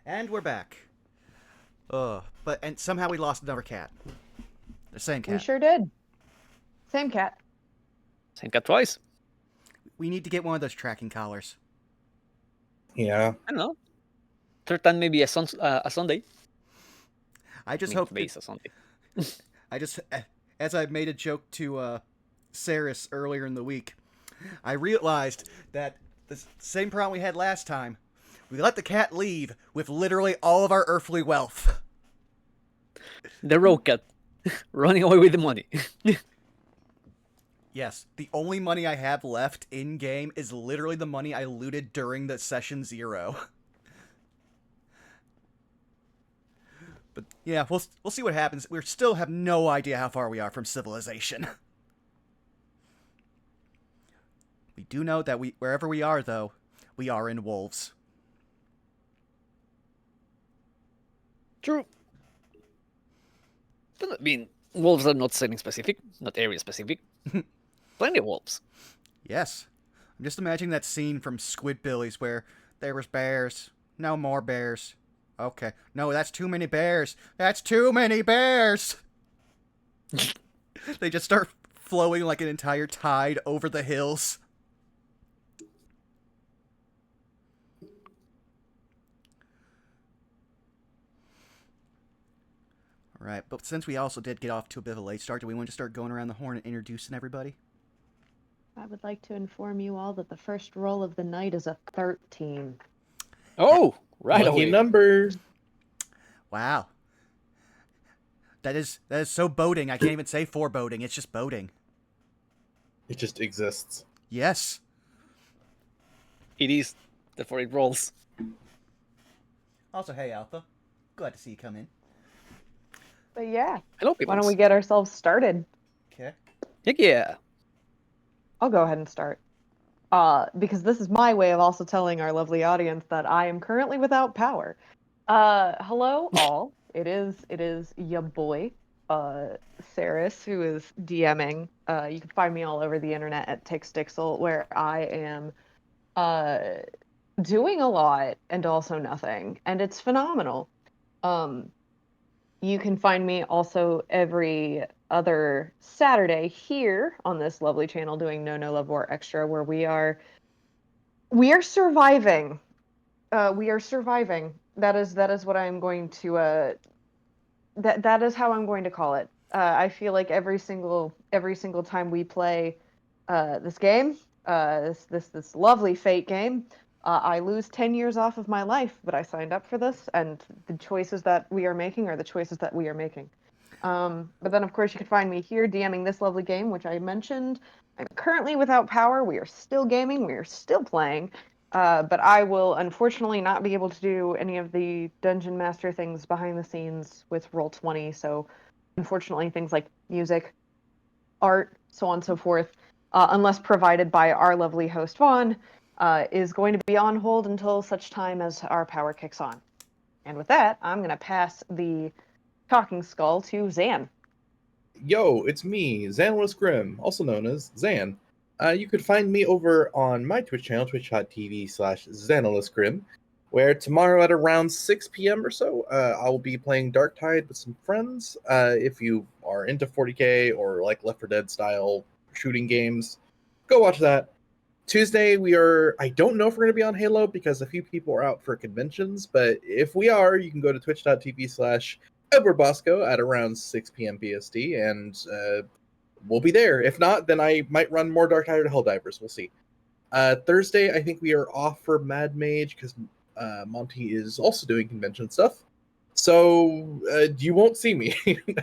And we're back. And somehow we lost another cat. The same We cat. sure did. Same cat. Same cat twice. We need to get one of those tracking collars. Yeah. I don't know. Third time maybe a Sunday. I just I mean, hope today's a Sunday. as I made a joke to Saris earlier in the week, I realized that the same problem we had last time. We let the cat leave with literally all of our earthly wealth. The road cat running away with the money. Yes, the only money I have left in game is literally the money I looted during the session 0. But yeah, we'll see what happens. We still have no idea how far we are from civilization. We do know that wherever we are, though, we are in wolves. True. I mean, wolves are not setting specific, not area specific. Plenty of wolves. Yes. I'm just imagining that scene from Squidbillies where there was bears. No more bears. Okay. No, that's too many bears. That's too many bears! They just start flowing like an entire tide over the hills. Alright, but since we also did get off to a bit of a late start, do we want to start going around the horn and introducing everybody? I would like to inform you all that the first roll of the night is a 13. Oh, right Lucky away. number. Wow. That is so boding. I can't even say foreboding. It's just boding. It just exists. Yes. It is. Therefore it rolls. Also, hey, Alpha. Glad to see you come in. But yeah, Hello, people. why don't we get ourselves started? Okay. Heck yeah. I'll go ahead and start. Because this is my way of also telling our lovely audience that I am currently without power. Hello all. It is ya boy, Saris, who is DMing. You can find me all over the internet at Tixdixel, where I am doing a lot and also nothing, and it's phenomenal. You can find me also every other Saturday here on this lovely channel doing No Love War Extra, where we are surviving. We are surviving. That is what I'm going to that is how I'm going to call it. I feel like every single time we play this game, this lovely Fate game, I lose 10 years off of my life, but I signed up for this, and the choices that we are making are the choices that we are making. But then, of course, you can find me here DMing this lovely game, which I mentioned. I'm currently without power. We are still gaming. We are still playing. But I will unfortunately not be able to do any of the Dungeon Master things behind the scenes with Roll20. So, unfortunately, things like music, art, so on and so forth, unless provided by our lovely host Vaughn, is going to be on hold until such time as our power kicks on. And with that, I'm going to pass the talking skull to Zan. Yo, it's me, Xanless Grim, also known as Zan. You could find me over on my Twitch channel, twitch.tv/XanlessGrim, where tomorrow at around 6 p.m. or so, I'll be playing Darktide with some friends. If you are into 40k or like Left 4 Dead style shooting games, go watch that. Tuesday, I don't know if we're going to be on Halo because a few people are out for conventions, but if we are, you can go to twitch.tv/EdwardBosco at around 6 p.m. BST, and we'll be there. If not, then I might run more Darktide or Helldivers. We'll see. Thursday, I think we are off for Mad Mage because Monty is also doing convention stuff. So you won't see me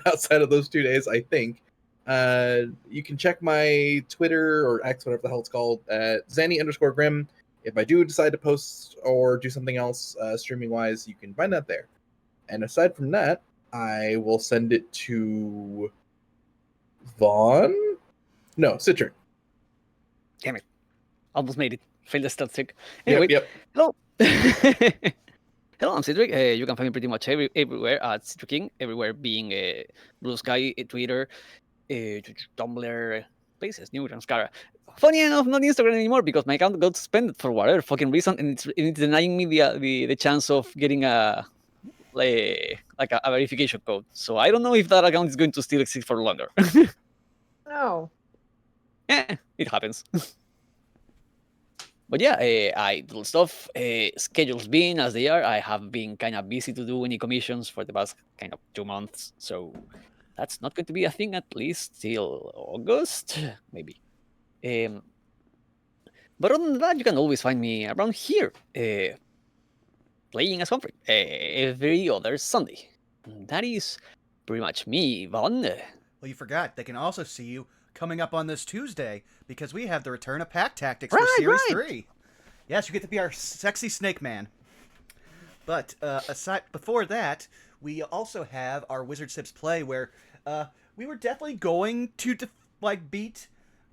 outside of those 2 days, I think. You can check my Twitter or X, whatever the hell it's called, at Zanny_Grim. If I do decide to post or do something else streaming-wise, you can find that there. And aside from that, I will send it to Vaughn? No, Citric. Damn it. Almost made it. Failed the stat check. Anyway, Yep. hello. Hello, I'm Cedric. You can find me pretty much everywhere at Citric King, everywhere being Blue Sky, Twitter, Tumblr, places, New Ramskara. Funny enough, not Instagram anymore because my account got suspended for whatever fucking reason, and it's denying me the chance of getting a verification code. So I don't know if that account is going to still exist for longer. No. It happens. But yeah, I do stuff. Schedules being as they are, I have been kind of busy to do any commissions for the past kind of 2 months. So that's not going to be a thing at least till August, maybe. But other than that, you can always find me around here, playing as Humphrey every other Sunday. That is pretty much me, Von. Well, you forgot. They can also see you coming up on this Tuesday because we have the return of Pack Tactics for Series 3. Yes, you get to be our sexy snake man. But aside before that, we also have our Wizard Sips play where we were definitely going to beat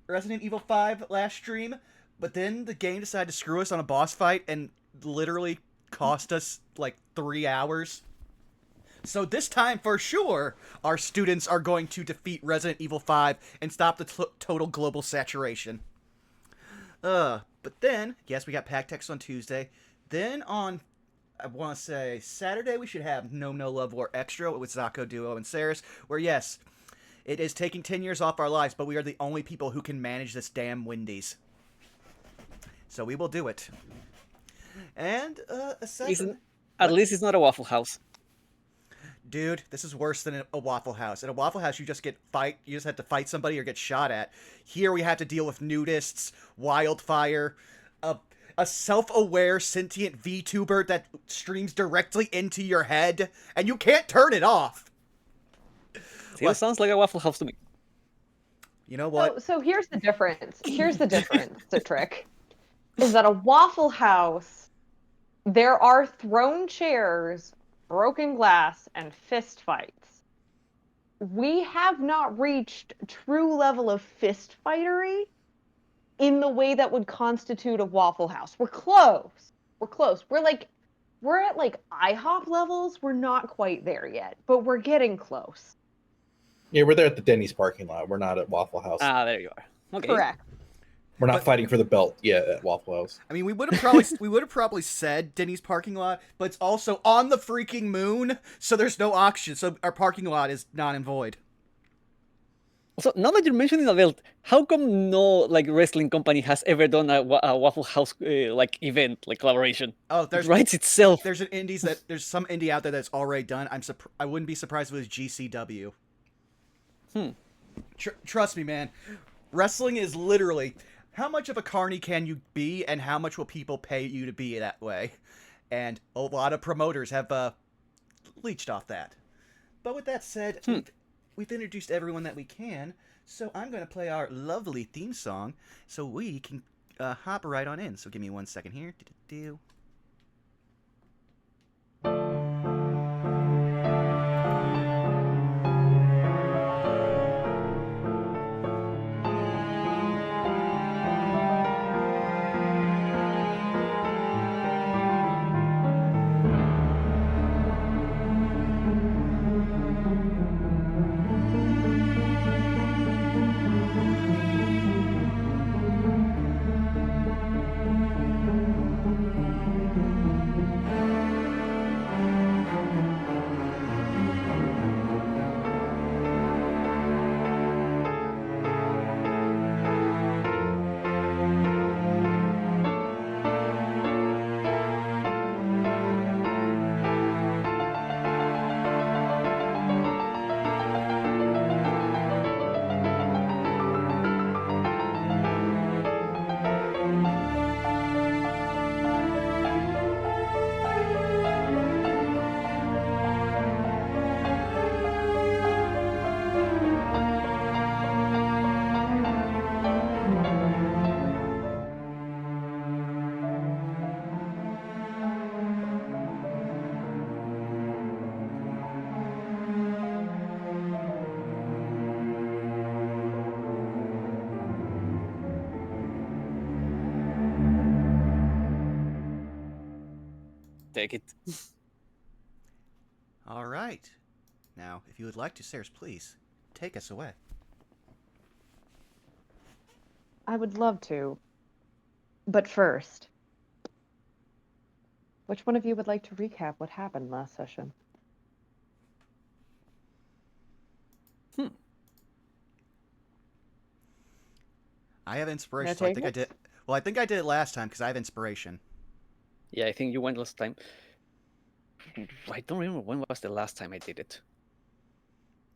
Resident Evil 5 last stream, but then the game decided to screw us on a boss fight and literally cost us like 3 hours. So this time, for sure, our students are going to defeat Resident Evil 5 and stop the total global saturation. But then, yes, we got Pack Text on Tuesday. Then on, I want to say, Saturday, we should have No Love War Extra with Zako Duo and Saris, where, yes, it is taking 10 years off our lives, but we are the only people who can manage this damn Wendy's. So we will do it. And, aside at least it's not a Waffle House. Dude, this is worse than a Waffle House. At a Waffle House, you just have to fight somebody or get shot at. Here, we have to deal with nudists, wildfire, a self-aware sentient VTuber that streams directly into your head, and you can't turn it off. It sounds like a Waffle House to me. You know what? So here's the difference. Here's the difference, Citric. Is that a Waffle House, there are thrown chairs, broken glass, and fist fights. We have not reached true level of fist fightery in the way that would constitute a Waffle House. We're close. We're close. We're at like IHOP levels. We're not quite there yet, but we're getting close. Yeah, we're there at the Denny's parking lot. We're not at Waffle House. Ah, there you are. Okay. Correct. We're not fighting for the belt yet at Waffle House. I mean, we would have probably said Denny's parking lot, but it's also on the freaking moon, so there's no auction. So our parking lot is non and void. So now that you're mentioning the belt, how come no wrestling company has ever done a Waffle House event collaboration? Oh, it writes itself. There's some indie out there that's already done. I wouldn't be surprised if it was GCW. Trust me, man. Wrestling is literally, how much of a carny can you be, and how much will people pay you to be that way? And a lot of promoters have leached off that. But with that said, we've introduced everyone that we can, so I'm going to play our lovely theme song so we can hop right on in. So give me 1 second here. Take it. All right. Now, if you would like to, Saris, please take us away. I would love to. But first, which one of you would like to recap what happened last session? I have inspiration, Wanna so I take think I it? did. Well, I think I did it last time because I have inspiration. Yeah, I think you went last time. I don't remember when was the last time I did it.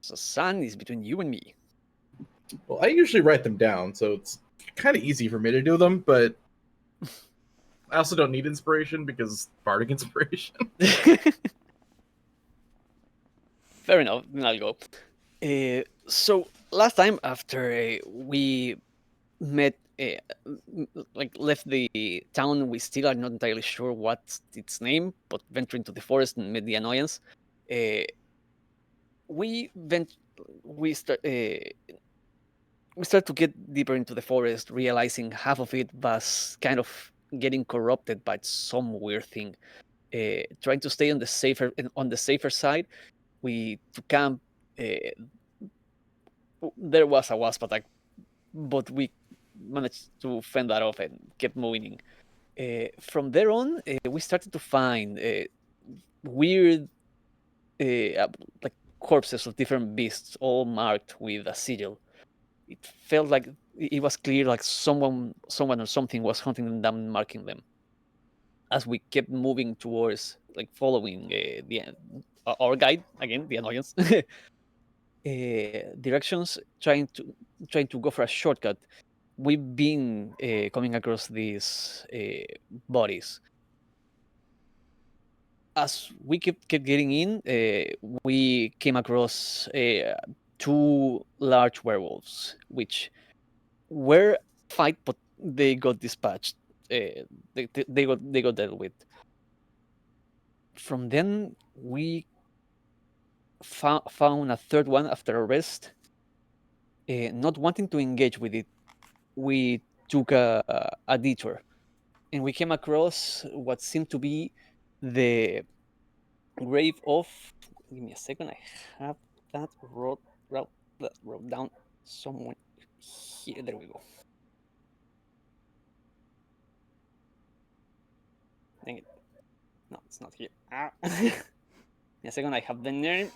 So sun is between you and me. Well, I usually write them down, so it's kind of easy for me to do them, but I also don't need inspiration because bardic inspiration. Fair enough, then I'll go. So last time after we met, left the town, we still are not entirely sure what's its name, but ventured into the forest and met the annoyance. We went, we start, we start to get deeper into the forest, realizing half of it was kind of getting corrupted by some weird thing. Trying to stay on the safer side, we took camp. There was a wasp attack, but we managed to fend that off and kept moving. From there on, we started to find weird, like corpses of different beasts, all marked with a sigil. It felt like it was clear, like someone or something was hunting them down and marking them. As we kept moving towards, like following our guide again, the annoyance. Directions, trying to go for a shortcut. We've been coming across these bodies. As we kept getting in, we came across two large werewolves, which were fight, but they got dispatched. They got dealt with. From then, we found a third one after a rest. Not wanting to engage with it, we took a detour, and we came across what seemed to be the grave of. Give me a second. I have that wrote down somewhere here. There we go. Dang it. No, it's not here. Give me a second. I have the name.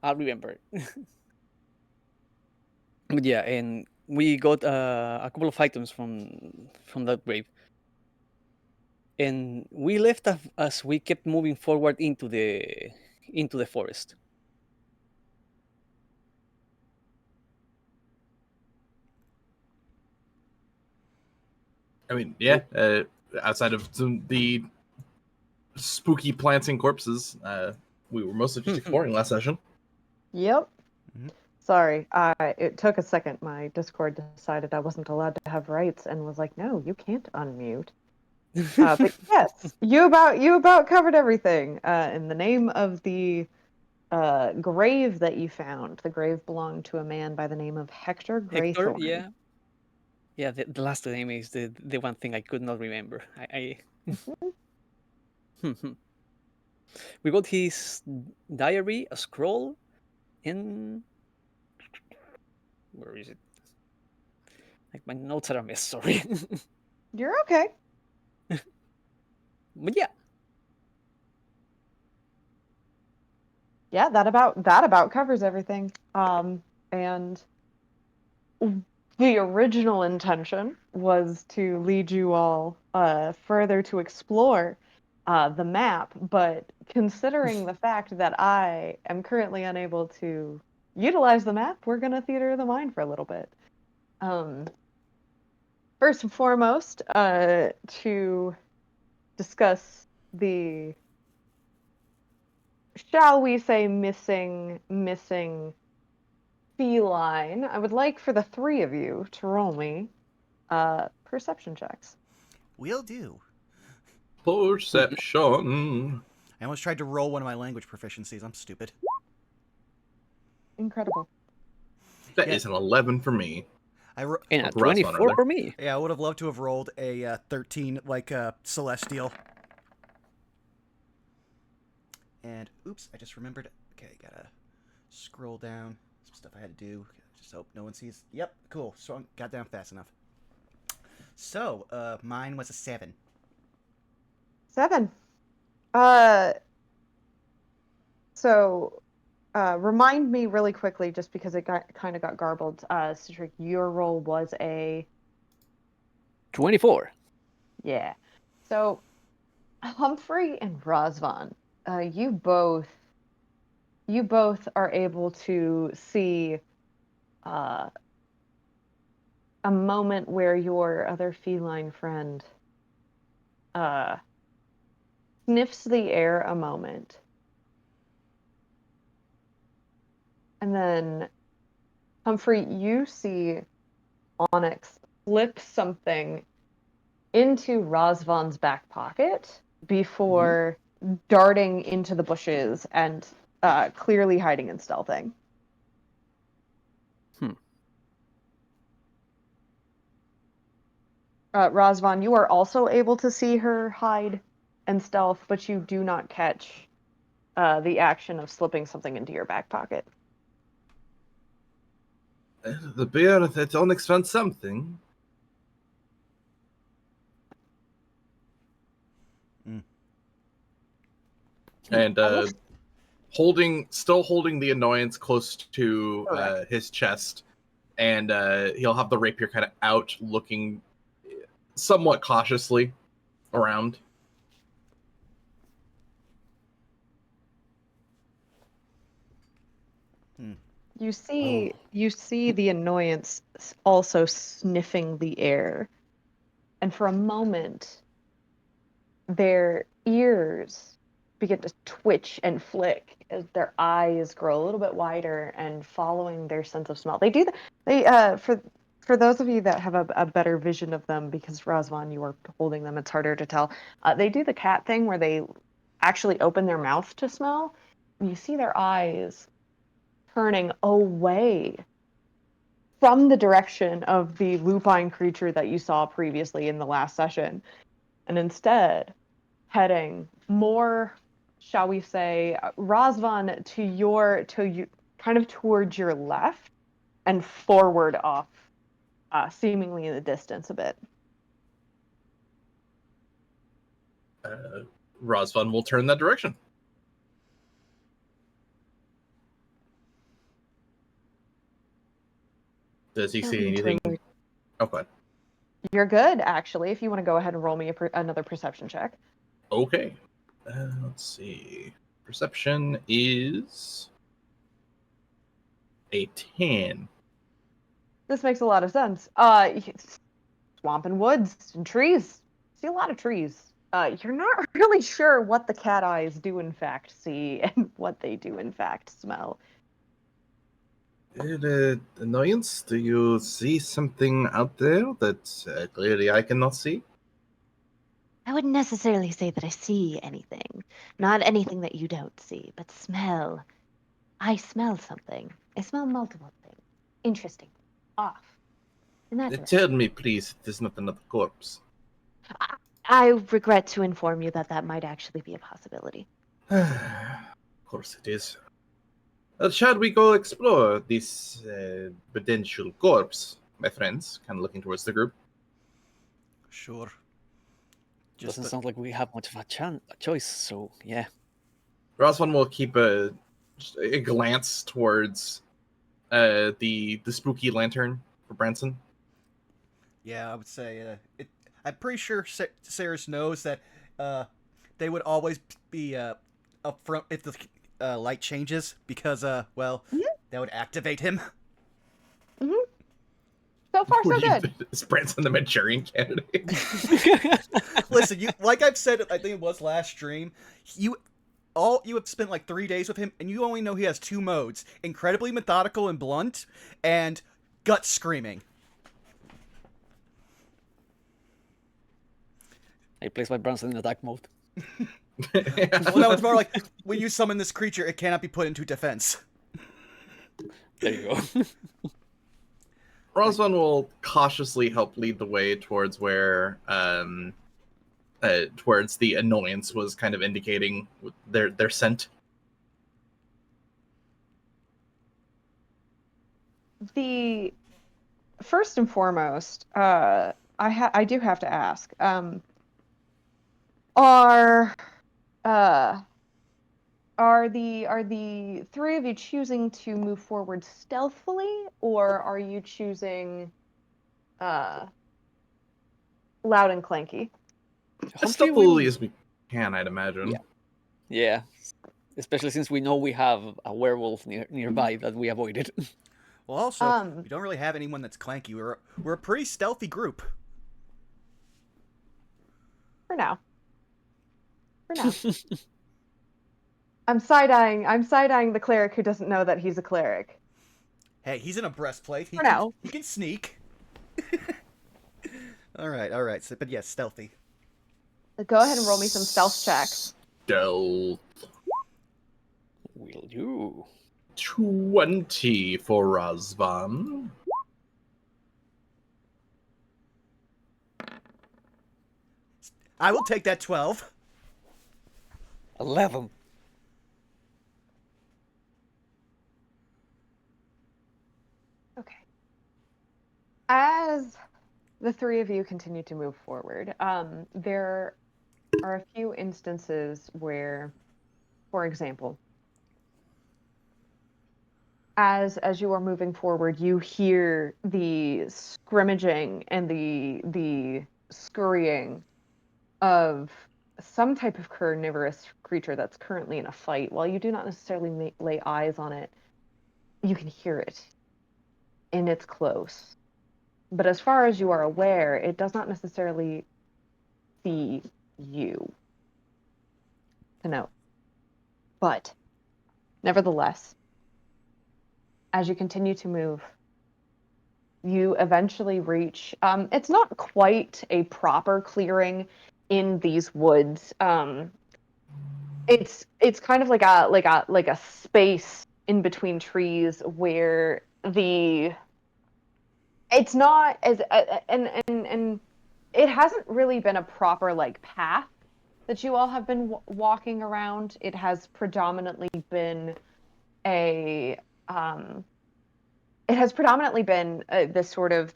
I'll remember. But yeah, and we got a couple of items from that grave, and we left as we kept moving forward into the forest. I mean, yeah, outside of the spooky plants and corpses, we were mostly just exploring last session. Yep. Mhm. Sorry, it took a second. My Discord decided I wasn't allowed to have rights and was like, "No, you can't unmute." But yes, you about covered everything. In the name of the grave that you found, the grave belonged to a man by the name of Hector Hector, Graythorn. yeah. The last name is the one thing I could not remember. We got his diary, a scroll, and where is it? Like my notes are a mess. Sorry, You're okay. but yeah. Yeah, that about covers everything. And the original intention was to lead you all further to explore the map, but considering the fact that I am currently unable to utilize the map, we're gonna theater the mind for a little bit. First and foremost, to discuss the, shall we say, missing feline, I would like for the three of you to roll me perception checks. Will do. Perception. I almost tried to roll one of my language proficiencies. I'm stupid. Incredible. That Yeah. is an 11 for me. And Or a Razvan, 24 rather. for me. Yeah, I would have loved to have rolled a 13 like Celestial. And oops, I just remembered. Okay, gotta scroll down. Some stuff I had to do. Just hope no one sees. Yep, cool. So I got down fast enough. So, mine was a 7. 7. So, remind me really quickly, just because it kind of got garbled. Citric, your roll was a 24. Yeah. So, Humphrey and Razvan, you both are able to see a moment where your other feline friend sniffs the air a moment. And then, Humphrey, you see Onyx flip something into Razvan's back pocket before darting into the bushes and clearly hiding and stealthing. Razvan, you are also able to see her hide and stealth, but you do not catch the action of slipping something into your back pocket. The bear that Onyx found something. And still holding the annoyance close to his chest, and he'll have the rapier kind of out, looking somewhat cautiously around. You see the annoyance also sniffing the air, and for a moment, their ears begin to twitch and flick as their eyes grow a little bit wider and following their sense of smell. They do for those of you that have a better vision of them, because Razvan, you are holding them, it's harder to tell. They do the cat thing where they actually open their mouth to smell. And you see their eyes turning away from the direction of the lupine creature that you saw previously in the last session, and instead heading more, shall we say, Razvan, to you, kind of towards your left and forward off, seemingly in the distance a bit. Razvan will turn that direction. Does he see anything? Okay. You're good, actually, if you want to go ahead and roll me another perception check. Okay. Let's see. Perception is a 10. This makes a lot of sense. Swamp and woods and trees. See a lot of trees. You're not really sure what the cat eyes do in fact see and what they do in fact smell. Annoyance? Do you see something out there that clearly I cannot see? I wouldn't necessarily say that I see anything. Not anything that you don't see, but smell. I smell something. I smell multiple things. Interesting. Off. In that direction. Tell me, please, it is not another corpse. I regret to inform you that might actually be a possibility. Of course it is. Shall we go explore this potential corpse, my friends? Kind of looking towards the group. Sure. Doesn't sound like we have much of a choice, so yeah. Razvan will keep a glance towards the spooky lantern for Branson. Yeah, I would say I'm pretty sure Saris knows that they would always be up front if the light changes, because that would activate him. Mm-hmm. So far, so good. Is Branson the Manchurian candidate? Listen, like I've said, I think it was last stream, you have spent like 3 days with him, and you only know he has 2 modes: incredibly methodical and blunt, and gut screaming. I place my Branson in attack mode. Well, no, it's more like, when you summon this creature, it cannot be put into defense. There you go. Razvan will cautiously help lead the way towards where towards the annoyance was kind of indicating their scent the first and foremost, I do have to ask, are the three of you choosing to move forward stealthily, or are you choosing loud and clanky? As Hopefully stealthily as we can, I'd imagine. Yeah. Yeah. Especially since we know we have a werewolf nearby that we avoided. Well, also, we don't really have anyone that's clanky. We're a pretty stealthy group. For now. I'm side-eyeing the cleric who doesn't know that he's a cleric. Hey, he's in a breastplate. For now. He can sneak. All right. So, but yes, stealthy. Go ahead and roll me some stealth checks. Stealth. Will you? 20 for Razvan. I will take that 12. 11. Okay. As the three of you continue to move forward, there are a few instances where, for example, as you are moving forward, you hear the scrimmaging and the scurrying of some type of carnivorous creature that's currently in a fight. While you do not necessarily lay eyes on it, you can hear it, and it's close. But as far as you are aware, it does not necessarily see you. To know. But, nevertheless, as you continue to move, you eventually reach, it's not quite a proper clearing in these woods. It's kind of like a space in between trees where it's not as and it hasn't really been a proper like path that you all have been walking around. It has predominantly been this sort of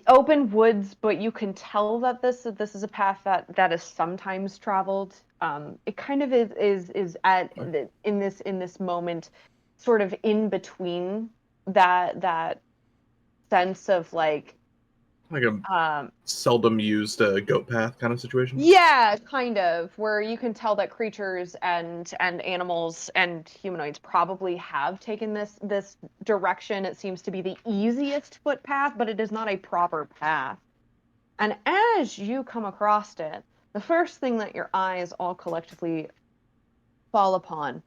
open woods, but you can tell that this is a path that is sometimes traveled. It kind of is at in this moment, sort of in between that sense of like a seldom used goat path kind of situation. Yeah, kind of, where you can tell that creatures and animals and humanoids probably have taken this direction. It seems to be the easiest footpath, but it is not a proper path. And as you come across it, the first thing that your eyes all collectively fall upon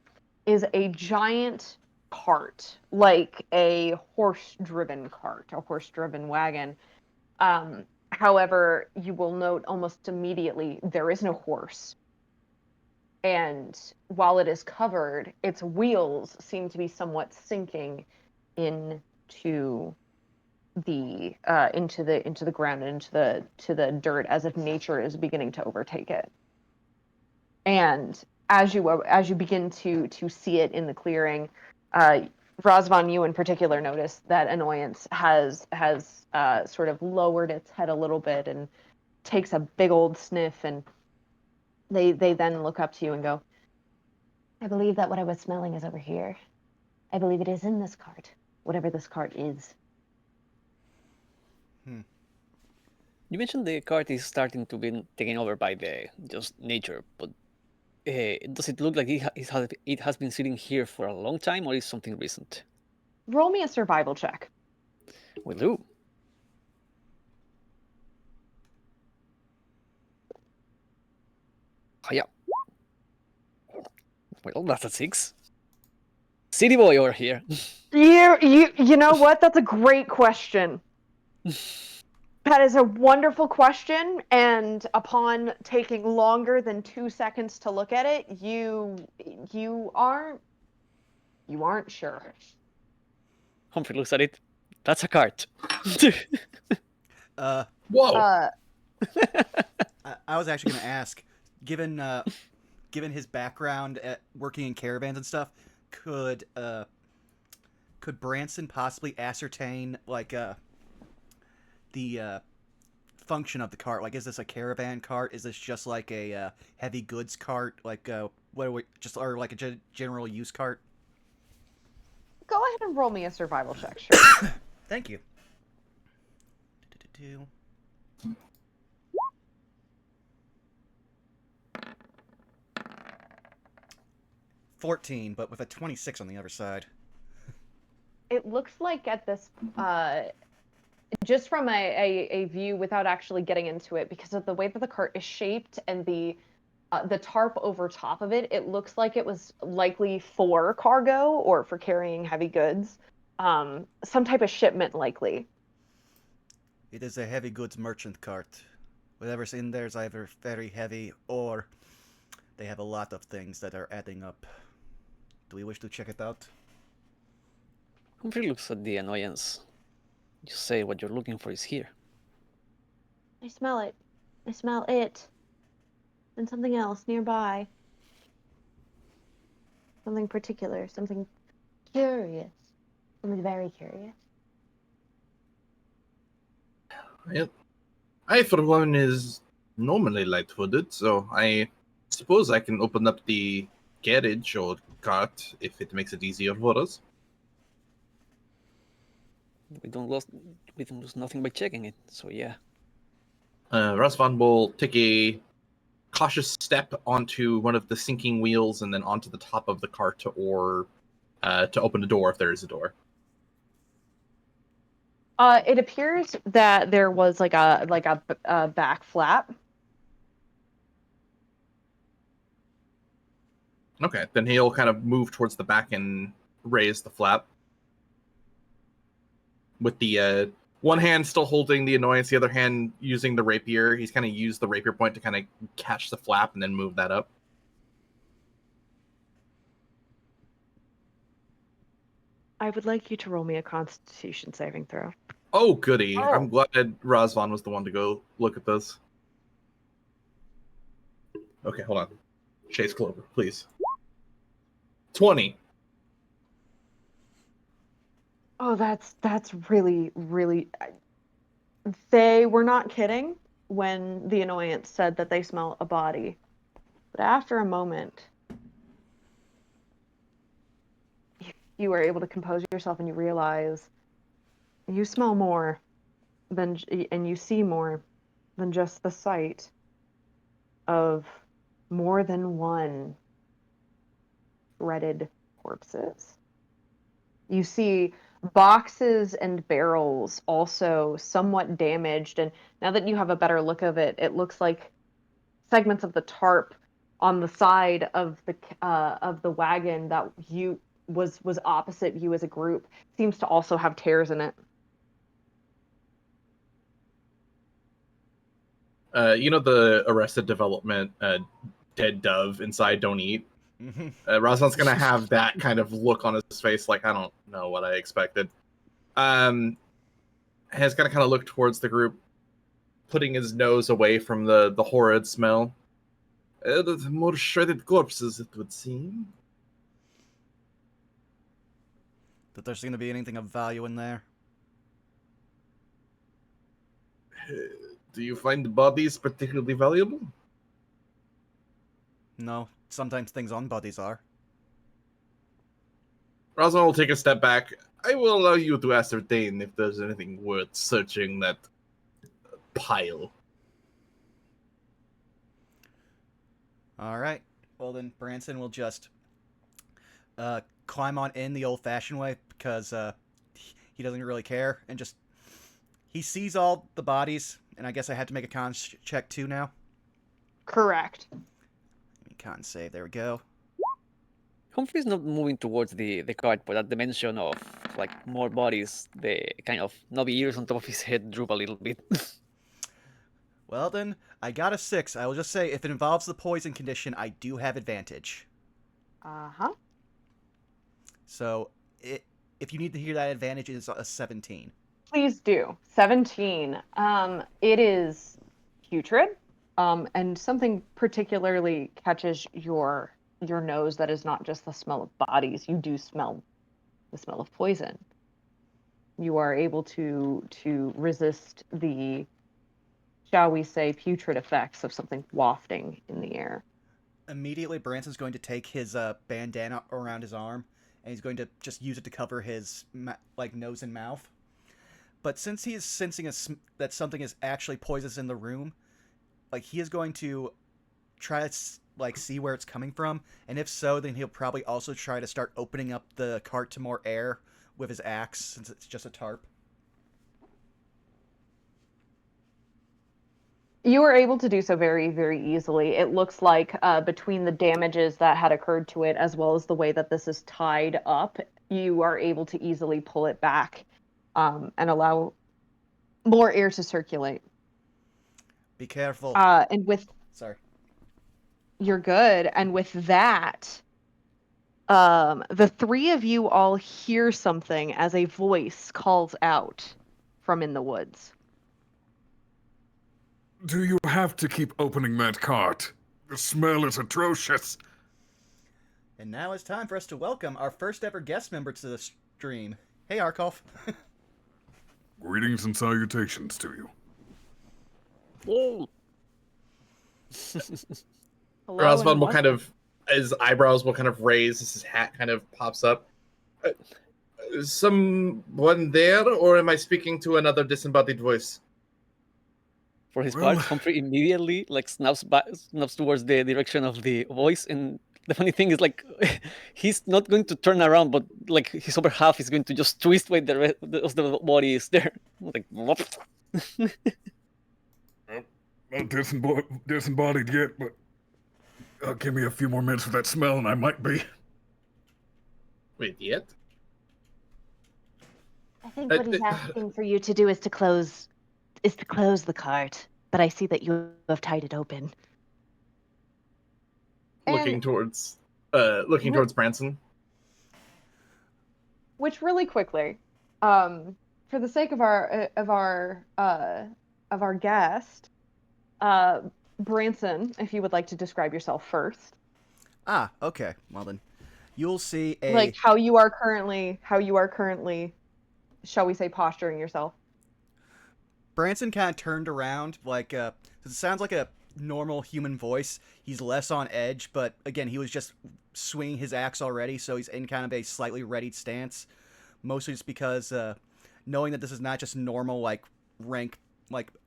is a giant cart, like a horse-driven cart, a horse-driven wagon. However, you will note almost immediately there is no horse. And while it is covered, its wheels seem to be somewhat sinking into the ground and into the dirt, as if nature is beginning to overtake it. And as you begin to see it in the clearing, Razvan, you in particular notice that Annoyance has sort of lowered its head a little bit and takes a big old sniff, and they then look up to you and go, I believe that what I was smelling is over here. I believe it is in this cart, whatever this cart is. You mentioned the cart is starting to be taken over by the just nature, but does it look like it has been sitting here for a long time, or is something recent? roll me a survival check. Will do. Oh, yeah. Well, that's a 6. City boy over here. You know what? That's a great question. That is a wonderful question, and upon taking longer than 2 seconds to look at it, you aren't sure. Humphrey looks at it. That's a cart. Whoa! I was actually going to ask, given his background at working in caravans and stuff, could Branson possibly ascertain the function of the cart? Like, is this a caravan cart? Is this just like a heavy goods cart? Like, what are we just or like a general use cart? Go ahead and roll me a survival check, sure. Thank you. 14, but with a 26 on the other side. It looks like at this, just from a view without actually getting into it, because of the way that the cart is shaped and the tarp over top of it, it looks like it was likely for cargo or for carrying heavy goods. Some type of shipment, likely. It is a heavy goods merchant cart. Whatever's in there is either very heavy or they have a lot of things that are adding up. Do we wish to check it out? Humphrey looks at the annoyance. You say what you're looking for is here. I smell it. I smell it. And something else nearby. Something particular. Something curious. Something very curious. Yep. I, for one, is normally light-footed, so I suppose I can open up the carriage or cart if it makes it easier for us. We don't lose nothing by checking it, so yeah. Razvan will take a cautious step onto one of the sinking wheels and then onto the top of the cart to open the door if there is a door. It appears that there was like a back flap. Okay, then he'll kind of move towards the back and raise the flap. With the one hand still holding the annoyance, the other hand using the rapier. He's kind of used the rapier point to kind of catch the flap and then move that up. I would like you to roll me a Constitution saving throw. Oh, goody. Oh. I'm glad Razvan was the one to go look at this. Okay, hold on. Chase Clover, please. 20. Oh, that's really, really. They were not kidding when the annoyance said that they smell a body. But after a moment, you are able to compose yourself and you realize you smell more than, and you see more than just the sight of more than one shredded corpses. You see boxes and barrels also somewhat damaged, and now that you have a better look of it, it looks like segments of the tarp on the side of the wagon that was opposite you as a group seems to also have tears in it. You know the Arrested Development dead dove inside Don't Eat? Razvan's gonna have that kind of look on his face, like, I don't know what I expected. Has gonna kind of look towards the group, putting his nose away from the horrid smell. More shredded corpses, it would seem. That there's going to be anything of value in there? Do you find the bodies particularly valuable? No. Sometimes things on bodies are. Razvan will take a step back. I will allow you to ascertain if there's anything worth searching that pile. Alright. Well then, Branson will just climb on in the old-fashioned way, because he doesn't really care, and just... He sees all the bodies, and I guess I had to make a con check too now? Correct. Con save, there we go. Humphrey's not moving towards the cart, but at the mention of like more bodies, the kind of knobby ears on top of his head droop a little bit. Well then, I got a 6. I will just say, if it involves the poison condition, I do have advantage. Uh-huh. So, if you need to hear that advantage, it is a 17. Please do. 17. It is putrid. And something particularly catches your your nose that is not just the smell of bodies. You do smell the smell of poison. You are able to resist the, shall we say, putrid effects of something wafting in the air. Immediately, Branson's going to take his bandana around his arm, and he's going to just use it to cover his nose and mouth. But since he is sensing that something is actually poisonous in the room, he is going to try to see where it's coming from, and if so, then he'll probably also try to start opening up the cart to more air with his axe, since it's just a tarp. You were able to do so very, very easily. It looks like between the damages that had occurred to it, as well as the way that this is tied up, you are able to easily pull it back and allow more air to circulate. Be careful. And with... Sorry. You're good. And with that, the three of you all hear something as a voice calls out from in the woods. Do you have to keep opening that cart? The smell is atrocious. And now it's time for us to welcome our first ever guest member to the stream. Hey, Arkoff. Greetings and salutations to you. Whoa. Hello, Razvan and will kind of, his eyebrows will kind of raise as his hat kind of pops up. Someone there, or am I speaking to another disembodied voice? For his Well- part, Humphrey immediately snaps towards the direction of the voice, and the funny thing is he's not going to turn around, but his upper half is going to just twist while the rest of the body is there. Whoop. Not disembodied yet, but give me a few more minutes with that smell and I might be. Wait, yet? I think what he's asking for you to do is to close the cart. But I see that you have tied it open. Looking And- towards Branson. Which really quickly, for the sake of our guest, Branson, if you would like to describe yourself first, Ah, okay. Well then, you'll see a... how you are currently, shall we say, posturing yourself. Branson kind of turned around, it sounds like a normal human voice. He's less on edge, but again, he was just swinging his axe already, so he's in kind of a slightly readied stance. Mostly just because, knowing that this is not just normal, rank,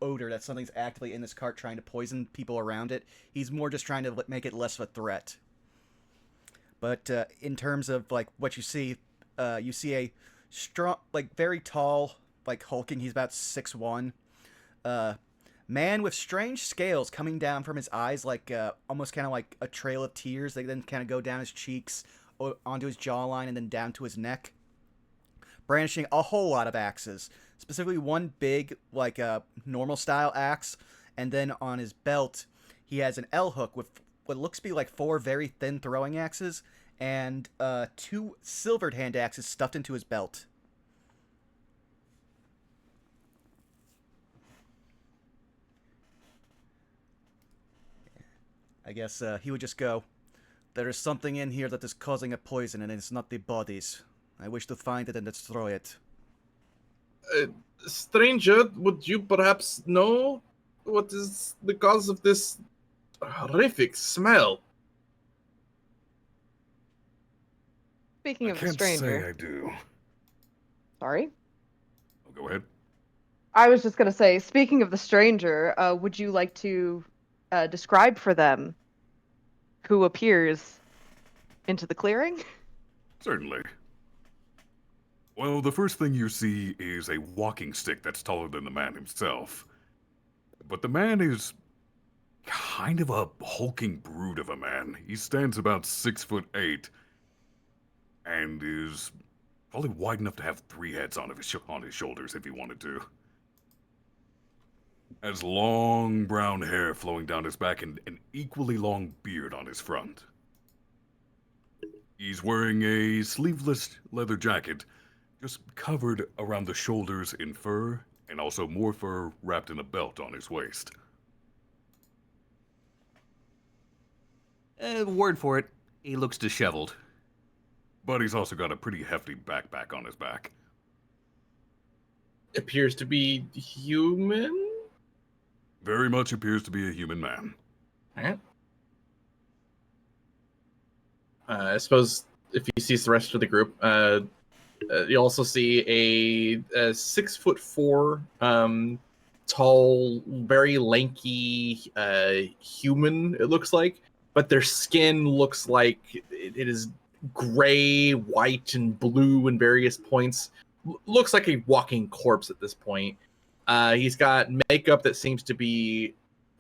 odor, that something's actively in this cart trying to poison people around it. He's more just trying to make it less of a threat. But in terms of, what you see a strong, very tall, hulking, he's about 6'1", man with strange scales coming down from his eyes, almost kind of like a trail of tears. They then kind of go down his cheeks, onto his jawline, and then down to his neck. Brandishing a whole lot of axes, specifically one big, normal style axe, and then on his belt, he has an L hook with what looks to be 4 very thin throwing axes, and 2 silvered hand axes stuffed into his belt. I guess he would just go, "There is something in here that is causing a poison, and it's not the bodies. I wish to find it and destroy it." Stranger, would you perhaps know what is the cause of this horrific smell? Speaking I of the can't stranger, say I do. sorry, Oh, go ahead. I was just gonna say, speaking of the stranger, would you like to describe for them who appears into the clearing? Certainly. Well, the first thing you see is a walking stick that's taller than the man himself. But the man is kind of a hulking brute of a man. He stands about 6'8", and is probably wide enough to have 3 heads on his shoulders if he wanted to. Has long brown hair flowing down his back and an equally long beard on his front. He's wearing a sleeveless leather jacket, just covered around the shoulders in fur, and also more fur wrapped in a belt on his waist. Word for it. He looks disheveled. But he's also got a pretty hefty backpack on his back. Appears to be human? Very much appears to be a human man. Alright. I suppose if he sees the rest of the group, you also see a 6'4", tall, very lanky human. It looks like, but their skin looks like it is gray, white, and blue in various points. Looks like a walking corpse at this point. He's got makeup that seems to be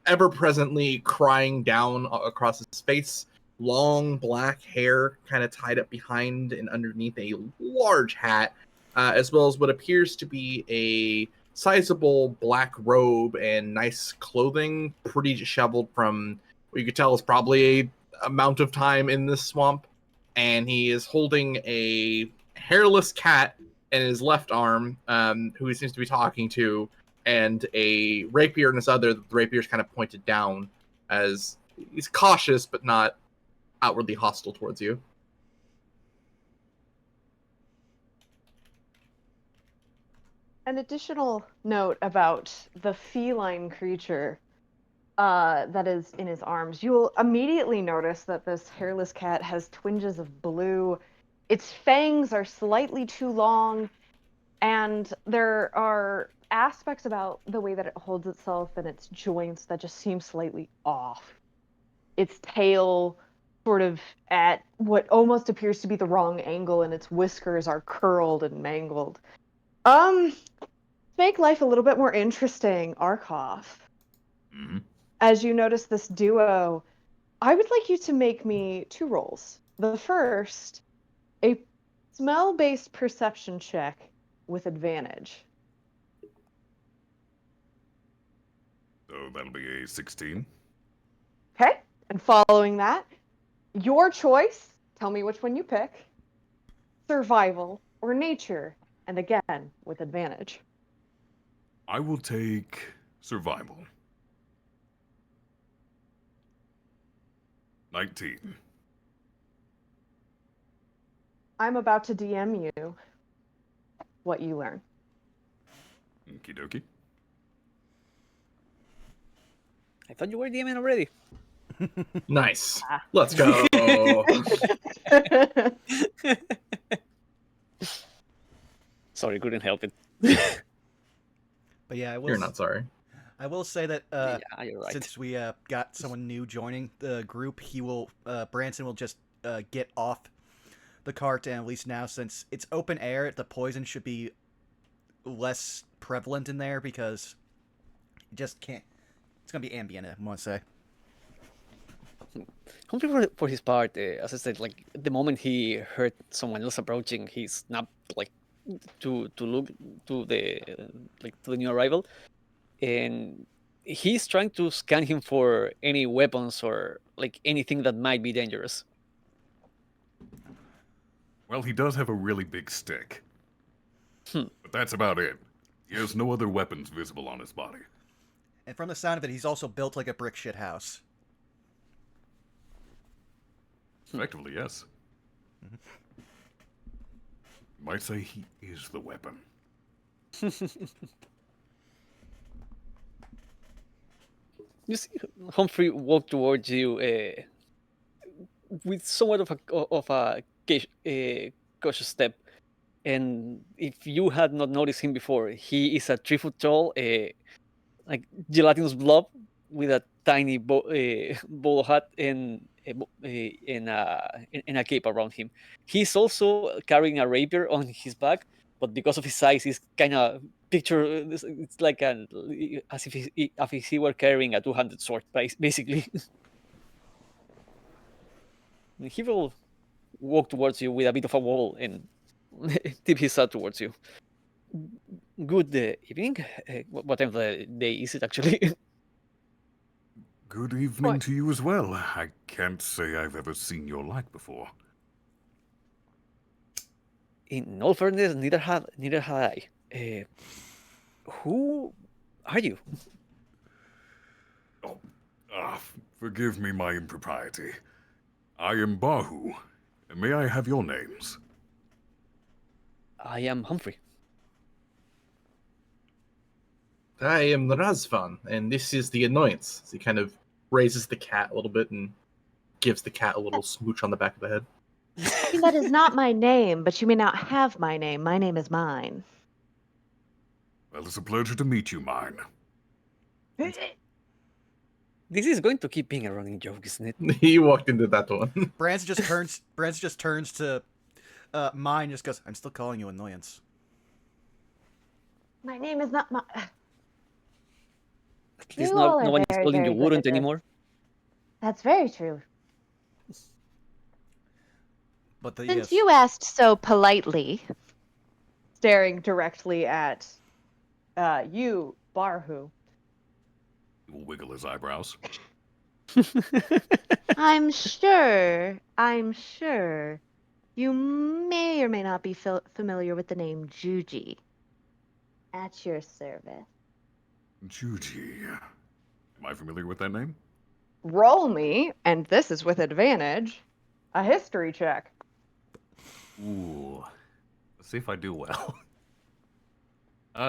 ever presently crying down across his face. Long black hair kind of tied up behind and underneath a large hat, as well as what appears to be a sizable black robe and nice clothing, pretty disheveled from what you could tell is probably a amount of time in this swamp. And he is holding a hairless cat in his left arm, who he seems to be talking to, and a rapier in his other. The rapier's kind of pointed down, as he's cautious but not outwardly hostile towards you. An additional note about the feline creature that is in his arms. You will immediately notice that this hairless cat has twinges of blue. Its fangs are slightly too long, and there are aspects about the way that it holds itself and its joints that just seem slightly off. Its tail sort of at what almost appears to be the wrong angle, and its whiskers are curled and mangled. To make life a little bit more interesting, Arkoff, as you notice this duo, I would like you to make me 2 rolls. The first, a smell-based perception check with advantage. So that'll be a 16. Okay, and following that, your choice, tell me which one you pick, survival or nature, and again, with advantage. I will take survival. 19. I'm about to DM you what you learn. Okie dokie. I thought you were DMing already. Nice. Let's go. Sorry, couldn't help it. But yeah, You're not sorry. I will say that Yeah, you're right. since we got someone new joining the group, he will Branson will just get off the cart, and at least now, since it's open air, the poison should be less prevalent in there because it just can't. It's gonna be ambient, I want to say. Humphrey, for his part, as I said, like the moment he heard someone else approaching, he snapped like to look to the to the new arrival, and he's trying to scan him for any weapons or like anything that might be dangerous. Well, he does have a really big stick. Hmm. But that's about it. He has no other weapons visible on his body. And from the sound of it, he's also built like a brick shit house. Effectively, yes. Might say he is the weapon. You see Humphrey walk towards you with somewhat of a cautious step. And if you had not noticed him before, he is a 3 foot tall, like gelatinous blob with a tiny bowler hat and a cape around him. He's also carrying a rapier on his back, but because of his size, he's kind of it's like as if he were carrying a two-handed sword, basically. He will walk towards you with a bit of a wobble and tip his hat towards you. Good evening. What time of the day is it actually? Good evening to you as well. I can't say I've ever seen your like before. In all fairness, neither had I. Who are you? Oh, forgive me my impropriety. I am Bahu. May I have your names? I am Humphrey. I am Razvan, and this is the annoyance. So he kind of raises the cat a little bit and gives the cat a little smooch on the back of the head. I mean, that is not my name, but you may not have my name. My name is mine. Well, it's a pleasure to meet you, mine. This is going to keep being a running joke, isn't it? He walked into that one. Branson just turns. Branson just turns to mine. Just goes. I'm still calling you annoyance. My name is not my. At least You all no are one is very, calling you very good wouldn't at this. anymore. That's very true. But the Since yes. you asked so politely, Staring directly at you, Barhu. He will wiggle his eyebrows. I'm sure you may or may not be familiar with the name Juji. At your service. Juji. Am I familiar with that name? Roll me, and this is with advantage, a history check. Ooh. Let's see if I do well.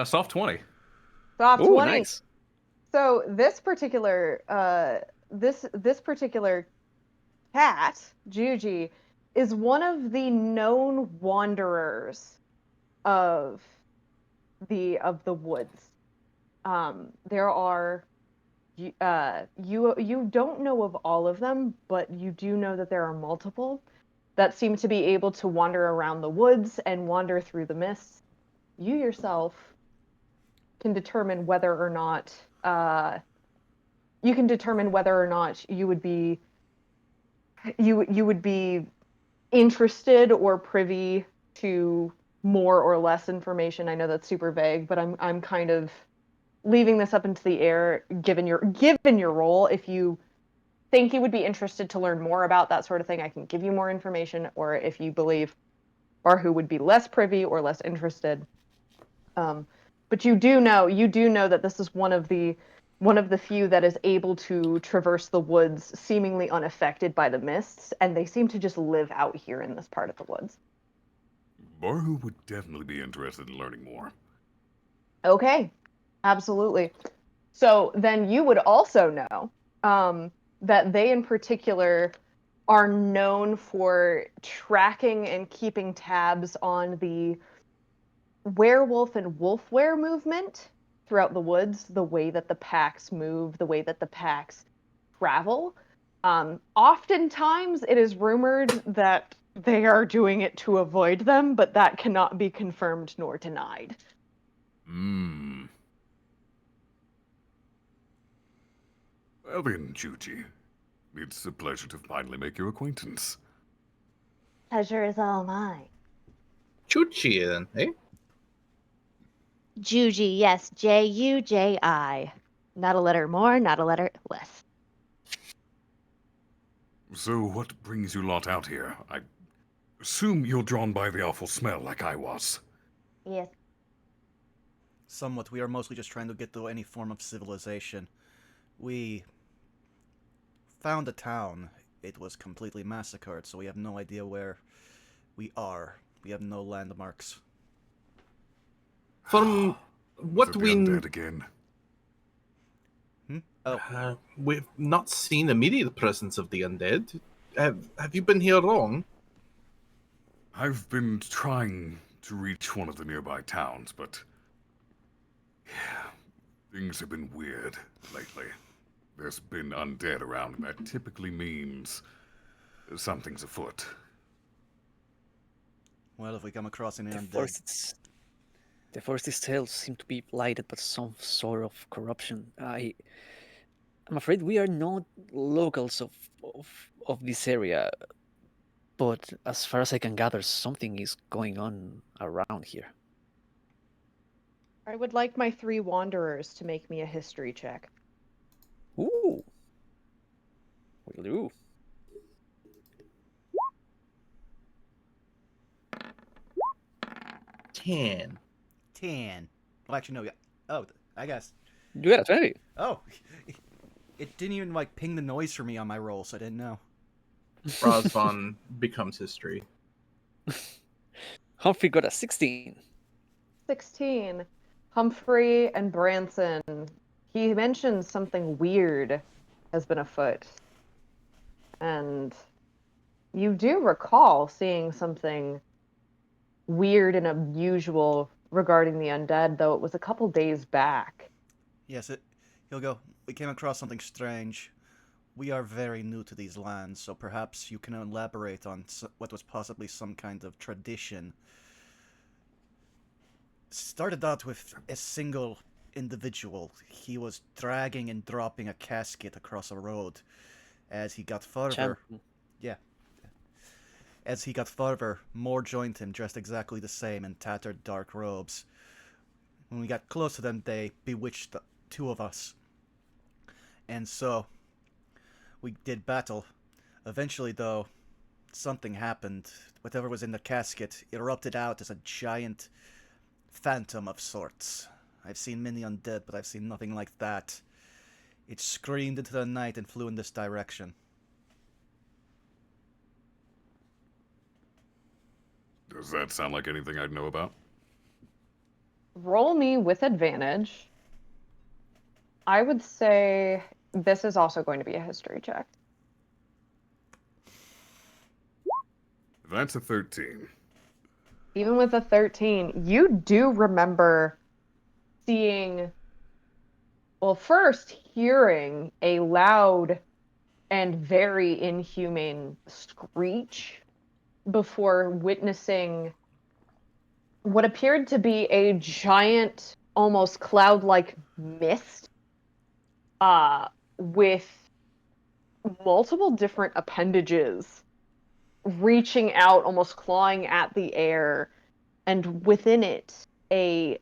Soft 20. Soft Ooh, 20. nice. So this particular this particular cat, Juji, is one of the known wanderers of the woods. There are you don't know of all of them, but you do know that there are multiple that seem to be able to wander around the woods and wander through the mists. You yourself can determine whether or not you would be you would be interested or privy to more or less information. I know that's super vague, but I'm kind of leaving this up into the air given your role. If you think you would be interested to learn more about that sort of thing, I can give you more information, or if you believe Barhu would be less privy or less interested. But you do know that this is one of the few that is able to traverse the woods seemingly unaffected by the mists, and they seem to just live out here in this part of the woods. Barhu would definitely be interested in learning more. Okay, absolutely. So then you would also know that they in particular are known for tracking and keeping tabs on the werewolf and wolf-were movement throughout the woods, the way that the packs move, the way that the packs travel. Oftentimes it is rumored that they are doing it to avoid them, but that cannot be confirmed nor denied. Well then, Juji. It's a pleasure to finally make your acquaintance. Pleasure is all mine. Chuchi, then, eh? Juji, yes, Juji. Not a letter more, not a letter less. So what brings you lot out here? I assume you're drawn by the awful smell like I was. Yes. Somewhat. We are mostly just trying to get to any form of civilization. We found a town. It was completely massacred, so we have no idea where we are. We have no landmarks. From what Is it we the undead again? Oh, we've not seen immediate presence of the undead. Have you been here long? I've been trying to reach one of the nearby towns, but yeah, things have been weird lately. There's been undead around, and that typically means something's afoot. well, if we come across any undead... The forest's tales seem to be blighted by some sort of corruption. I'm afraid we are not locals of this area, but as far as I can gather, something is going on around here. I would like my 3 wanderers to make me a history check. Ooh. Will do. Ten. 10. Well, actually, no. Yeah. Oh, I guess. You got a 20. Oh, it didn't even like ping the noise for me on my roll, so I didn't know. Razvan becomes history. Humphrey got a 16. 16. Humphrey and Branson. He mentioned something weird has been afoot. And you do recall seeing something weird and unusual regarding the undead, though it was a couple days back. Yes, he'll go. We came across something strange. We are very new to these lands, so perhaps you can elaborate on what was possibly some kind of tradition. Started out with a single individual. He was dragging and dropping a casket across a road. As he got further, as he got further, more joined him, dressed exactly the same in tattered dark robes. When we got close to them, they bewitched the two of us. And so, we did battle. Eventually, though, something happened. Whatever was in the casket erupted out as a giant phantom of sorts. I've seen many undead, but I've seen nothing like that. It screamed into the night and flew in this direction. Does that sound like anything I'd know about? Roll me with advantage. I would say this is also going to be a history check. That's a 13. Even with a 13, you do remember seeing, well, first hearing a loud and very inhumane screech before witnessing what appeared to be a giant, almost cloud-like mist with multiple different appendages reaching out, almost clawing at the air, and within it, a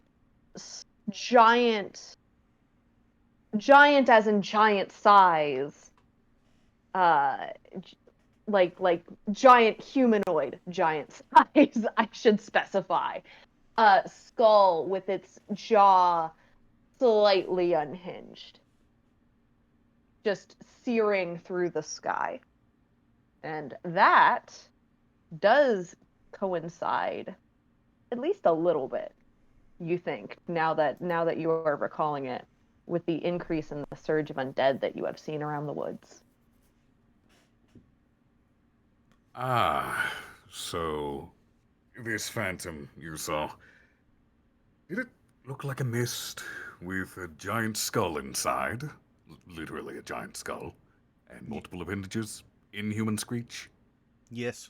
giant as in giant size, like giant humanoid, giant size, I should specify, skull with its jaw slightly unhinged, just searing through the sky. And that does coincide, at least a little bit, you think, now that you are recalling it, with the increase in the surge of undead that you have seen around the woods. Ah, so this phantom you saw, did it look like a mist with a giant skull inside? Literally a giant skull. And multiple appendages? Inhuman screech? Yes.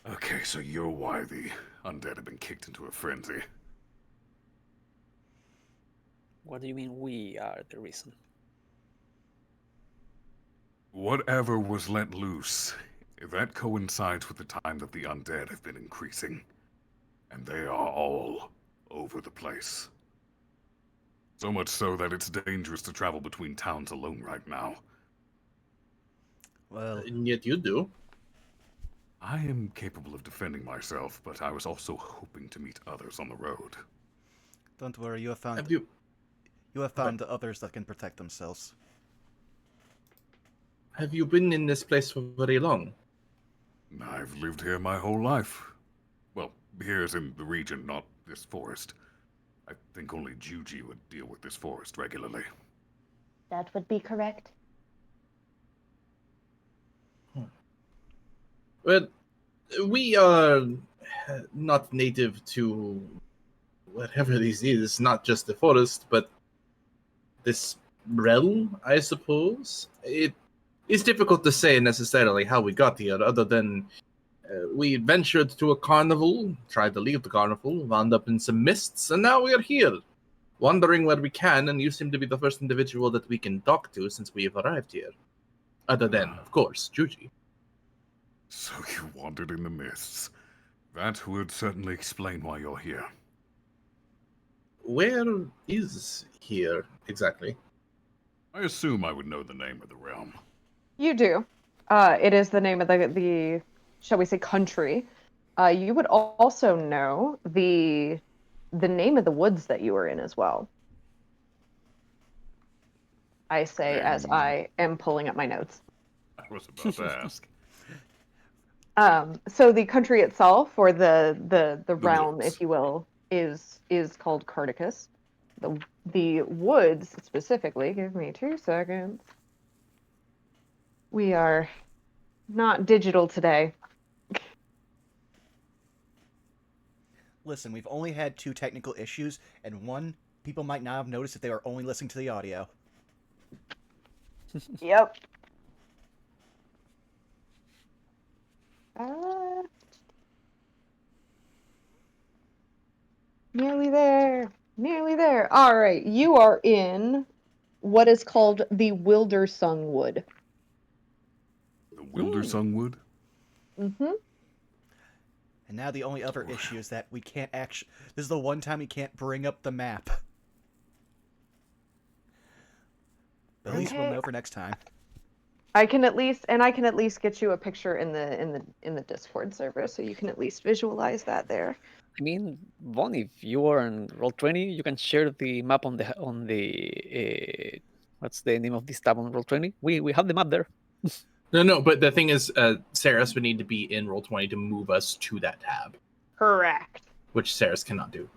Okay, so you're why the undead have been kicked into a frenzy. What do you mean we are the reason? Whatever was let loose, that coincides with the time that the undead have been increasing. And they are all over the place. So much so that it's dangerous to travel between towns alone right now. Well, And yet you do. I am capable of defending myself, but I was also hoping to meet others on the road. don't worry, you have found Have you others that can protect themselves. have you been in this place for very long? I've lived here my whole life. Well, here's in the region, not this forest. I think only Juji would deal with this forest regularly. That would be correct. Well, we are not native to whatever this is, not just the forest, but this realm, I suppose. It is difficult to say necessarily how we got here, other than we ventured to a carnival, tried to leave the carnival, wound up in some mists, and now we are here, wandering where we can, and you seem to be the first individual that we can talk to since we have arrived here. Other than, of course, Juji. So you wandered in the mists. That would certainly explain why you're here. Where is here, exactly? I assume I would know the name of the realm. You do. It is the name of the shall we say, country. You would also know the name of the woods that you were in as well. I say as I am pulling up my notes. I was about to ask. So the country itself, or the realm, woods. if you will, is called Carticus. The woods specifically. Give me 2 seconds. We are not digital today. Listen, we've only had 2 technical issues, and one, people might not have noticed if they were only listening to the audio. Yep. Nearly there. Nearly there. All right. You are in what is called the Wildersung Wood. The Wildersung Wood? Mm-hmm. And now the only other issue is that we can't actually... This is the one time we can't bring up the map. But at least we'll know for next time. I can at least get you a picture in the Discord server, so you can at least visualize that there. I mean, Von, if you are on Roll20, you can share the map on the what's the name of this tab on Roll20? We have the map there. No, but the thing is, Saris would need to be in Roll20 to move us to that tab, Correct. which Saris cannot do.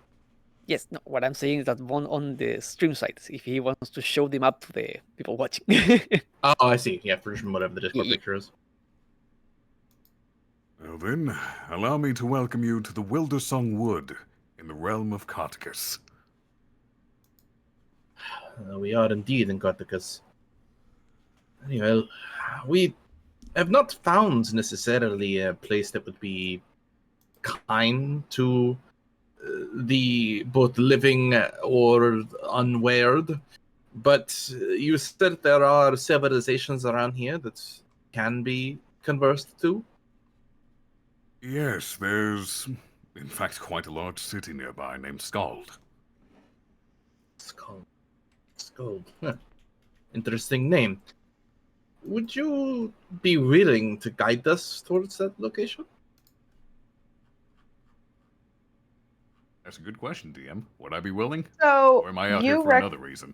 Yes, no, what I'm saying is that Von on the stream site, if he wants to show the map to the people watching. Oh, I see. Yeah, version whatever the Discord Yeah. picture is. Well then, allow me to welcome you to the Wildersung Wood in the realm of Carticus. We are indeed in Carticus. Anyway, we have not found necessarily a place that would be kind to the both living or unweird, but you said there are civilizations around here that can be conversed to. Yes, there's, in fact, quite a large city nearby named Skald. Skald. Huh. Interesting name. Would you be willing to guide us towards that location? That's a good question, DM. Would I be willing? So Or am I out here for another reason?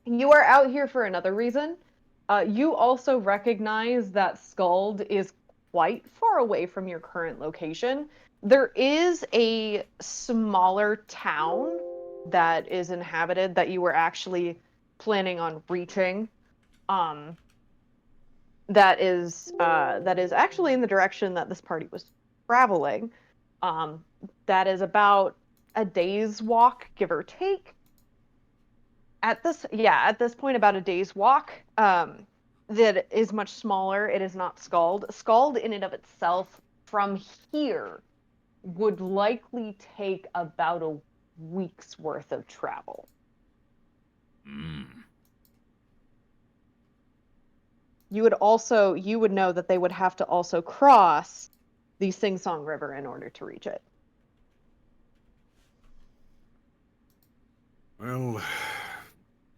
You are out here for another reason. You also recognize that Skald is quite far away from your current location. There is a smaller town that is inhabited that you were actually planning on reaching. That is actually in the direction that this party was traveling. That is about a day's walk, give or take. At this point, about a day's walk. That is much smaller. It is not Skald. Skald, in and of itself, from here, would likely take about a week's worth of travel. You would know that they would have to also cross the Sing Song River in order to reach it. Well,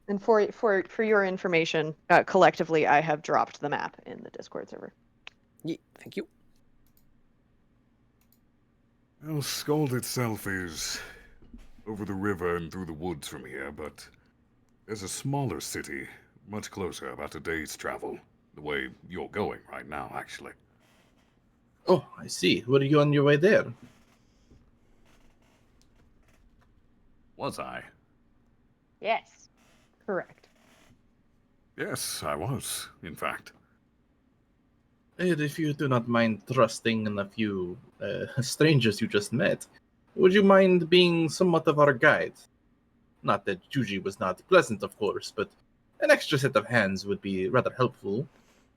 And for your information, collectively, I have dropped the map in the Discord server. Yeah, thank you. well, Skald itself is over the river and through the woods from here, but there's a smaller city, much closer, about a day's travel. The way you're going right now, actually. Oh, I see. Were you on your way there? Was I? Yes. Correct. Yes, I was, in fact. And if you do not mind trusting in a few strangers you just met, would you mind being somewhat of our guide? Not that Juji was not pleasant, of course, but an extra set of hands would be rather helpful,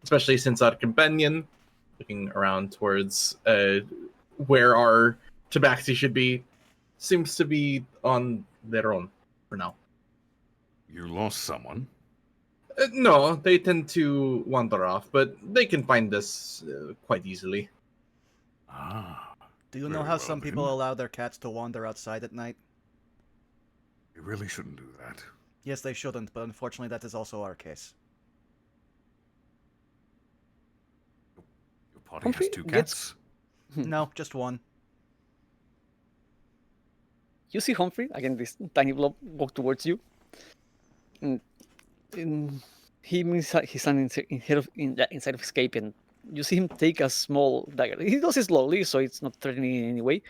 especially since our companion, looking around towards where our tabaxi should be, seems to be on their own for now. You lost someone? No, they tend to wander off, but they can find us quite easily. Ah. Do you know Very how well, some then. people allow their cats to wander outside at night? You really shouldn't do that. Yes, they shouldn't, but unfortunately that is also our case. Your party Humphrey has 2 gets- cats? No, just one. You see Humphrey, again, this tiny blob walk towards you. And he's standing inside of escape, and you see him take a small dagger. He does it slowly, so it's not threatening in any way.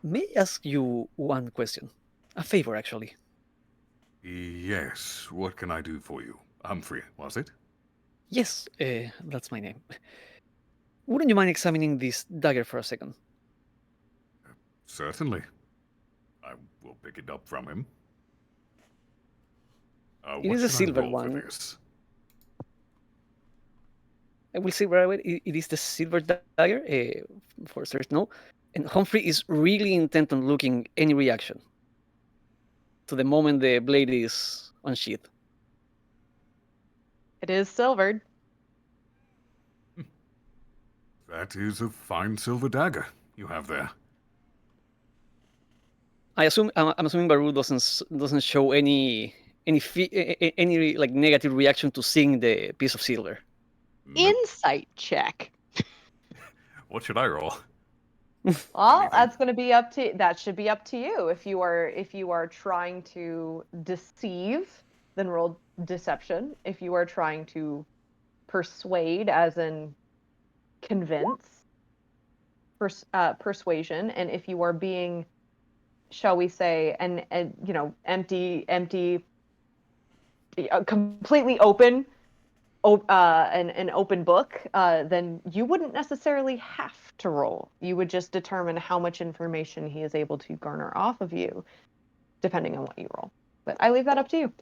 May I ask you one question? A favor, actually. Yes, what can I do for you? Humphrey, was it? Yes, that's my name. Wouldn't you mind examining this dagger for a second? Certainly. I will pick it up from him. It What is a should I silver roll one. for this? I will say right away, it is the silver dagger, for certain, no. And Humphrey is really intent on looking any reaction to the moment the blade is unsheathed. It is silvered. That is a fine silver dagger you have there. I'm assuming Baru doesn't show any like negative reaction to seeing the piece of silver. Nope. Insight check. What should I roll? Well, Anything. that's going to be up to that should be up to you. If you are trying to deceive, then roll deception. If you are trying to persuade, as in convince, persuasion, and if you are being, shall we say, an empty, completely open, an open book, then you wouldn't necessarily have to roll. You would just determine how much information he is able to garner off of you, depending on what you roll. But I leave that up to you.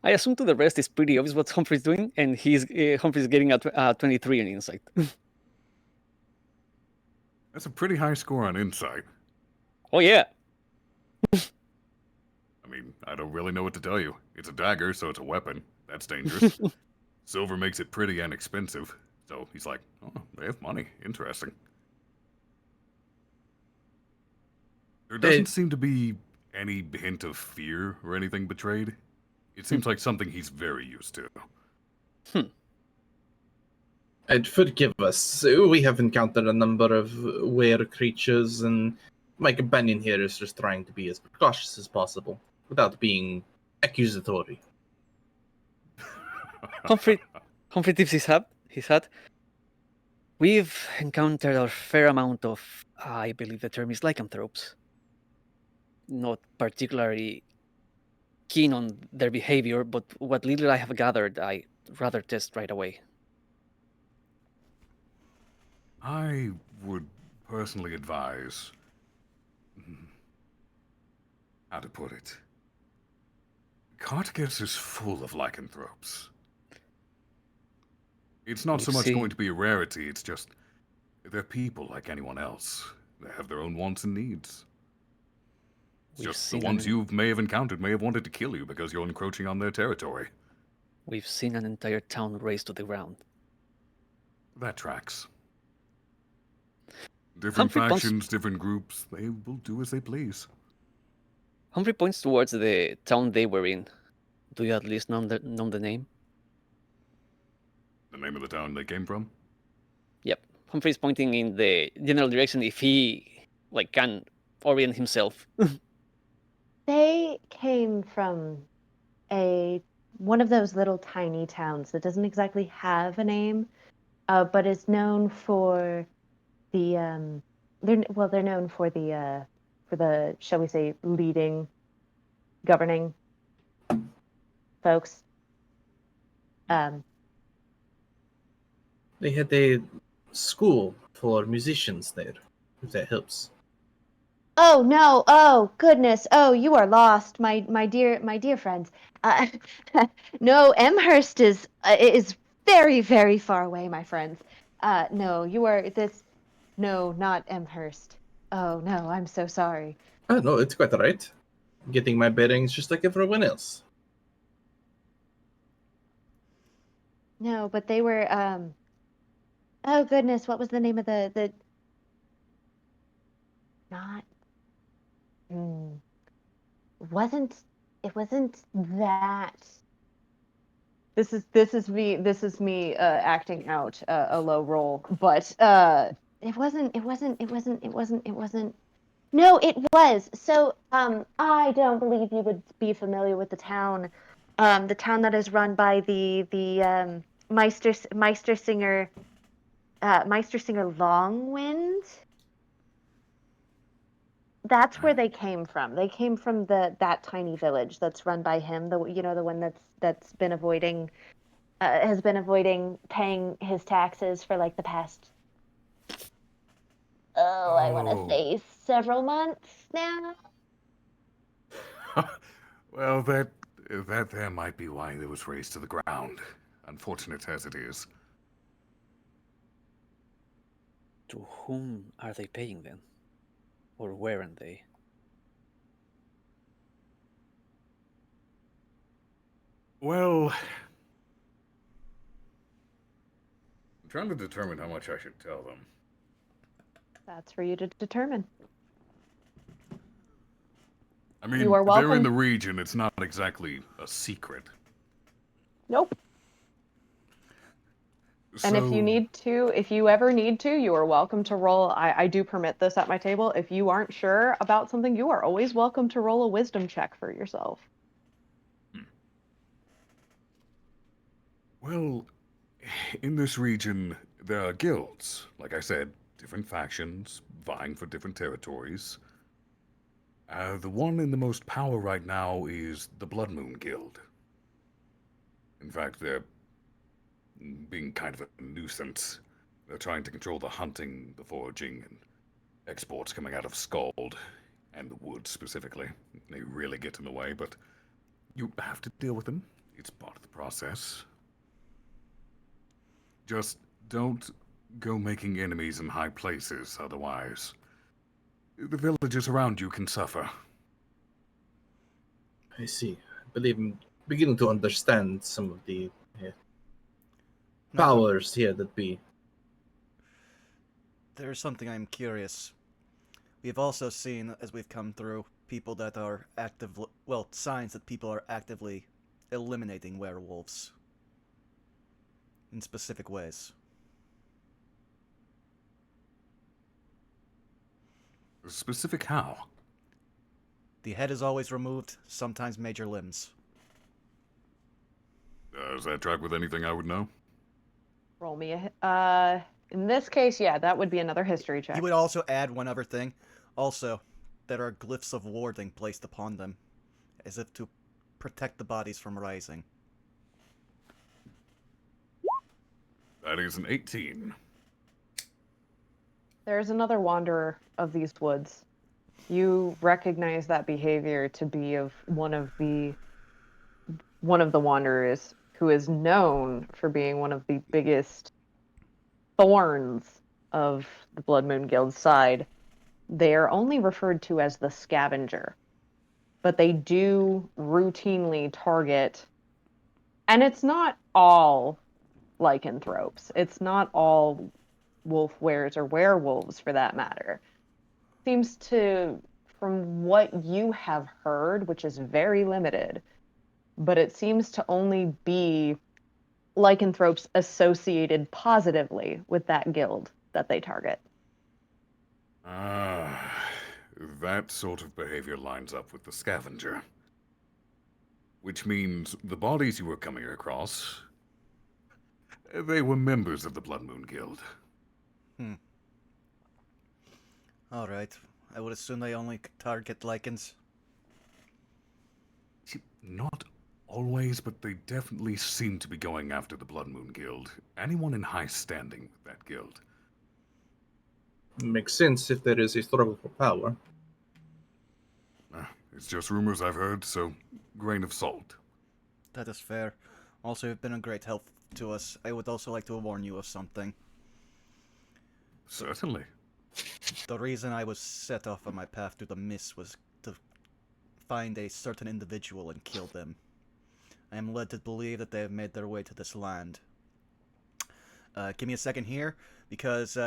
I assume to the rest it's pretty obvious what Humphrey's doing, and Humphrey's getting a 23 in insight. That's a pretty high score on insight. Oh yeah. I mean, I don't really know what to tell you. It's a dagger, so it's a weapon. That's dangerous. Silver makes it pretty and expensive. So he's like, oh, they have money. Interesting. There doesn't seem to be any hint of fear or anything betrayed. It seems like something he's very used to. And forgive us, we have encountered a number of were creatures, and my companion here is just trying to be as precautious as possible, without being accusatory. Humphrey tips his hat. We've encountered a fair amount of, I believe the term is lycanthropes. Not particularly keen on their behavior, but what little I have gathered, I'd rather test right away. I would personally advise... how to put it? Cartagena is full of lycanthropes. It's not so much going to be a rarity, it's just... they're people like anyone else. They have their own wants and needs. It's just the ones you may have encountered may have wanted to kill you because you're encroaching on their territory. We've seen an entire town razed to the ground. That tracks. Different factions, different groups, they will do as they please. Humphrey points towards the town they were in. Do you at least know the name? The name of the town they came from? Yep. Humphrey's pointing in the general direction if he can orient himself. They came from one of those little tiny towns that doesn't exactly have a name, but is known for the they're known for the shall we say leading, governing folks. They had a school for musicians there, if that helps. Oh no! Oh goodness! Oh, you are lost, my dear friends. No, Amherst is very, very far away, my friends. No, you are this. No, not Amherst. Oh no, I'm so sorry. Oh no, it's quite alright. Getting my bearings just like everyone else. No, but they were. Oh goodness, what was the name of the? Not. It wasn't that. This is me acting out a low roll, but it wasn't. No, it was. So, I don't believe you would be familiar with the town The town that is run by the Meistersinger Longwind. That's where they came from. They came from that tiny village that's run by him. The one that's been avoiding has been avoiding paying his taxes for like the past I want to Oh. say several months now. Well, that there might be why it was razed to the ground. Unfortunate as it is. To whom are they paying then? Or weren't they? Well, I'm trying to determine how much I should tell them. That's for you to determine. I mean, You are they're in welcome. the region. It's not exactly a secret. Nope. And if you ever need to, you are welcome to roll. I do permit this at my table. If you aren't sure about something, you are always welcome to roll a wisdom check for yourself. Well, in this region, there are guilds. Like I said, different factions vying for different territories. The one in the most power right now is the Blood Moon Guild. In fact, they're being kind of a nuisance. They're trying to control the hunting, the foraging, and exports coming out of Scald, and the woods specifically. They really get in the way, but you have to deal with them. It's part of the process. Just don't go making enemies in high places, otherwise the villages around you can suffer. I see. I believe I'm beginning to understand some of the powers here that be. There's something I'm curious. We've also seen, as we've come through, people that are signs that people are actively eliminating werewolves in specific ways. Specific how? The head is always removed, sometimes major limbs. Does that track with anything I would know? Roll me in this case, yeah, that would be another history check. You would also add one other thing. Also, there are glyphs of warding placed upon them, as if to protect the bodies from rising. That is an 18. There's another wanderer of these woods. You recognize that behavior to be of one of the wanderers who is known for being one of the biggest thorns of the Blood Moon Guild's side. They are only referred to as the scavenger, but they do routinely target, and it's not all lycanthropes. It's not all wolf wares or werewolves for that matter. Seems to, from what you have heard, which is very limited, but it seems to only be lycanthropes associated positively with that guild that they target. That sort of behavior lines up with the scavenger. Which means the bodies you were coming across, they were members of the Blood Moon Guild. Alright. I would assume they only target lycans. Not always, but they definitely seem to be going after the Blood Moon Guild. Anyone in high standing with that guild. Makes sense if there is a struggle for power. It's just rumors I've heard, so grain of salt. That is fair. Also, you've been a great help to us. I would also like to warn you of something. Certainly. The reason I was set off on my path through the mist was to find a certain individual and kill them. I am led to believe that they have made their way to this land. Give me a second here, because,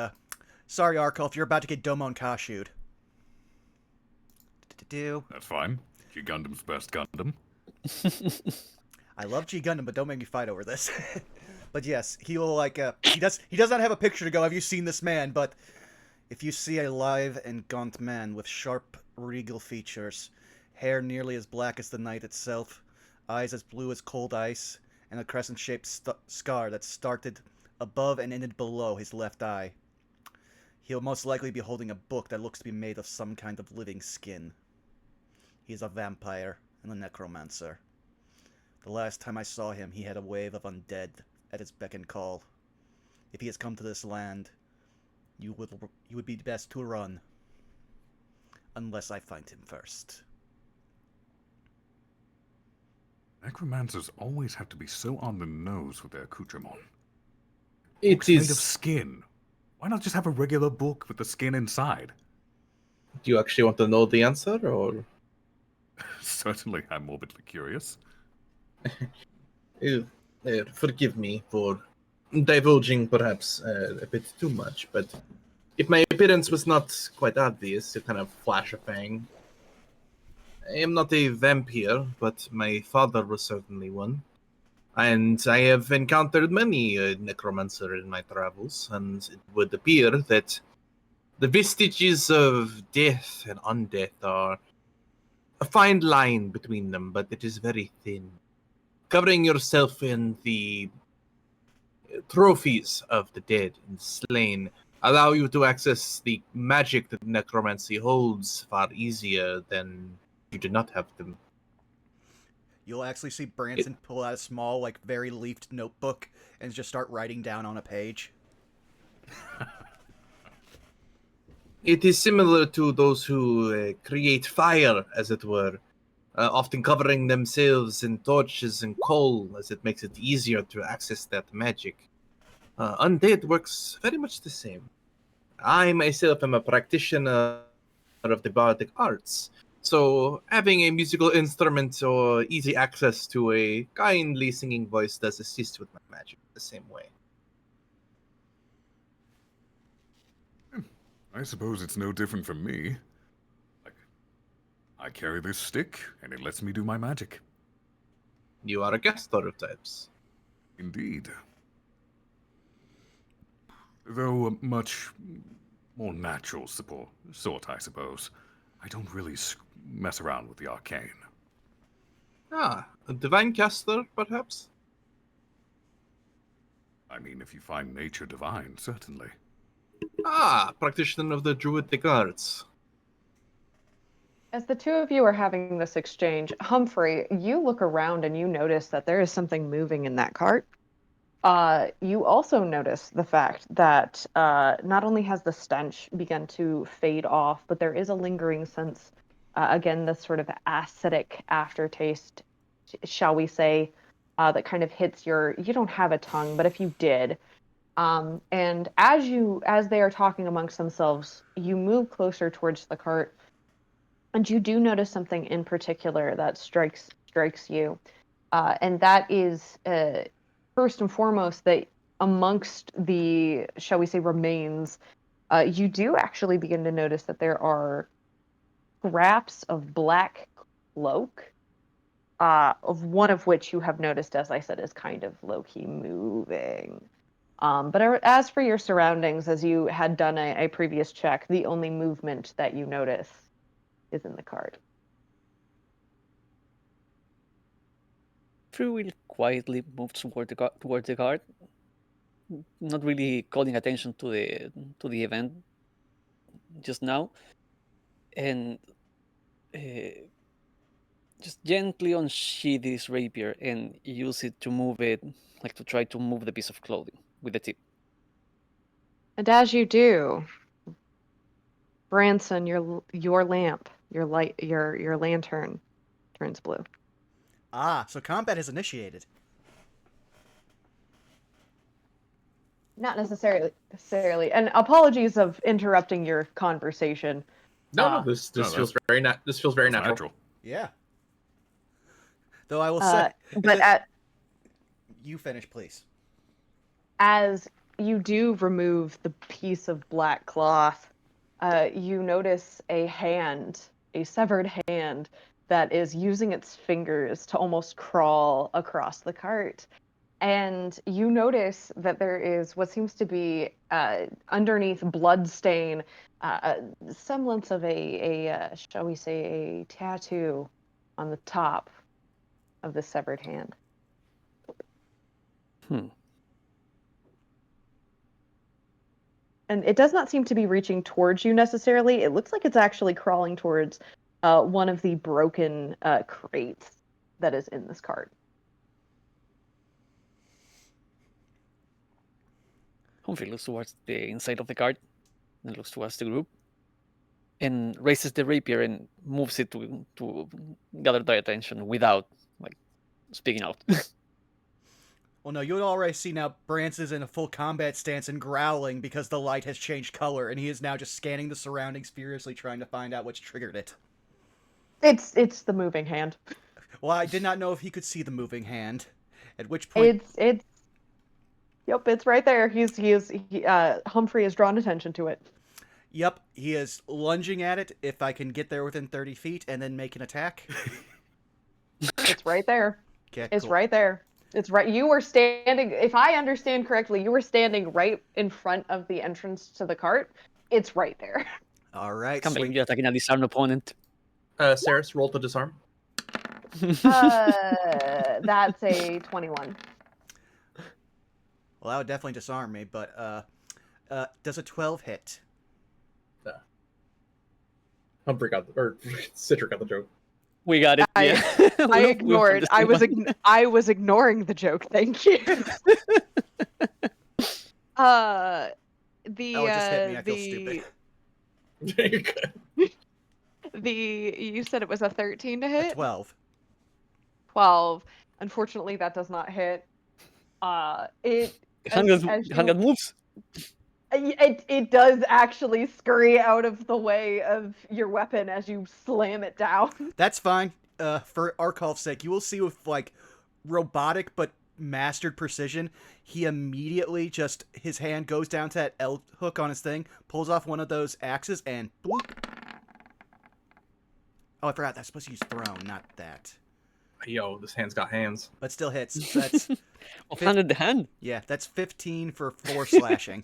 sorry, Arkel, you're about to get Domon Kashu'd. That's fine. G Gundam's best Gundam. I love G Gundam, but don't make me fight over this. But yes, he will he does not have a picture to go, have you seen this man? But if you see a lithe and gaunt man with sharp, regal features, hair nearly as black as the night itself, eyes as blue as cold ice, and a crescent-shaped scar that started above and ended below his left eye. He'll most likely be holding a book that looks to be made of some kind of living skin. He is a vampire and a necromancer. The last time I saw him, he had a wave of undead at his beck and call. If he has come to this land, you would be best to run. Unless I find him first. Necromancers always have to be so on the nose with their accoutrement. It Books made of is. skin. Why not just have a regular book with the skin inside? Do you actually want to know the answer, or? Certainly, I'm morbidly curious. Forgive me for divulging perhaps a bit too much, but if my appearance was not quite obvious, to kind of flash a fang, I am not a vampire, but my father was certainly one. And I have encountered many necromancer in my travels, and it would appear that the vestiges of death and undeath are a fine line between them, but it is very thin. Covering yourself in the trophies of the dead and slain allow you to access the magic that necromancy holds far easier than you do not have them. You'll actually see Branson pull out a small, like, very leafed notebook and just start writing down on a page. It is similar to those who create fire, as it were, often covering themselves in torches and coal, as it makes it easier to access that magic. Undead works very much the same. I myself am a practitioner of the bardic arts, so having a musical instrument or easy access to a kindly singing voice does assist with my magic the same way. I suppose it's no different from me. Like, I carry this stick, and it lets me do my magic. You are a Gastor of types. Indeed. Though a much more natural sort, I suppose. I don't really mess around with the arcane. Ah, a divine caster, perhaps? I mean, if you find nature divine, certainly. Ah, practitioner of the druidic arts. As the two of you are having this exchange, Humphrey, you look around and you notice that there is something moving in that cart. You also notice the fact that not only has the stench begun to fade off, but there is a lingering sense, again, this sort of acidic aftertaste, shall we say, that kind of hits you don't have a tongue, but if you did. And as they are talking amongst themselves, you move closer towards the cart, and you do notice something in particular that strikes you, and that is first and foremost that amongst the, shall we say, remains, you do actually begin to notice that there are scraps of black cloak, of one of which you have noticed, as I said, is kind of low-key moving. But as for your surroundings, as you had done a previous check, the only movement that you notice is in the cart. Free will quietly moves towards the guard, not really calling attention to the event just now, and just gently unsheath his rapier and use it to move it, like to try to move the piece of clothing with the tip. And as you do, Branson, your lamp, your light, your lantern turns blue. Ah, so combat is initiated. Not necessarily. And apologies of interrupting your conversation. No, this No, feels very this feels very That's natural. Yeah. Though I will say... But You finish, please. as you do remove the piece of black cloth, you notice a severed hand that is using its fingers to almost crawl across the cart. And you notice that there is what seems to be underneath blood stain, a semblance of a shall we say, a tattoo on the top severed hand. And it does not seem to be reaching towards you necessarily. It looks like it's actually crawling towards one of the broken crates that is in this cart. Humphrey looks towards the inside of the cart and looks towards the group and raises the rapier and moves it to gather their attention without like speaking out. Well, no, you already see now Brance is in a full combat stance and growling because the light has changed color, and he is now just scanning the surroundings furiously, trying to find out what's triggered it. It's the moving hand. Well, I did not know if he could see the moving hand. At which point, Yep, it's right there. Humphrey has drawn attention to it. Yep, he is lunging at it. If I can get there within 30 feet and then make an attack. It's right there. Okay, it's cool. right there. It's right. You were standing, if I understand correctly, you were standing right in front of the entrance to the cart. It's right there. All right. Can't believe you're attacking a disarmed opponent. Saris, roll to disarm. That's a 21. Well, that would definitely disarm me, but does a 12 hit? Humphrey got Citra got the joke. We got it. I ignored. I was ignoring the joke. Thank you. Oh, it just hit me. I feel stupid. You said it was a 13 to hit? A 12. 12. Unfortunately, that does not hit. Hand moves. It does actually scurry out of the way of your weapon as you slam it down. That's fine. For Arkolf's sake, you will see with like robotic but mastered precision, he immediately just his hand goes down to that L hook on his thing, pulls off one of those axes, and bloop. Oh, I forgot that's supposed to use thrown, not that. Yo, this hand's got hands. But still hits. That's Offhanded the hand. Yeah, that's 15 for 4 slashing.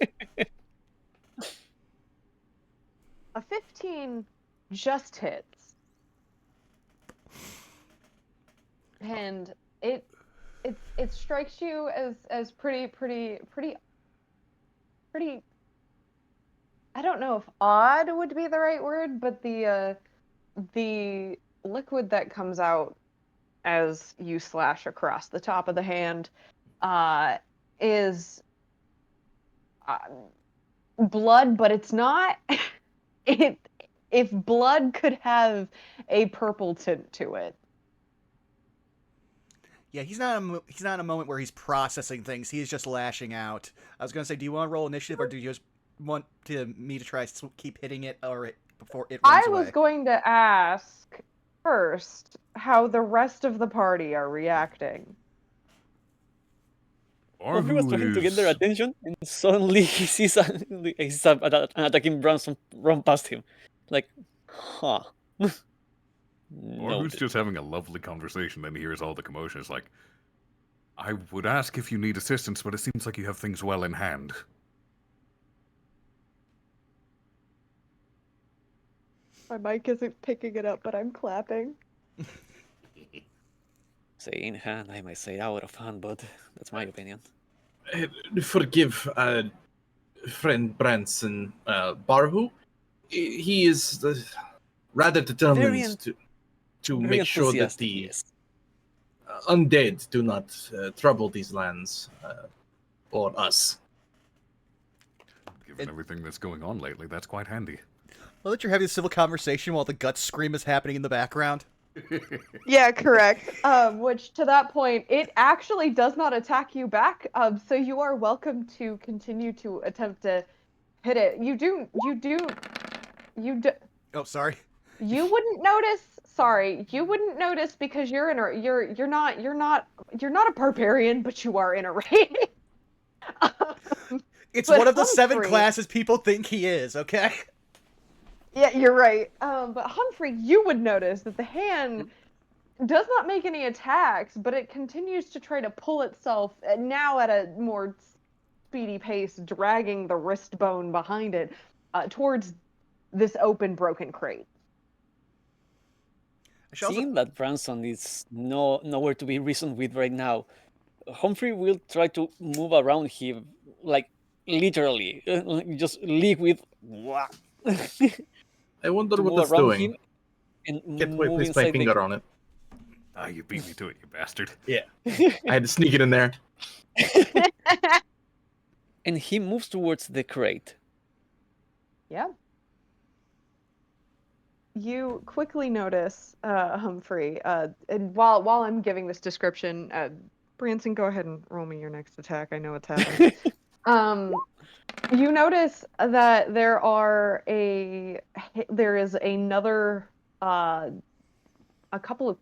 A 15 just hits. And it strikes you as pretty I don't know if odd would be the right word, but the liquid that comes out as you slash across the top of the hand is blood, but it's not. If blood could have a purple tint to it. Yeah, he's not in a moment where he's processing things. He's just lashing out. I was gonna say, do you want to roll initiative, or do you just want me to try to keep hitting it, before it runs away? I was going to ask first how the rest of the party are reacting. Humphrey was trying to get their attention, and suddenly he sees an attacking Bronson run past him. Like, huh. Or who's just having a lovely conversation, then he hears all the commotion. It's like, I would ask if you need assistance, but it seems like you have things well in hand. My mic isn't picking it up, but I'm clapping. Say in hand, I might say out of hand, but that's my opinion. Forgive friend Branson Barhu. He is rather determined to make sure that the undead do not trouble these lands or us. Given everything that's going on lately, that's quite handy. Well, that you're having a civil conversation while the gut scream is happening in the background. Yeah, correct. Which, to that point, it actually does not attack you back. So you are welcome to continue to attempt to hit it. You do. Oh, sorry. You wouldn't notice. Sorry, you wouldn't notice because you're not a barbarian, but you are in a raid. It's but one of the 7 Humphrey- classes people think he is. Okay. Yeah, you're right. But Humphrey, you would notice that the hand does not make any attacks, but it continues to try to pull itself, now at a more speedy pace, dragging the wrist bone behind it towards this open, broken crate. should also- Seeing that Branson is nowhere to be reasoned with right now, Humphrey will try to move around him, like literally, just liquid. I wonder to what move that's around doing. him and Can't move wait, place my inside the finger on it. Ah, you beat me to it, you bastard. I had to sneak it in there. and he moves towards the crate. Yeah. You quickly notice, Humphrey, and while I'm giving this description, Branson, go ahead and roll me your next attack. I know what's happening. You notice that there is another, a couple of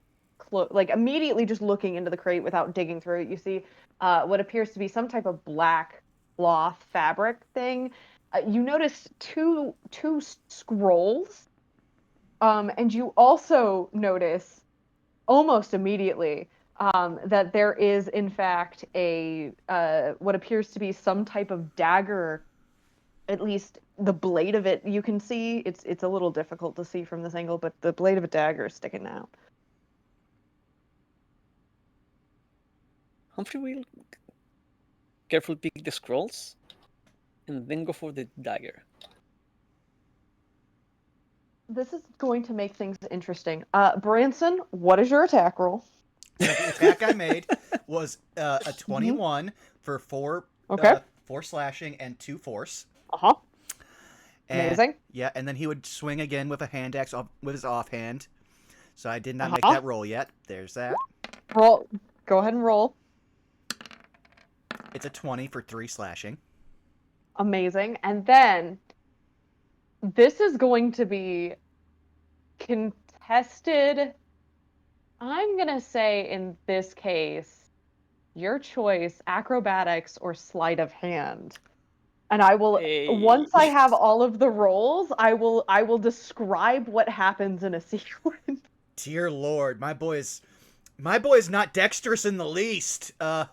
like immediately just looking into the crate without digging through it, you see what appears to be some type of black cloth fabric thing. You notice two scrolls. And you also notice almost immediately that there is, in fact, a what appears to be some type of dagger. At least the blade of it, you can see. It's a little difficult to see from this angle, but the blade of a dagger is sticking out. Humphrey will carefully pick the scrolls and then go for the dagger. This is going to make things interesting. Branson, what is your attack roll? The attack I made was a 21 for 4 Okay. 4 slashing and 2 force. Uh-huh. And, Amazing. Yeah, and then he would swing again with a hand axe with his offhand. So I did not make Uh-huh. that roll yet. There's that. Roll. Go ahead and roll. It's a 20 for 3 slashing. Amazing. And then this is going to be contested. I'm going to say in this case, your choice, acrobatics or sleight of hand. And I will, once I have all of the rolls, I will describe what happens in a sequence. Dear Lord, my boy is not dexterous in the least. That.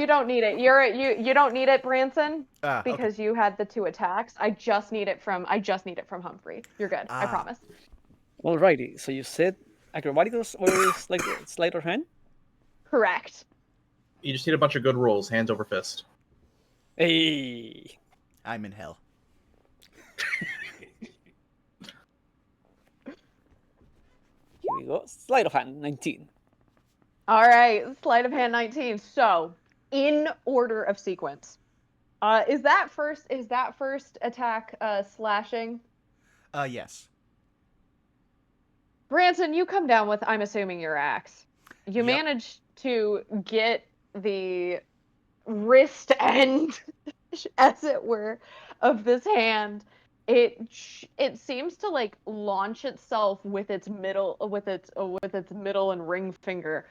You don't need it. You don't need it, Branson, because okay. you had the 2 attacks. I just need it from Humphrey. You're good. I promise. Alrighty. So you said acrobatics or like sleight of hand? Correct. You just need a bunch of good rolls, hands over fist. Hey. I'm in hell. Here we go. Sleight of hand, 19. All right, sleight of hand 19. So, in order of sequence, is that first attack slashing? Yes. Branson, you come down with, I'm assuming, your axe. You Yep. manage to get the wrist end, as it were, of this hand. It seems to like launch itself with its middle and ring finger.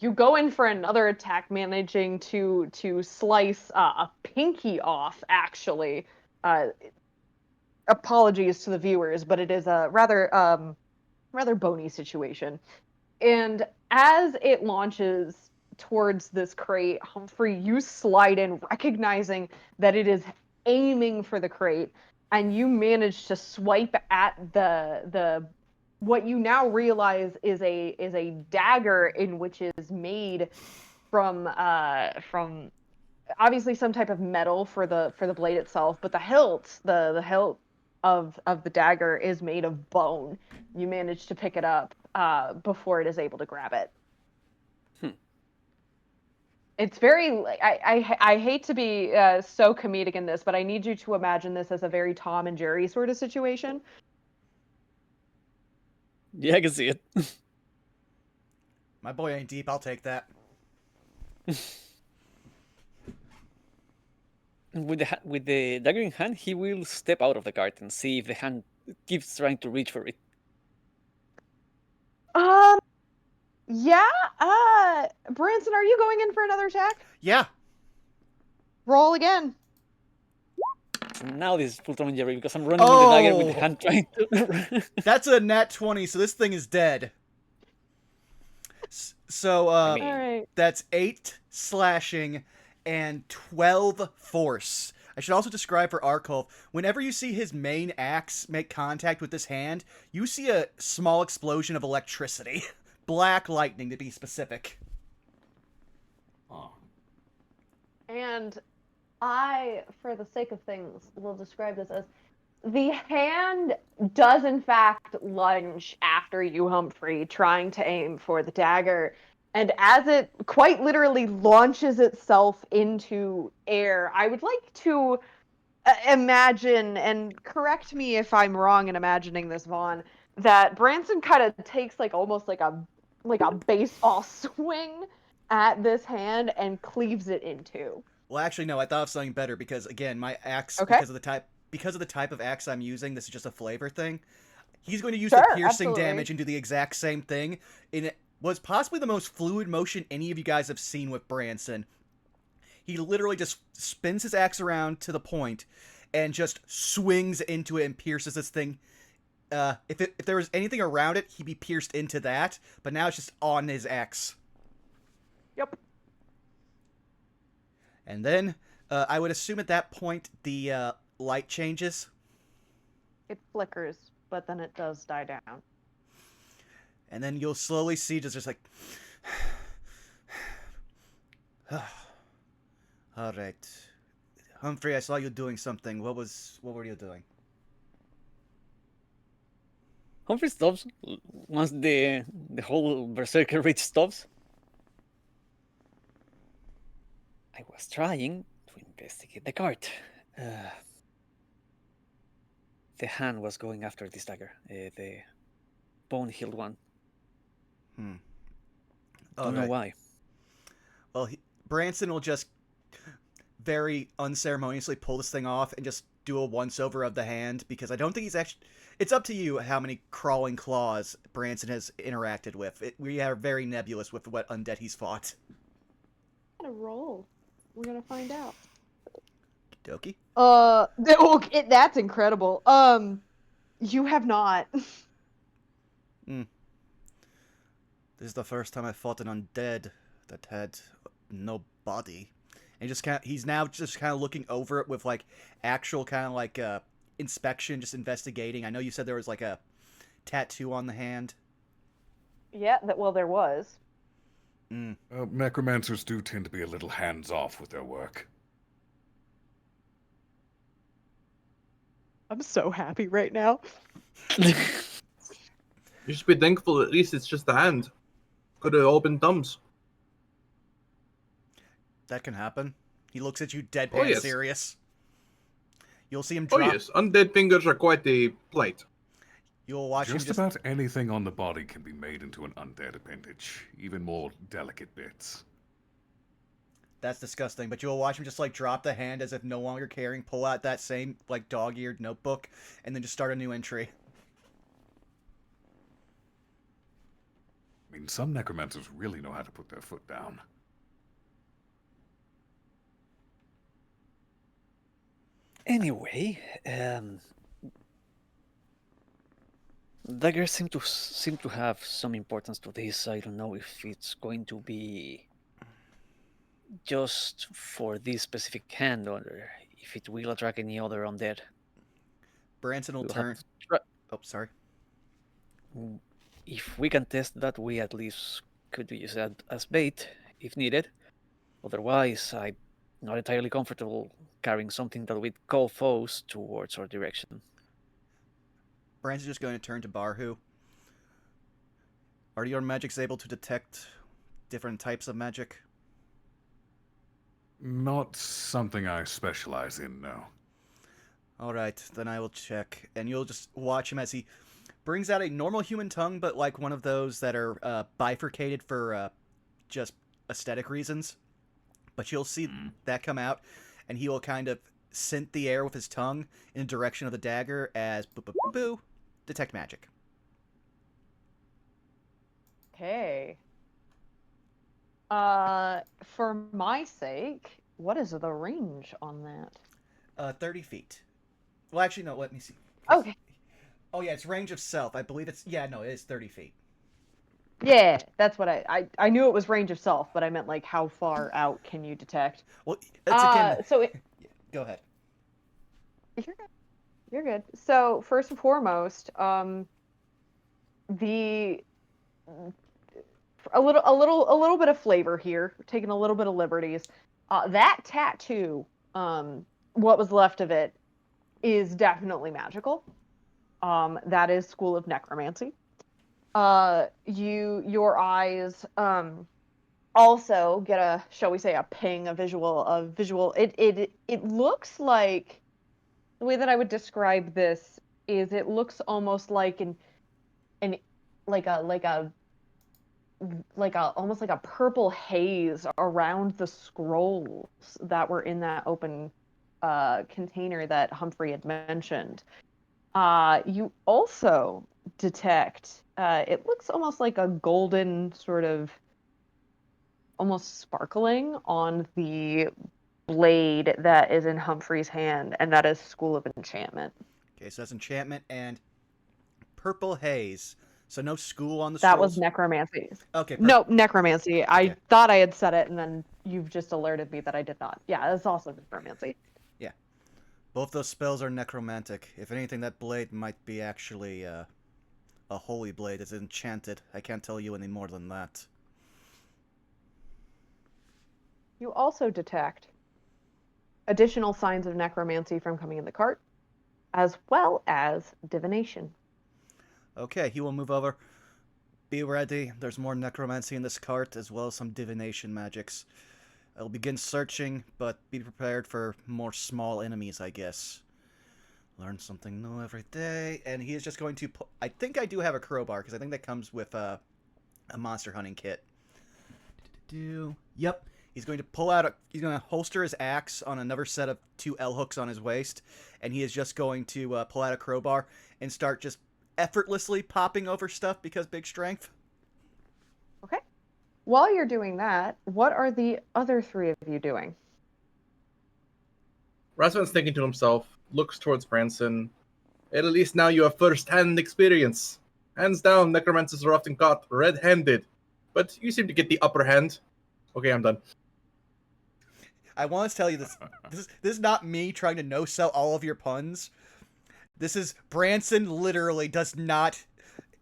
You go in for another attack, managing to slice a pinky off. Actually, apologies to the viewers, but it is a rather bony situation. And as it launches towards this crate, Humphrey, you slide in, recognizing that it is aiming for the crate, and you manage to swipe at the what you now realize is a dagger, in which is made from obviously some type of metal for the blade itself, but the hilt of the dagger is made of bone. You manage to pick it up before it is able to grab it. It's very. I hate to be so comedic in this, but I need you to imagine this as a very Tom and Jerry sort of situation. Yeah, I can see it. My boy ain't deep. I'll take that. With the dagger in hand, he will step out of the cart and see if the hand keeps trying to reach for it. Yeah. Branson, are you going in for another attack? Yeah. Roll again. So now this is full Tom and Jerry because I'm running with the dagger with the hand trying to. That's a nat 20, so this thing is dead. So, I mean, All right. that's 8 slashing and 12 force. I should also describe for Arkolf, whenever you see his main axe make contact with this hand, you see a small explosion of electricity. Black lightning, to be specific. Oh. And I, for the sake of things, will describe this as the hand does in fact lunge after you, Humphrey, trying to aim for the dagger. And as it quite literally launches itself into air, I would like to imagine, and correct me if I'm wrong in imagining this, Vaughn, that Branson kind of takes like almost like a baseball swing at this hand and cleaves it in two. Well, actually, no. I thought of something better because, again, my axe, Okay. because of the type of axe I'm using, this is just a flavor thing. He's going to use Sure, the piercing absolutely. damage and do the exact same thing. And it was possibly the most fluid motion any of you guys have seen with Branson. He literally just spins his axe around to the point and just swings into it and pierces this thing. If there was anything around it, he'd be pierced into that. But now it's just on his axe. Yep. And then, I would assume at that point, the light changes. It flickers, but then it does die down. And then you'll slowly see just like... Alright. Humphrey, I saw you doing something. What were you doing? Humphrey stops once the whole berserker rage stops. I was trying to investigate the cart. The hand was going after this dagger, the bone-heeled one. Don't know Alright. why. Well, Branson will just very unceremoniously pull this thing off and just do a once-over of the hand, because I don't think he's actually... It's up to you how many crawling claws Branson has interacted with. We are very nebulous with what undead he's fought. Gonna roll. We're gonna find out. Doki? That's incredible. You have not. This is the first time I fought an undead that had no body. And he's now just kind of looking over it with like actual kind of like inspection, just investigating. I know you said there was like a tattoo on the hand. Yeah, there was. Necromancers do tend to be a little hands-off with their work. I'm so happy right now. You should be thankful at least it's just the hand. Could have all been thumbs. That can happen. He looks at you deadpan Oh, yes. serious. You'll see him Oh drop. yes, undead fingers are quite a plight. You'll watch Just him just... about anything on the body can be made into an undead appendage, even more delicate bits. That's disgusting, but you'll watch him just like drop the hand as if no longer caring, pull out that same like dog-eared notebook, and then just start a new entry. I mean, some necromancers really know how to put their foot down. Anyway, daggers seem to have some importance to this. I don't know if it's going to be just for this specific hand, or if it will attract any other undead. Branson will We'll turn... have to try. Oh, sorry. If we can test that, we at least could use that as bait if needed. Otherwise, I'm not entirely comfortable carrying something that would call foes towards our direction. Branson's just going to turn to Barhu. Are your magics able to detect different types of magic? Not something I specialize in, no. Alright, then I will check. And you'll just watch him as he brings out a normal human tongue, but like one of those that are bifurcated for just aesthetic reasons. But you'll see that come out, and he will kind of scent the air with his tongue in the direction of the dagger as boo, detect magic. Okay. For my sake, what is the range on that? 30 feet. Well, actually, no, let me see. Okay. Oh, yeah, it's range of self. I believe it's... Yeah, no, it is 30 feet. Yeah, that's what I knew it was range of self, but I meant like how far out can you detect? Well, that's again... So it, Go ahead. You're good. You're good. So first and foremost, the a little bit of flavor here, taking a little bit of liberties. That tattoo, what was left of it, is definitely magical. That is School of Necromancy. Your eyes also get a, shall we say, a ping, a visual. It looks like, the way that I would describe this is, it looks almost like an like a like a almost like a purple haze around the scrolls that were in that open container that Humphrey had mentioned. You also detect, it looks almost like a golden sort of, almost sparkling on the blade that is in Humphrey's hand, and that is School of Enchantment. Okay, so that's enchantment and purple haze. So no school on the That scrolls? was necromancy. Okay, perfect. No, necromancy. I Okay. thought I had said it, and then you've just alerted me that I did not. Yeah, it's also necromancy. Yeah. Both those spells are necromantic. If anything, that blade might be actually a holy blade. It's enchanted. I can't tell you any more than that. You also detect additional signs of necromancy from coming in the cart, as well as divination. Okay, he will move over. Be ready. There's more necromancy in this cart, as well as some divination magics. I'll begin searching, but be prepared for more small enemies, I guess. Learn something new every day. And he is just going to... I think I do have a crowbar, because I think that comes with a monster hunting kit. Yep. He's going to pull out he's going to holster his axe on another set of 2 L hooks on his waist, and he is just going to pull out a crowbar and start just effortlessly popping over stuff because big strength. Okay. While you're doing that, what are the other 3 of you doing? Razvan's thinking to himself, looks towards Branson. At least now you have first-hand experience. Hands down, necromancers are often caught red-handed. But you seem to get the upper hand. Okay, I'm done. I want to tell you this. This is not me trying to no-sell all of your puns. This is Branson literally does not...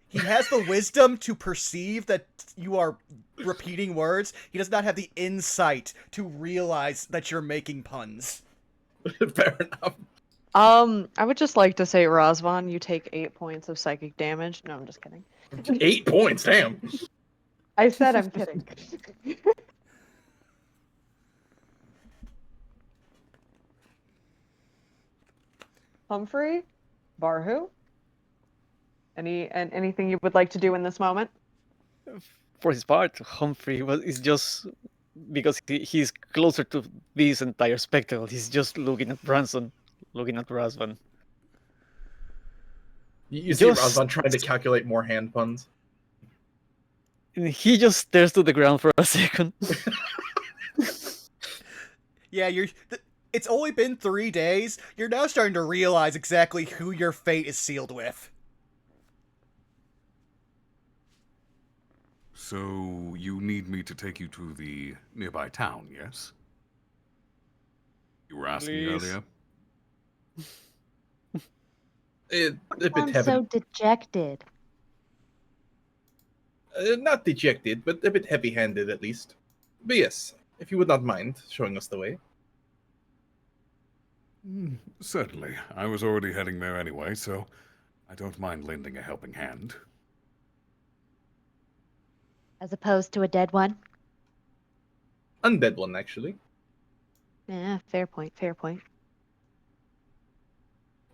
He has the wisdom to perceive that you are repeating words. He does not have the insight to realize that you're making puns. Fair enough. I would just like to say, Razvan, you take 8 points of psychic damage. No, I'm just kidding. 8 points, damn. I said I'm kidding. Humphrey? Barhu? Anything you would like to do in this moment? For his part, Humphrey is just, because he's closer to this entire spectacle, he's just looking at Branson, looking at Razvan. You see Razvan trying to calculate more hand puns. And he just stares to the ground for a second. Yeah, it's only been 3 days. You're now starting to realize exactly who your fate is sealed with. So, you need me to take you to the nearby town, yes? You were asking Please. earlier? A bit I'm heavy. so dejected. Not dejected, but a bit heavy-handed at least. But yes, if you would not mind showing us the way. Certainly. I was already heading there anyway, so I don't mind lending a helping hand. As opposed to a dead one? Undead one, actually. Yeah, fair point, fair point.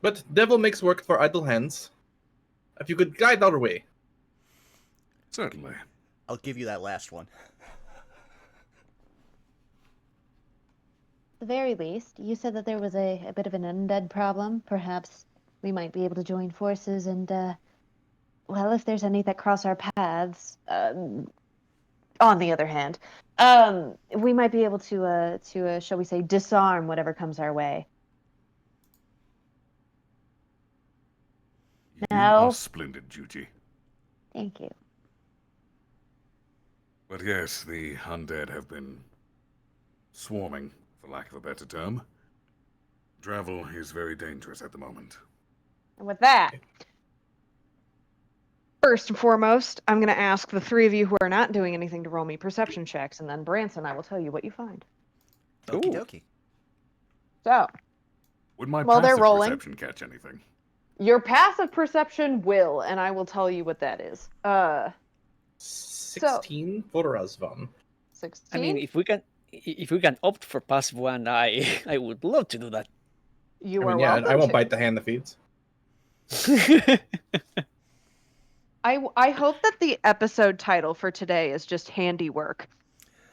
But devil makes work for idle hands. If you could guide our way. Certainly. I'll give you that last one. At the very least, you said that there was a bit of an undead problem. Perhaps we might be able to join forces and, well, if there's any that cross our paths, on the other hand, we might be able to, shall we say, disarm whatever comes our way. You No. are splendid, Juji. Thank you. But yes, the undead have been swarming, for lack of a better term. Travel is very dangerous at the moment. And with that, first and foremost, I'm going to ask the three of you who are not doing anything to roll me perception checks, and then Branson, I will tell you what you find. Okie Ooh. dokie. So, Would my While they're passive rolling- perception catch anything? your passive perception will, and I will tell you what that is. 16 for Razvan. 16. I mean, if we can opt for passive one, I would love to do that. you I are mean, yeah, welcome I won't to. bite the hand that feeds. I hope that the episode title for today is just handiwork.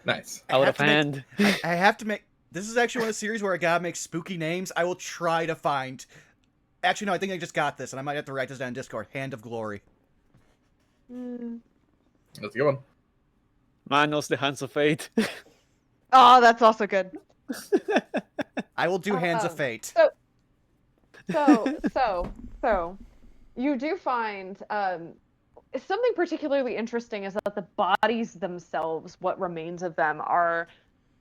Nice. Out have of to make- hand. I have to make. This is actually one of the series where I gotta make spooky names. I will try to find. Actually, no, I think I just got this, and I might have to write this down in Discord. Hand of Glory. That's a good one. Manos, the hands of fate. Oh, that's also good. I will do Hands of Um, Fate. So, you do find something particularly interesting is that the bodies themselves, what remains of them, are,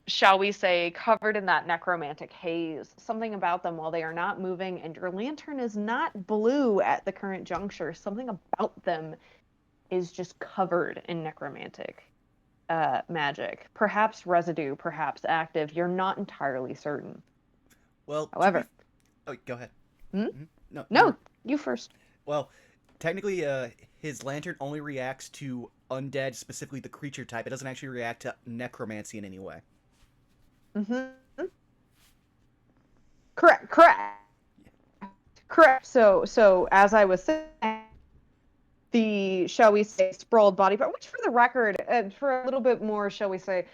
shall we say, covered in that necromantic haze. Something about them, while they are not moving, and your lantern is not blue at the current juncture, something about them is just covered in necromantic magic. Perhaps residue, perhaps active. You're not entirely certain. Well, to However, be- oh, go ahead. Hmm? Mhm. No, no, you first. Well, technically, his lantern only reacts to undead, specifically the creature type. It doesn't actually react to necromancy in any way. Mm-hmm. Correct. So as I was saying, the, shall we say, sprawled body, but which, for the record, for a little bit more, shall we say,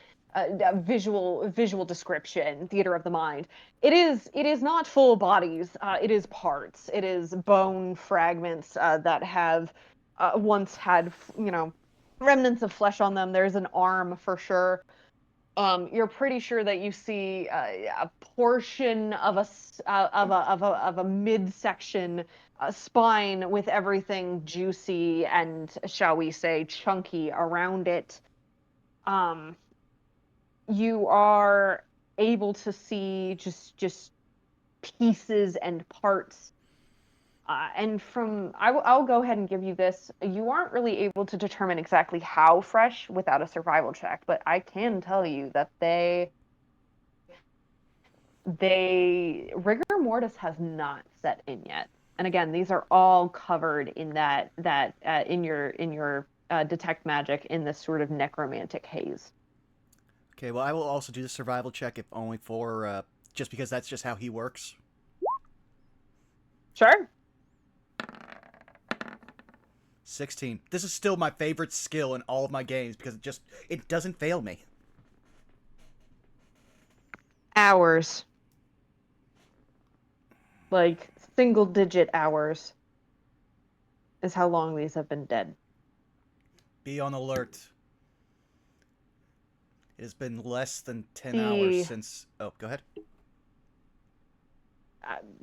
visual description, theater of the mind. It is not full bodies. It is parts. It is bone fragments that have once had, remnants of flesh on them. There's an arm for sure. You're pretty sure that you see a portion of a midsection spine with everything juicy and, shall we say, chunky around it. You are able to see just pieces and parts. And I'll go ahead and give you this. You aren't really able to determine exactly how fresh without a survival check, but I can tell you that they rigor mortis has not set in yet. And again, these are all covered in that in your detect magic in this sort of necromantic haze. Okay, well, I will also do the survival check, if only for just because that's just how he works. Sure. 16. This is still my favorite skill in all of my games because it doesn't fail me. Hours. Like single digit hours is how long these have been dead. Be on alert. It has been less than 10 The- hours since... Oh, go ahead.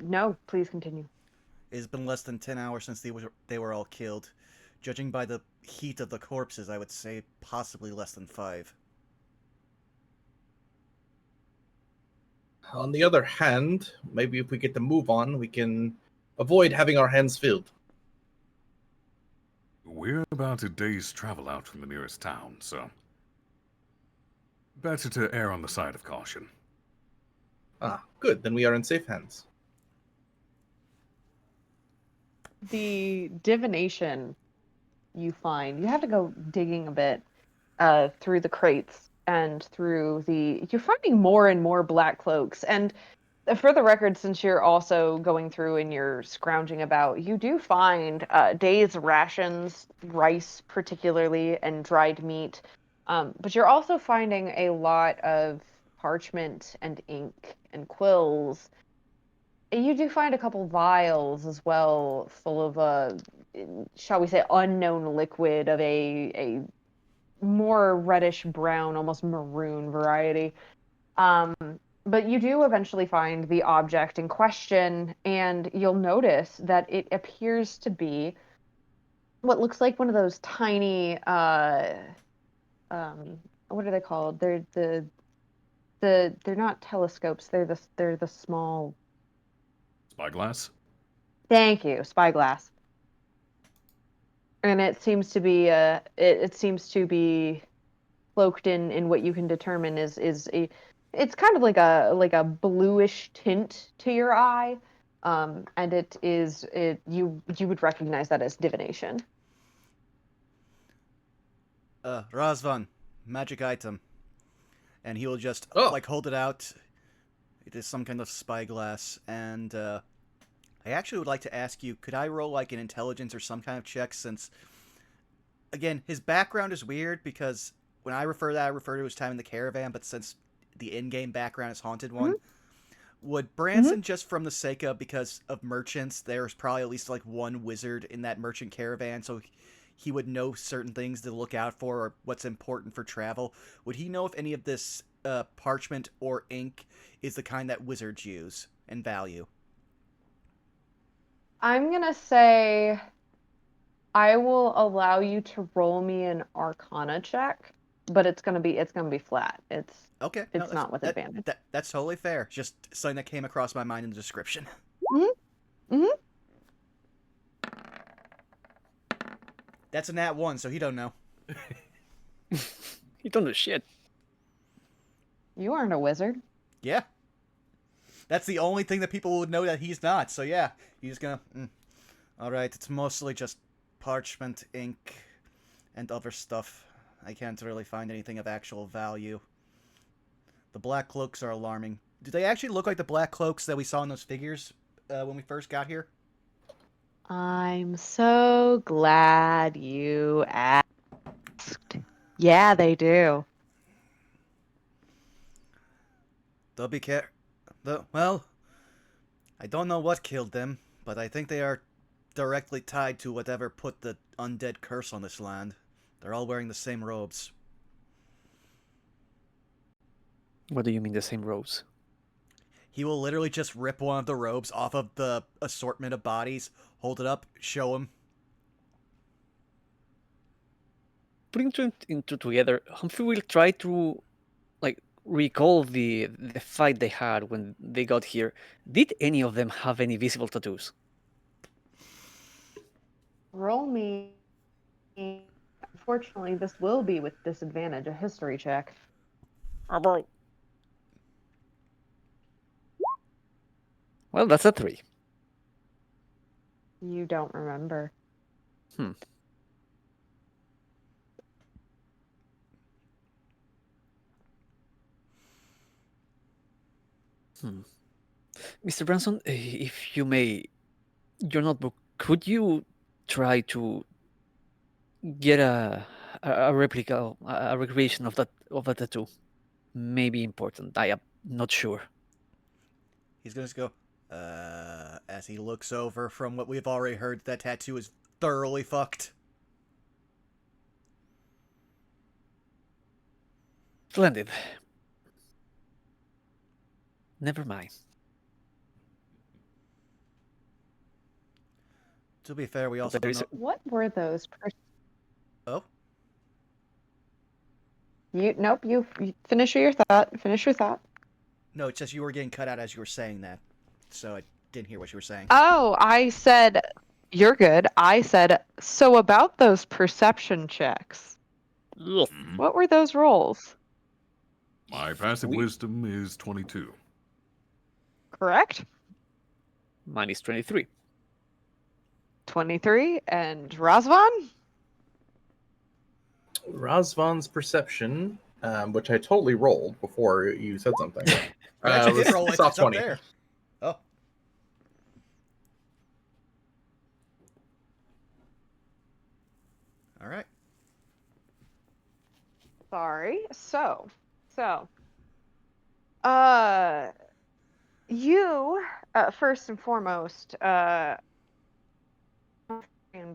No, please continue. It has been less than 10 hours since they were all killed. Judging by the heat of the corpses, I would say possibly less than 5. On the other hand, maybe if we get the move on, we can avoid having our hands filled. We're about a day's travel out from the nearest town, so better to err on the side of caution. Ah, good. Then we are in safe hands. The divination you find, you have to go digging a bit through the crates and through you're finding more and more black cloaks. And for the record, since you're also going through and you're scrounging about, you do find days rations, rice particularly, and dried meat. But you're also finding a lot of parchment and ink and quills. You do find a couple vials as well, full of a, shall we say, unknown liquid of a more reddish brown, almost maroon variety. But you do eventually find the object in question, and you'll notice that it appears to be what looks like one of those tiny, what are they called? They're not telescopes. They're the small Spyglass? Thank you, spyglass. And it seems to be it seems to be cloaked in what you can determine is a it's kind of like a bluish tint to your eye. And you would recognize that as divination. Razvan, magic item. And he will just, Oh. hold it out. It is some kind of spyglass. And, I actually would like to ask you, could I roll, an intelligence or some kind of check, since, again, his background is weird, because when I refer to that, I refer to his time in the caravan, but since the in-game background is Haunted One, would Branson, just from the sake of, because of merchants, there's probably at least, one wizard in that merchant caravan, so he would know certain things to look out for or what's important for travel. Would he know if any of this parchment or ink is the kind that wizards use and value? I'm gonna say I will allow you to roll me an Arcana check, but it's gonna be flat. It's Okay. it's not with advantage. That's totally fair. Just something that came across my mind in the description. That's a nat 1, so he don't know. You don't know shit. You aren't a wizard. Yeah. That's the only thing that people would know that he's not. So yeah, he's gonna... Alright, it's mostly just parchment, ink, and other stuff. I can't really find anything of actual value. The black cloaks are alarming. Do they actually look like the black cloaks that we saw in those figures when we first got here? I'm so glad you asked. Yeah, they do. They'll be well, I don't know what killed them, but I think they are directly tied to whatever put the undead curse on this land. They're all wearing the same robes. What do you mean the same robes? He will literally just rip one of the robes off of the assortment of bodies, hold it up, show him. Putting two into together, Humphrey will try to recall the fight they had when they got here. Did any of them have any visible tattoos? Roll me. Unfortunately, this will be with disadvantage, a history check. Well, that's a 3. You don't remember. Mr. Branson, if you may, your notebook, could you try to get a replica, a recreation of that tattoo? Maybe important. I am not sure. He's gonna just go, as he looks over from what we've already heard, that tattoo is thoroughly fucked. Splendid. Never mind. To be fair, we also don't know... What were those? Oh? Nope. You finish your thought. Finish your thought. No, it's just you were getting cut out as you were saying that, so I didn't hear what you were saying. Oh, I said you're good. I said so about those perception checks. What were those rolls? My passive wisdom is 22. Correct. Mine is 23. 23. And Razvan? Razvan's perception, which I totally rolled before you said something. You actually did roll it. It's off It's up 20. there. Oh. All right. Sorry. So, you first and foremost, and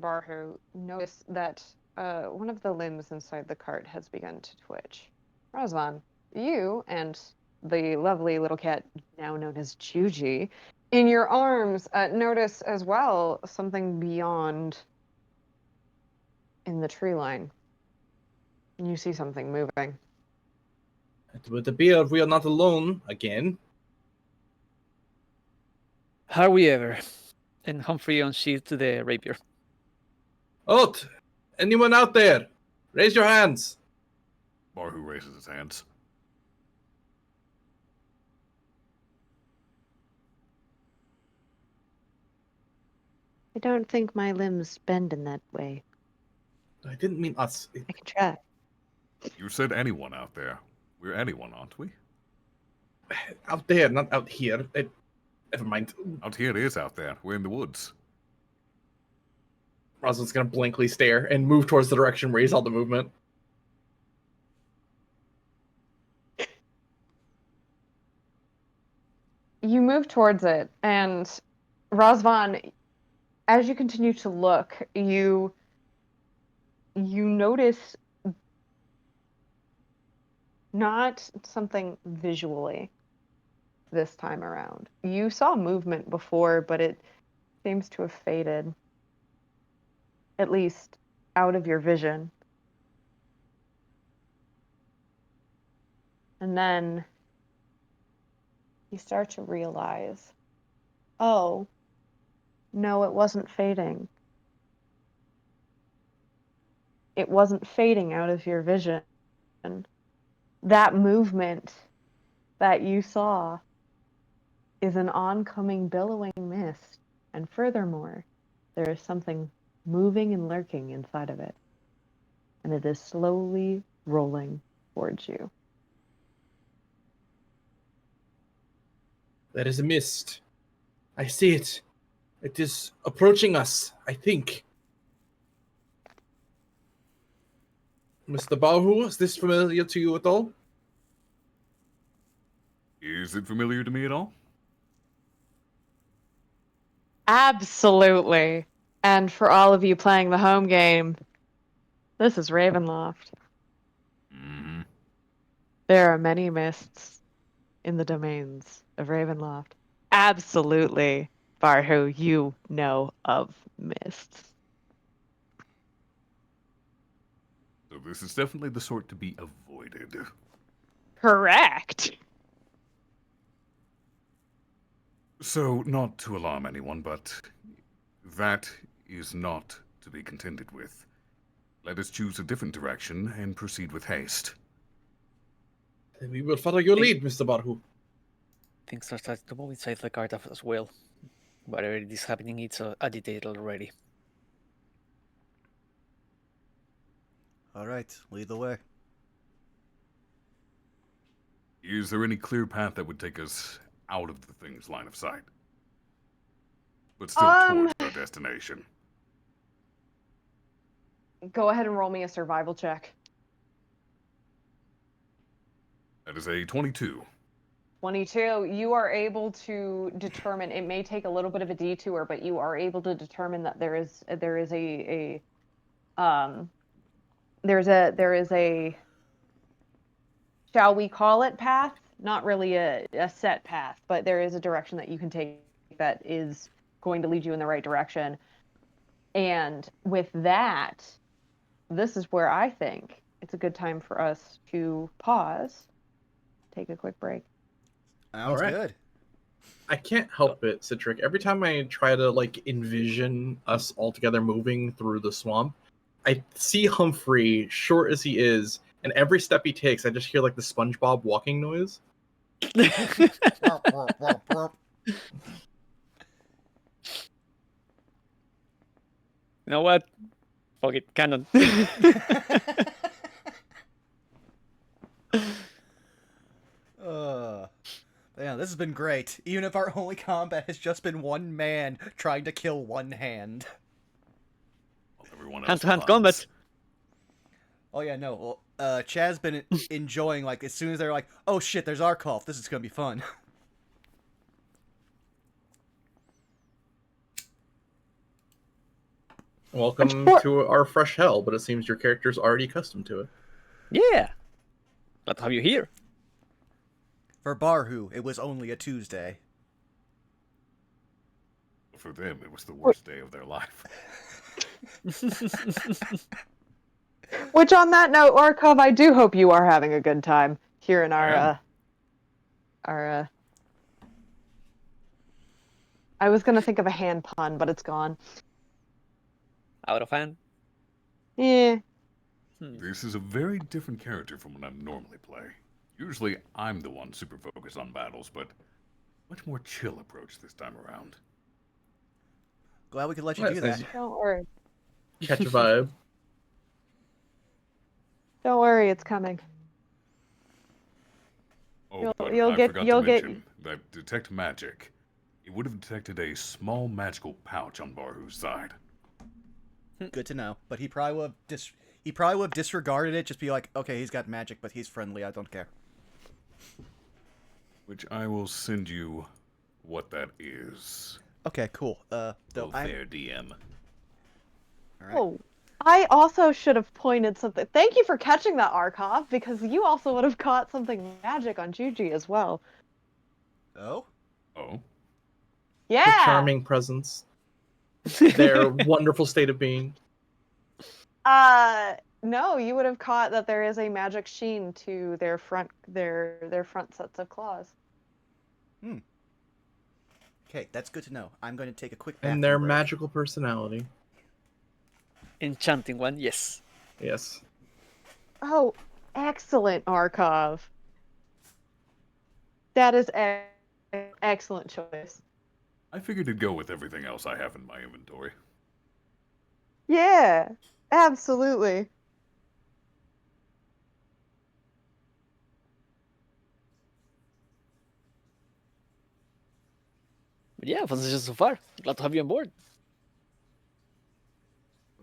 Barhu notice that one of the limbs inside the cart has begun to twitch. Razvan, you and the lovely little cat, now known as Juji, in your arms, notice as well something beyond in the tree line. You see something moving. It would appear we are not alone again. Are we ever? And Humphrey unsheathed the rapier. Oat! Anyone out there? Raise your hands. Barhu raises his hands. I don't think my limbs bend in that way. I didn't mean us. I can try. You said anyone out there. We're anyone, aren't we? Out there, not out here. Never mind. Out here it is out there. We're in the woods. Razvan's gonna blankly stare and move towards the direction where he saw the movement. You move towards it, and Razvan, as you continue to look, you notice not something visually this time around. You saw movement before, but it seems to have faded, at least out of your vision. And then you start to realize, oh, no, it wasn't fading. It wasn't fading out of your vision. That movement that you saw is an oncoming billowing mist. And furthermore, there is something moving and lurking inside of it. And it is slowly rolling towards you. That is a mist. I see it. It is approaching us, I think. Mr. Barhu, is this familiar to you at all? Is it familiar to me at all? Absolutely. And for all of you playing the home game, this is Ravenloft. Mm-hmm. There are many mists in the domains of Ravenloft. Absolutely, Barhu, you know of mists. So this is definitely the sort to be avoided. Correct. So, not to alarm anyone, but that is not to be contended with. Let us choose a different direction and proceed with haste. Then we will follow your lead, Mr. Barhu. Things are starting to move inside the cart as well. Whatever it is happening, it's agitated already. All right, lead the way. Is there any clear path that would take us out of the thing's line of sight? But still towards our destination. Go ahead and roll me a survival check. That is a 22. 22. You are able to determine. It may take a little bit of a detour, but you are able to determine that there is a shall we call it path? Not really a set path, but there is a direction that you can take that is going to lead you in the right direction. And with that, this is where I think it's a good time for us to pause, take a quick break. Sounds right. good. I can't help it, Citric. Every time I try to envision us all together moving through the swamp, I see Humphrey, short as he is, and every step he takes, I just hear the SpongeBob walking noise. You know what? Fuck it, canon. Yeah, this has been great. Even if our only combat has just been one man trying to kill one hand. Well, everyone else Hand-to-hand runs. combat. Oh yeah, no. Well, Chad's been enjoying as soon as they're like, "Oh shit, there's Arkolf. This is gonna be fun." Welcome to our fresh hell, but it seems your character's already accustomed to it. Yeah. Glad to have you here. For Barhu, it was only a Tuesday. For them, it was the worst day of their life. Which, on that note, Orkov, I do hope you are having a good time here in our I was gonna think of a hand pun, but it's gone. Out of hand. Yeah. This is a very different character from what I normally play. Usually, I'm the one super focused on battles, but much more chill approach this time around. Glad we could let you Well, do that's that. nice. Don't worry. Catch a vibe. Don't worry, it's coming. Oh, You'll- but you'll I get- forgot you'll to get- mention that detect magic. It would have detected a small magical pouch on Baru's side. Good to know. But he probably would have disregarded it. Just be like, okay, he's got magic, but he's friendly. I don't care. Which I will send you what that is. Okay, cool. Though Oh, I'm fair DM. all right. Oh, I also should have pointed something. Thank you for catching that, Arkhov, because you also would have caught something magic on Juji as well. Oh, Oh, Yeah. Their charming presence. Their wonderful state of being. No, you would have caught that there is a magic sheen to their front sets of claws. okay, that's good to know. I'm going to take a quick And their bathroom break. magical personality. Enchanting one, yes. Yes. Oh, excellent, Arkhov. That is excellent choice. I figured it'd go with everything else I have in my inventory. Yeah, absolutely. But yeah, fun session so far. Glad to have you on board.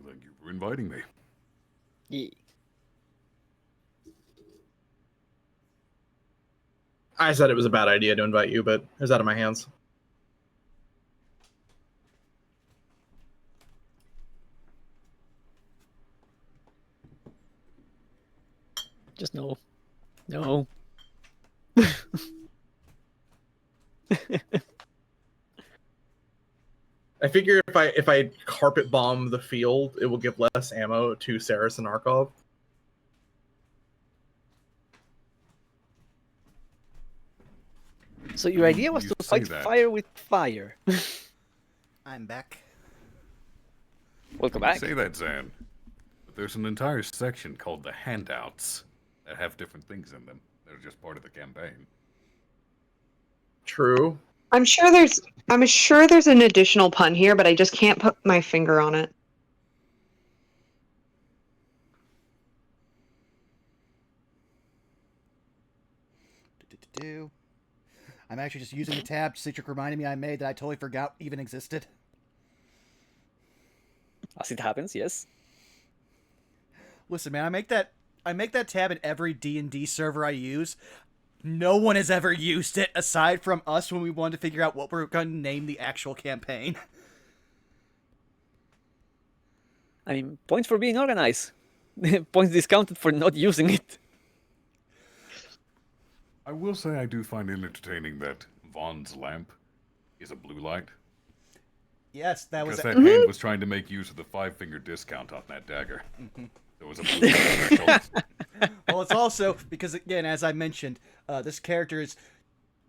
Thank you for inviting me. Yeah. I said it was a bad idea to invite you, but it was out of my hands. Just no. No. I figure if I carpet bomb the field, it will give less ammo to Saris and Arkov. So your idea was You to say fight that. fire with fire. I'm back. Welcome You back. say that, Zan. But there's an entire section called the handouts that have different things in them. They're just part of the campaign. True. I'm sure there's an additional pun here, but I just can't put my finger on it. Do-do-do-do. I'm actually just using the tab Citric reminded me I made that I totally forgot even existed. As it happens, yes. Listen, man, I make that tab in every D&D server I use. No one has ever used it aside from us when we wanted to figure out what we're going to name the actual campaign. I mean, points for being organized. Points discounted for not using it. I will say I do find it entertaining that Vaughn's lamp is a blue light. Yes, that was Because that hand was trying to make use of the 5-finger discount on that dagger. There was a blue light. Well, it's also because, again, as I mentioned, this character is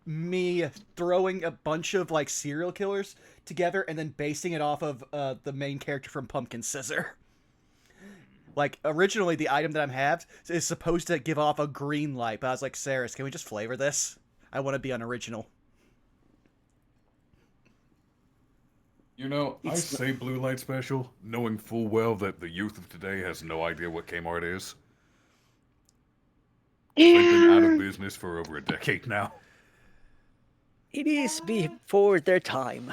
me throwing a bunch of like serial killers together and then basing it off of the main character from Pumpkin Scissor. Like, originally, the item that I'm have is supposed to give off a green light, but I was like, Saris, can we just flavor this? I want to be unoriginal. You know, I say blue light special, knowing full well that the youth of today has no idea what Kmart is. They've been out of business for over a decade now. It is before their time.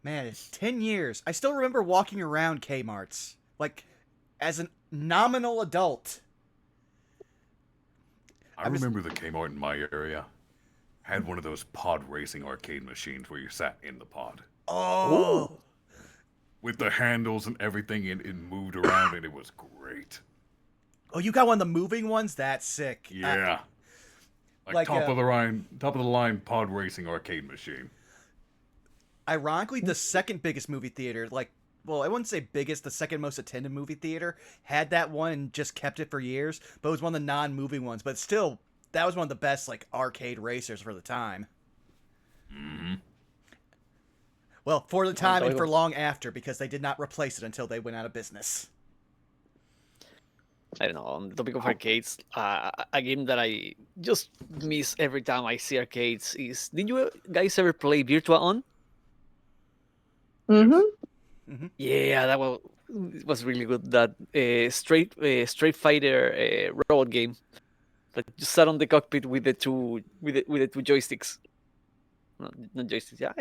Man, 10 years. I still remember walking around Kmart's. Like, as a nominal adult. I remember the Kmart in my area had one of those pod racing arcade machines where you sat in the pod. Oh! With the handles and everything, and it moved around, and it was great. Oh, you got one of the moving ones? That's sick. Yeah. like, top of the line pod racing arcade machine. Ironically, the second biggest movie theater, like, well, I wouldn't say biggest, the second most attended movie theater, had that one and just kept it for years, but it was one of the non-moving ones. But still, that was one of the best like arcade racers for the time. Mm-hmm. Well, for the time and Unbelievable. for long after, because they did not replace it until they went out of business. I don't know. On the topic of arcades, a game that I just miss every time I see arcades is. Did you guys ever play Virtua On? Mm-hmm. Yeah, that was really good. That Street Fighter robot game that you sat on the cockpit with the two joysticks. Not joysticks. Yeah,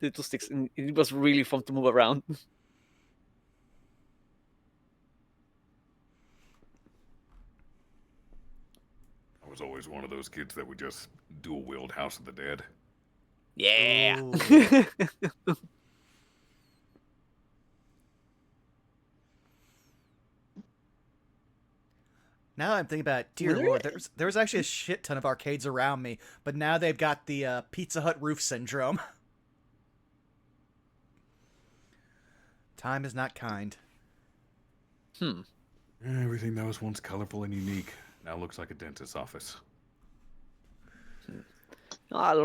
the two sticks. And it was really fun to move around. I was always one of those kids that would just dual-wield House of the Dead. Yeah. Ooh. Now I'm thinking about it, dear Were Lord, there was actually a shit ton of arcades around me, but now they've got the Pizza Hut roof syndrome. Time is not kind. Everything that was once colorful and unique now looks like a dentist's office. a lot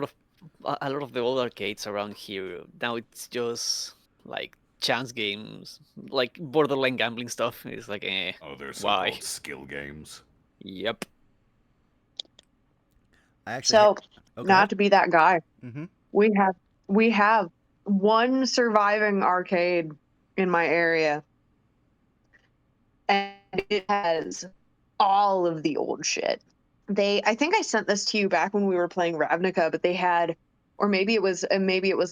of the old arcades around here now it's just like chance games, like borderline gambling stuff. It's like, Oh, they're why? so-called skill games. Yep. I actually So, okay. not to be that guy, Mm-hmm. we have one surviving arcade in my area, and it has all of the old shit. I think I sent this to you back when we were playing Ravnica, but they had, or maybe it was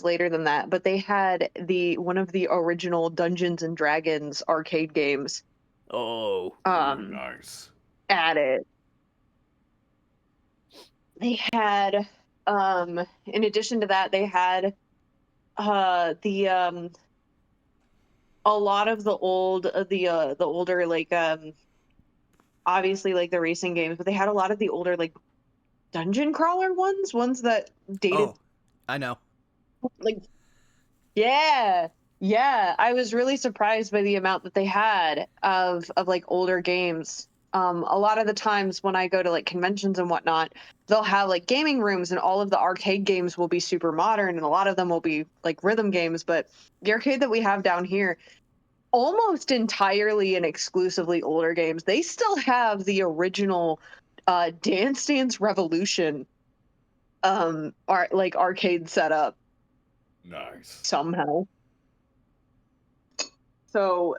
later than that, but they had one of the original Dungeons and Dragons arcade games Oh. Ooh, nice. at it. They had, in addition to that, they had a lot of the older like obviously like the racing games, but they had a lot of the older like dungeon crawler ones that dated. Oh, I know. Like, yeah, I was really surprised by the amount that they had of like older games. A lot of the times when I go to like conventions and whatnot, they'll have like gaming rooms, and all of the arcade games will be super modern, and a lot of them will be like rhythm games. But the arcade that we have down here, almost entirely and exclusively older games. They still have the original Dance Dance Revolution arcade setup Nice. somehow. So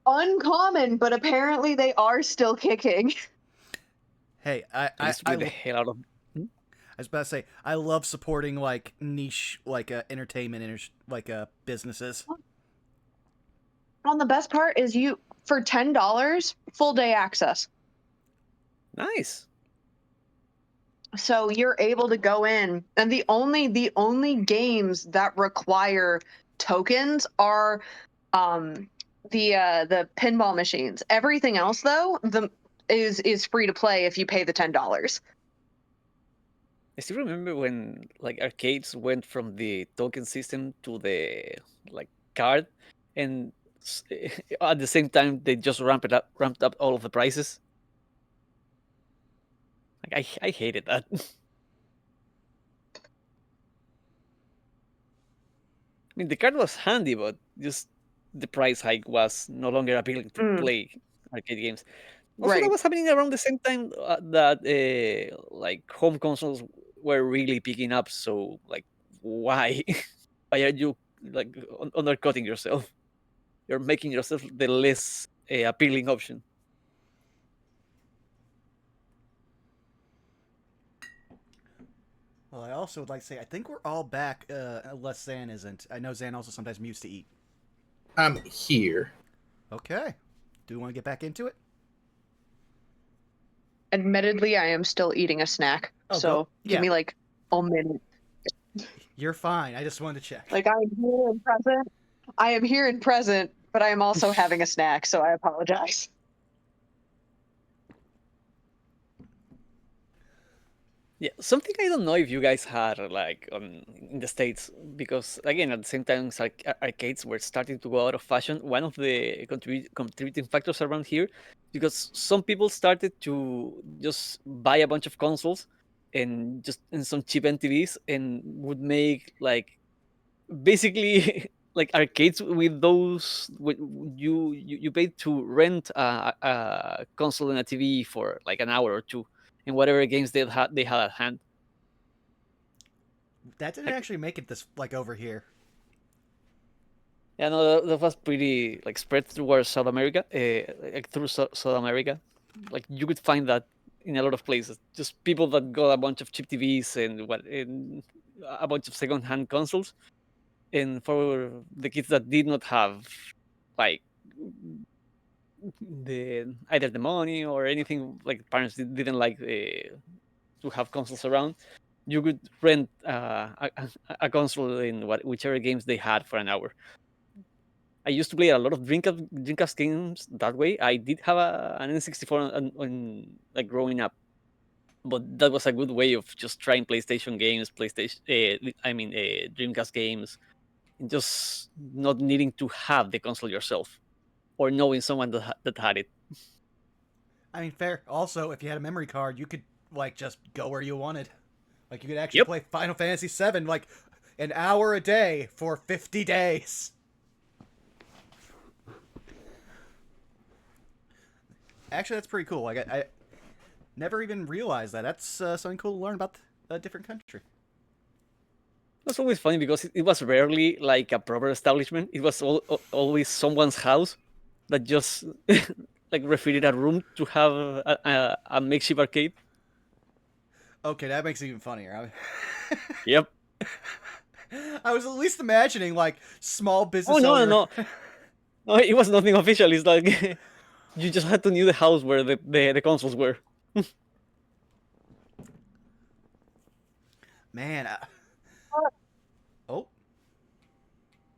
uncommon, but apparently they are still kicking. Hey, I used to play the hell out of. I was about to say, I love supporting like niche, like entertainment, businesses. On the best part is for $10 full day access. Nice. So you're able to go in, and the only games that require tokens are the pinball machines. Everything else though, is free to play if you pay the $10. I still remember when like arcades went from the token system to the like card, and at the same time they just ramped up all of the prices. Like I hated that. I mean, the card was handy, but just the price hike was no longer appealing to play arcade games. Also, Right. that was happening around the same time that like home consoles were really picking up. So, like, why? Why are you like undercutting yourself? You're making yourself the less appealing option. Well, I also would like to say, I think we're all back, unless Zan isn't. I know Zan also sometimes mutes to eat. I'm here. Okay. Do we want to get back into it? Admittedly, I am still eating a snack, Oh, so yeah. give me like a minute. You're fine. I just wanted to check. Like, I am here and present. I am here and present, but I am also having a snack, so I apologize. Yeah, something I don't know if you guys had like in the States, because again, at the same time, arcades were starting to go out of fashion. One of the contributing factors around here, because some people started to just buy a bunch of consoles and some cheap NTVs and would make like basically like arcades with those. You paid to rent a console and a TV for like an hour or two, and whatever games they had at hand. That didn't Like, actually make it this like over here. yeah, no, that was pretty like spread towards South America, like through South America. Like you could find that in a lot of places. Just people that got a bunch of cheap TVs and a bunch of second-hand consoles, and for the kids that did not have like either the money or anything, like parents didn't like to have consoles around, you could rent a console in whichever games they had for an hour. I used to play a lot of Dreamcast games that way. I did have an N64 like growing up, but that was a good way of just trying PlayStation games, Dreamcast games, and just not needing to have the console yourself or knowing someone that had it. I mean, fair. Also, if you had a memory card, you could like just go where you wanted. Like you could actually Yep. play Final Fantasy VII like an hour a day for 50 days. Actually, that's pretty cool. Like I never even realized that. That's something cool to learn about a different country. That's always funny because it was rarely like a proper establishment. It was always someone's house that just like refitted a room to have a makeshift arcade. Okay, that makes it even funnier. Yep. I was at least imagining like small business Oh no, owner. no, no. No, it was nothing official. It's like you just had to know the house where the consoles were. Man. Oh.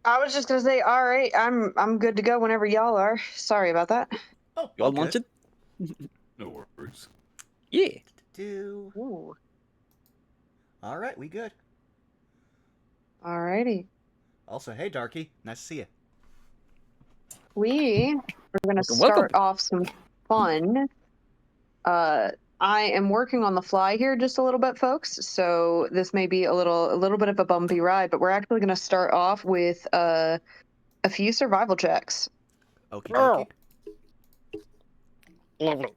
I was just gonna say, all right, I'm good to go whenever y'all are. Sorry about that. Oh. You all good. munch it? No worries. Yeah. Do. Ooh, All right, we good. alrighty. Also, hey, Darky, nice to see you. We are gonna Welcome, start welcome. off some fun. I am working on the fly here just a little bit, folks. So this may be a little bit of a bumpy ride, but we're actually gonna start off with a few survival checks. Okie dokie. Lovely.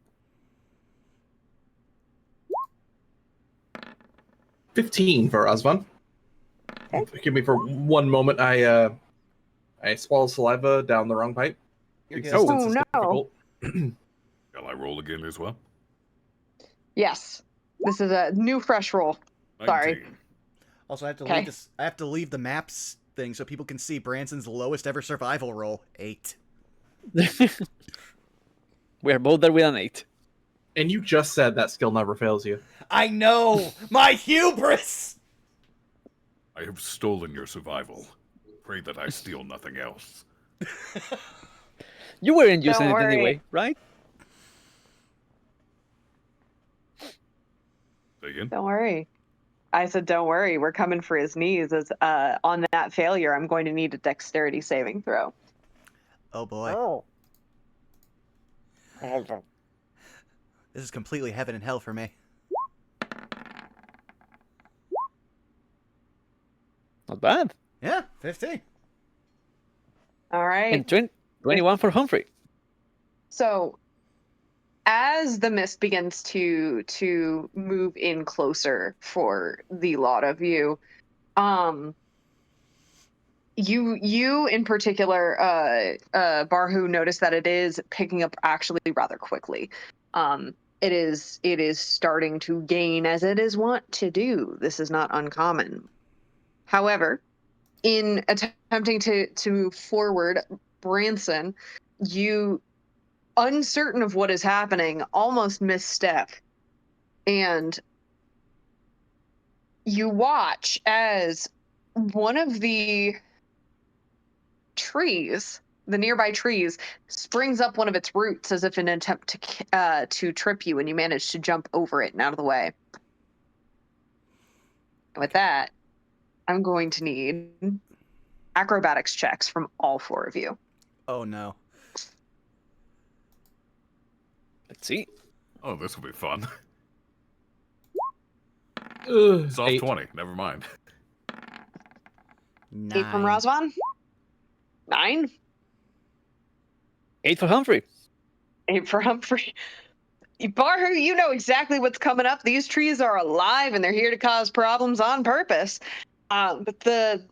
15 for Razvan. Forgive me for one moment. I swallowed saliva down the wrong pipe. You're good. Existence Oh, is no. difficult. Shall I roll again as well? Yes, this is a new fresh roll. Sorry. 19. Also, I have to Okay. leave this. I have to leave the maps thing so people can see Branson's lowest ever survival roll, 8. We're both there with an 8. And you just said that skill never fails you. I know my hubris. I have stolen your survival. Pray that I steal nothing else. You weren't using Don't it worry. anyway, right? Say again? Don't worry. I said, don't worry. We're coming for his knees. As on that failure, I'm going to need a dexterity saving throw. Oh boy, Oh. this is completely heaven and hell for me. Not bad. Yeah, 15. All right. And 21 for Humphrey. So, as the mist begins to move in closer for the lot of you, you in particular, Barhu, notice that it is picking up actually rather quickly. It is starting to gain as it is wont to do. This is not uncommon. However, in attempting to move forward, Branson, you, uncertain of what is happening, almost misstep. And you watch as one of the trees, the nearby trees, springs up one of its roots as if in an attempt to trip you, and you manage to jump over it and out of the way. With that, I'm going to need acrobatics checks from all 4 of you. Oh no. Let's see. Oh, this will be fun. Ugh, Soft 8. 20. Never mind. 8 from 9. Razvan. 9. 8 for Humphrey. 8 for Humphrey. Barhu, you know exactly what's coming up. These trees are alive and they're here to cause problems on purpose. But the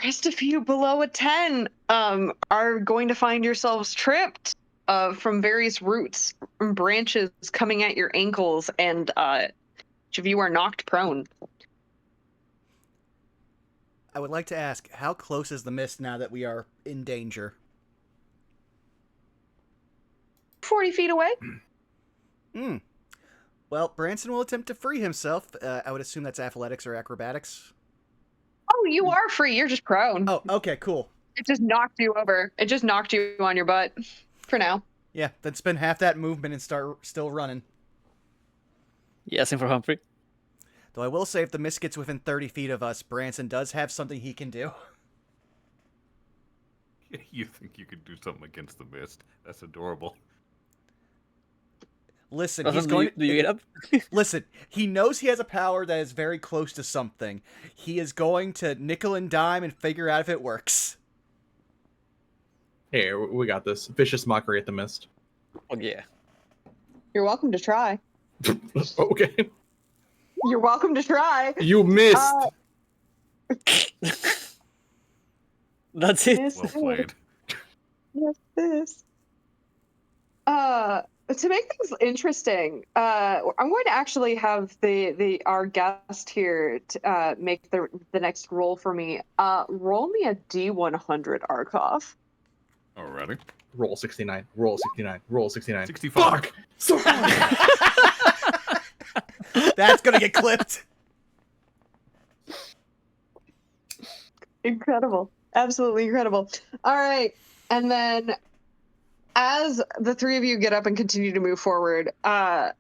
rest of you below a 10 are going to find yourselves tripped from various roots and branches coming at your ankles, and each of you are knocked prone. I would like to ask, how close is the mist now that we are in danger? 40 feet away. Hmm. Well, Branson will attempt to free himself. I would assume that's athletics or acrobatics. Oh, you are free. You're just prone. Oh, okay, cool. It just knocked you over. It just knocked you on your butt for now. Yeah, then spend half that movement and start still running. Yeah, same for Humphrey. Though I will say, if the mist gets within 30 feet of us, Branson does have something he can do. You think you could do something against the mist? That's adorable. Listen, Razvan, he's going do you get up? Listen, he knows he has a power that is very close to something. He is going to nickel and dime and figure out if it works. Here, we got this. Vicious mockery at the mist. Oh, yeah. You're welcome to try. Okay. You're welcome to try. You missed. That's it. Yes, Well played. Yes, this. To make things interesting, I'm going to actually have our guest here make the next roll for me. Roll me a D100, Arkoff. Alrighty. Roll 69. Roll 69. Roll 69. 65. Fuck! So That's gonna get clipped. Incredible. Absolutely incredible. All right. And then as the 3 of you get up and continue to move forward, the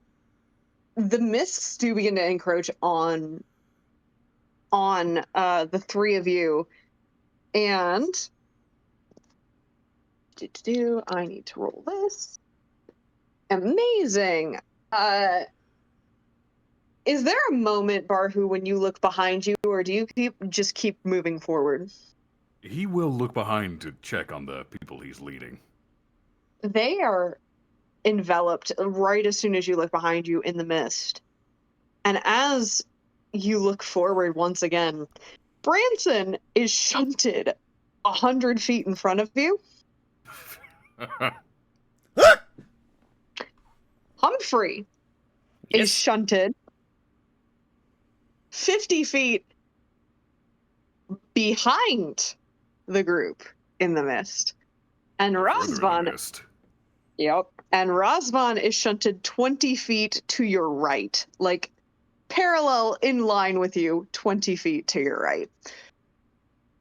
mists do begin to encroach on the 3 of you. And I need to roll this. Amazing. Is there a moment, Barhu, when you look behind you, or do you just keep moving forward? He will look behind to check on the people he's leading. They are enveloped right as soon as you look behind you in the mist. And as you look forward once again, Branson is shunted 100 feet in front of you. Humphrey is Yes. shunted 50 feet behind the group in the mist. And Further in the Razvan, mist. yep, and Razvan is shunted 20 feet to your right, like parallel in line with you, 20 feet to your right.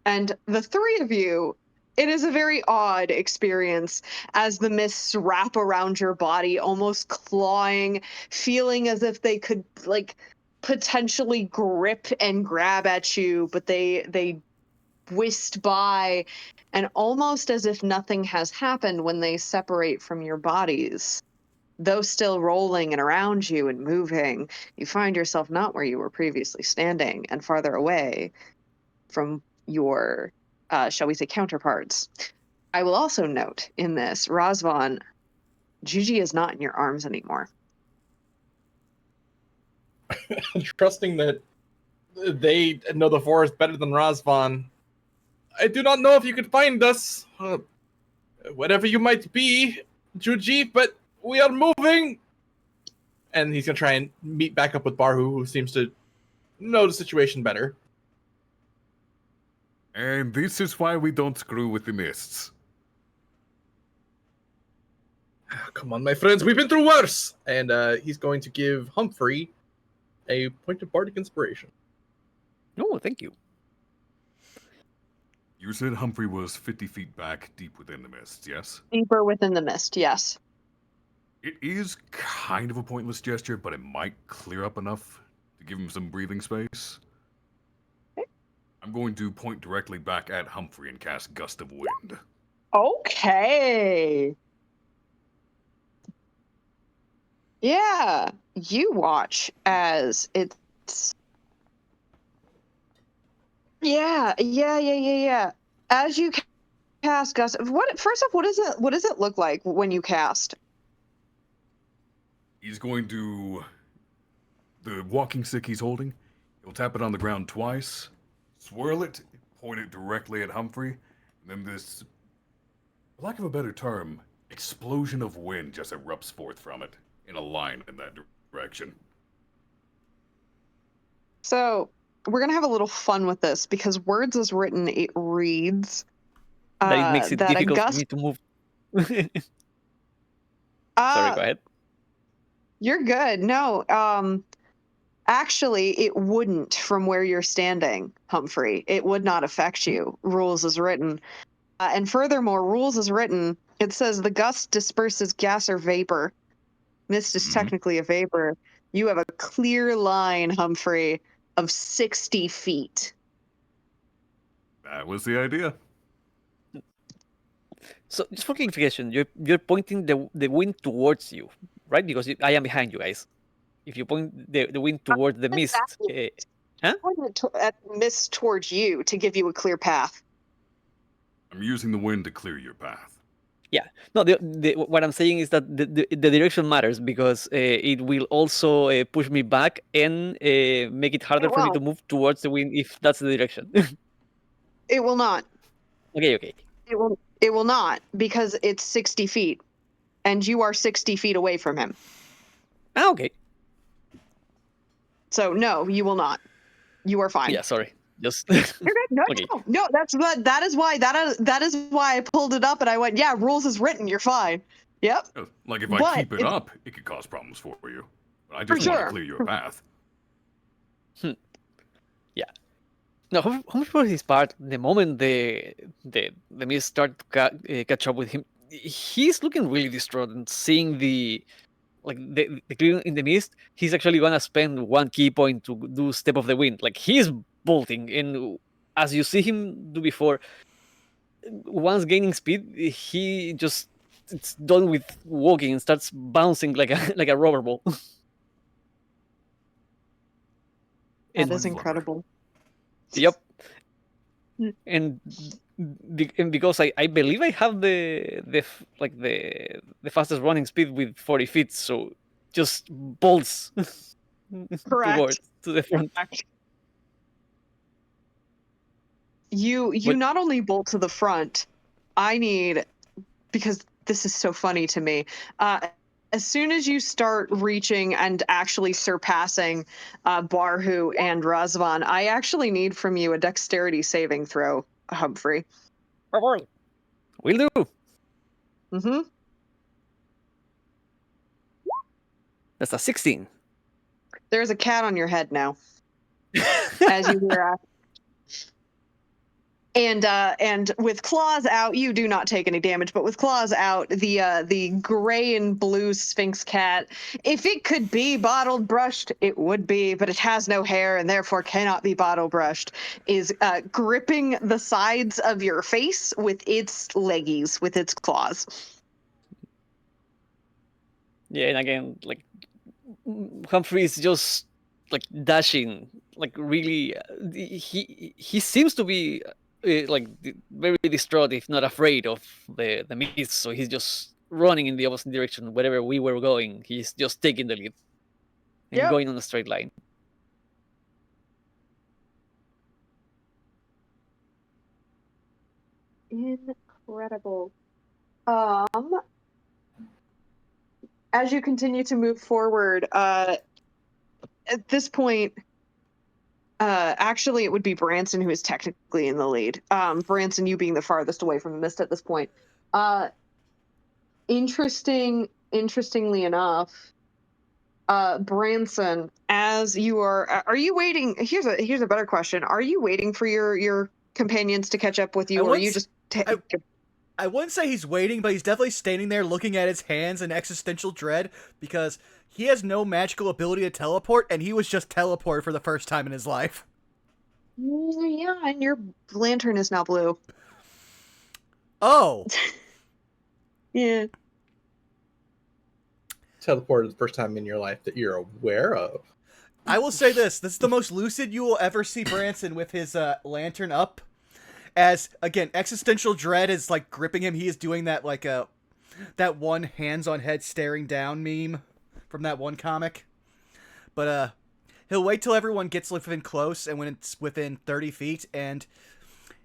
And the 3 of you, it is a very odd experience as the mists wrap around your body, almost clawing, feeling as if they could, like, potentially grip and grab at you, but they whisked by, and almost as if nothing has happened when they separate from your bodies. Though still rolling and around you and moving, you find yourself not where you were previously standing and farther away from your, shall we say, counterparts. I will also note in this, Razvan, Gigi is not in your arms anymore. trusting that they know the forest better than Razvan, I do not know if you could find us. Whatever you might be, Juji, but we are moving. And he's going to try and meet back up with Barhu, who seems to know the situation better. And this is why we don't screw with the mists. Come on, my friends, we've been through worse. And he's going to give Humphrey a point of bardic inspiration. No, thank you. You said Humphrey was 50 feet back, deep within the mists, yes? Deeper within the mist, yes. It is kind of a pointless gesture, but it might clear up enough to give him some breathing space. I'm going to point directly back at Humphrey and cast Gust of Wind. Okay. Yeah, you watch as it's. Yeah. As you cast Gust, first off, what does it look like when you cast? He's going to... The walking stick he's holding, he'll tap it on the ground twice, swirl it, point it directly at Humphrey, and then this, for lack of a better term, explosion of wind just erupts forth from it, in a line in that direction. So we're gonna have a little fun with this because words as written, it reads That it makes it that a difficult for gust. me to move. Sorry, go ahead. You're good. No, actually, it wouldn't from where you're standing, Humphrey. It would not affect you. Rules as written. And furthermore, rules as written, it says the gust disperses gas or vapor. Mist is technically a vapor. You have a clear line, Humphrey, of 60 feet. That was the idea. So, just for clarification, you're pointing the wind towards you, right? Because I am behind you guys. If you point the wind towards the mist, I'm pointing at mist towards you to give you a clear path. I'm using the wind to clear your path. yeah. No, what I'm saying is that the direction matters because it will also push me back and make it harder for me to move towards the wind if that's the direction. It will not. Okay. It will not because it's 60 feet, and you are 60 feet away from him. Okay. So no, you will not. You are fine. Yeah, sorry. Just You're good. No, Okay. no. That is why I pulled it up and I went, yeah, rules is written. You're fine. Yep. Like if I keep it up, it could cause problems for you. But I just want to clear your path. Yeah. No, Humphrey for his part, the moment the mist start to catch up with him, he's looking really distraught and seeing the clearing in the mist. He's actually gonna spend one key point to do Step of the Wind. Like he's bolting, and as you see him do before, once gaining speed, he just it's done with walking and starts bouncing like a rubber ball. That is incredible. Yep. And because I believe I have the fastest running speed with 40 feet, so just bolts towards to the front. You not only bolt to the front, I need, because this is so funny to me. As soon as you start reaching and actually surpassing Barhu and Razvan, I actually need from you a dexterity saving throw, Humphrey. Will do. Mm-hmm. That's a 16. There's a cat on your head now. As you hear and with claws out, you do not take any damage, but with claws out, the gray and blue Sphinx cat, if it could be bottled brushed, it would be, but it has no hair and therefore cannot be bottle brushed, is gripping the sides of your face with its leggies, with its claws. Yeah, and again, like Humphrey is just like dashing, like really. He seems to be very distraught, if not afraid of the mist. So he's just running in the opposite direction, wherever we were going. He's just taking the lead and going on a straight line. Incredible. As you continue to move forward, at this point, actually, it would be Branson who is technically in the lead. Branson, you being the farthest away from the mist at this point. Interestingly enough, Branson, as you are you waiting? Here's a better question. Are you waiting for your companions to catch up with you, or are you just? I wouldn't say he's waiting, but he's definitely standing there looking at his hands in existential dread because he has no magical ability to teleport, and he was just teleported for the first time in his life. Yeah, and your lantern is now blue. Oh, Yeah. Teleported the first time in your life that you're aware of. I will say this. This is the most lucid you will ever see Branson with his lantern up. As, again, existential dread is, like, gripping him. He is doing that, like, that one hands on head staring down meme from that one comic. But, he'll wait till everyone gets within close, and when it's within 30 feet, and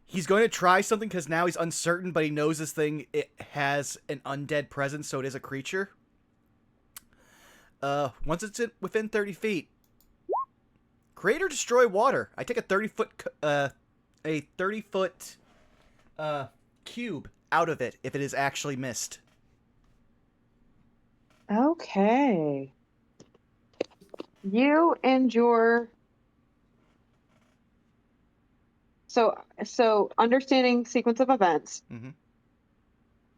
he's going to try something because now he's uncertain, but he knows this thing, it has an undead presence, so it is a creature. Once it's within 30 feet, create or destroy water. I take a 30-foot cube out of it if it is actually missed. Okay. You and your so understanding sequence of events. Mhm.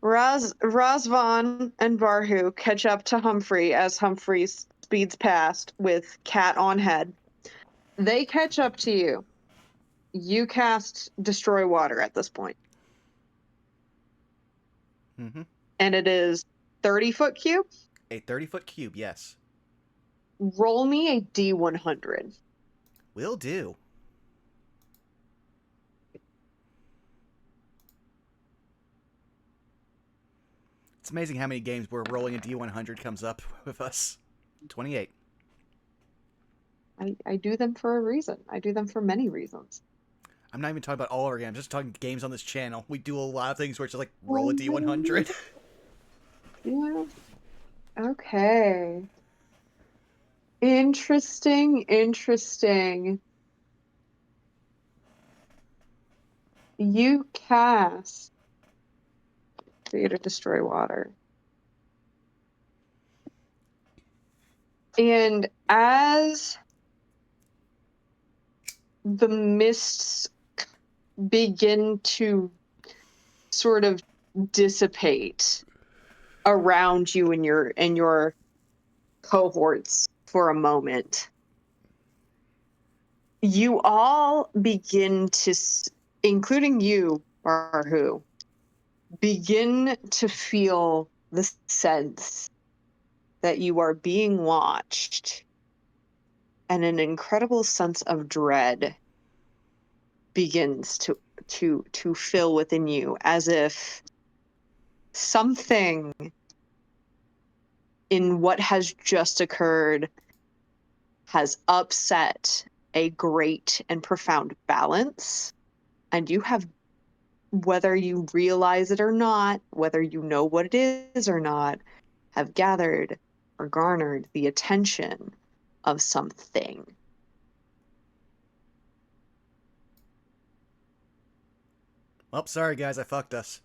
Razvan and Barhu catch up to Humphrey as Humphrey speeds past with cat on head. They catch up to you. You cast Destroy Water at this point. Mm-hmm. And it is 30-foot cube. A 30-foot cube, yes. Roll me a D100. Will do. It's amazing how many games where rolling a D100 comes up with us. 28. I do them for a reason. I do them for many reasons. I'm not even talking about all our games. I'm just talking games on this channel. We do a lot of things where it's just like, roll a D100. Yeah. Okay. Interesting. You cast Create or Destroy Water. And as the mists begin to sort of dissipate around you and your cohorts for a moment, you all begin to, including you, Barhu, begin to feel the sense that you are being watched, and an incredible sense of dread begins to fill within you, as if something in what has just occurred has upset a great and profound balance, and you have, whether you realize it or not, whether you know what it is or not, have gathered or garnered the attention of something. Well, sorry guys, I fucked us.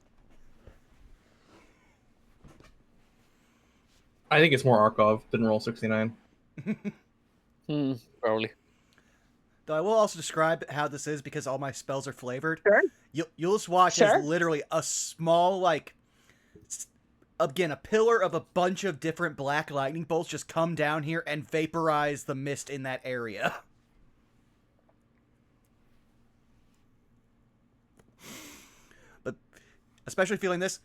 I think it's more Arkhov than Roll 69. Probably. Though I will also describe how this is because all my spells are flavored. Sure. You'll just watch Sure. as literally a small, like, again, a pillar of a bunch of different black lightning bolts just come down here and vaporize the mist in that area. But especially feeling this,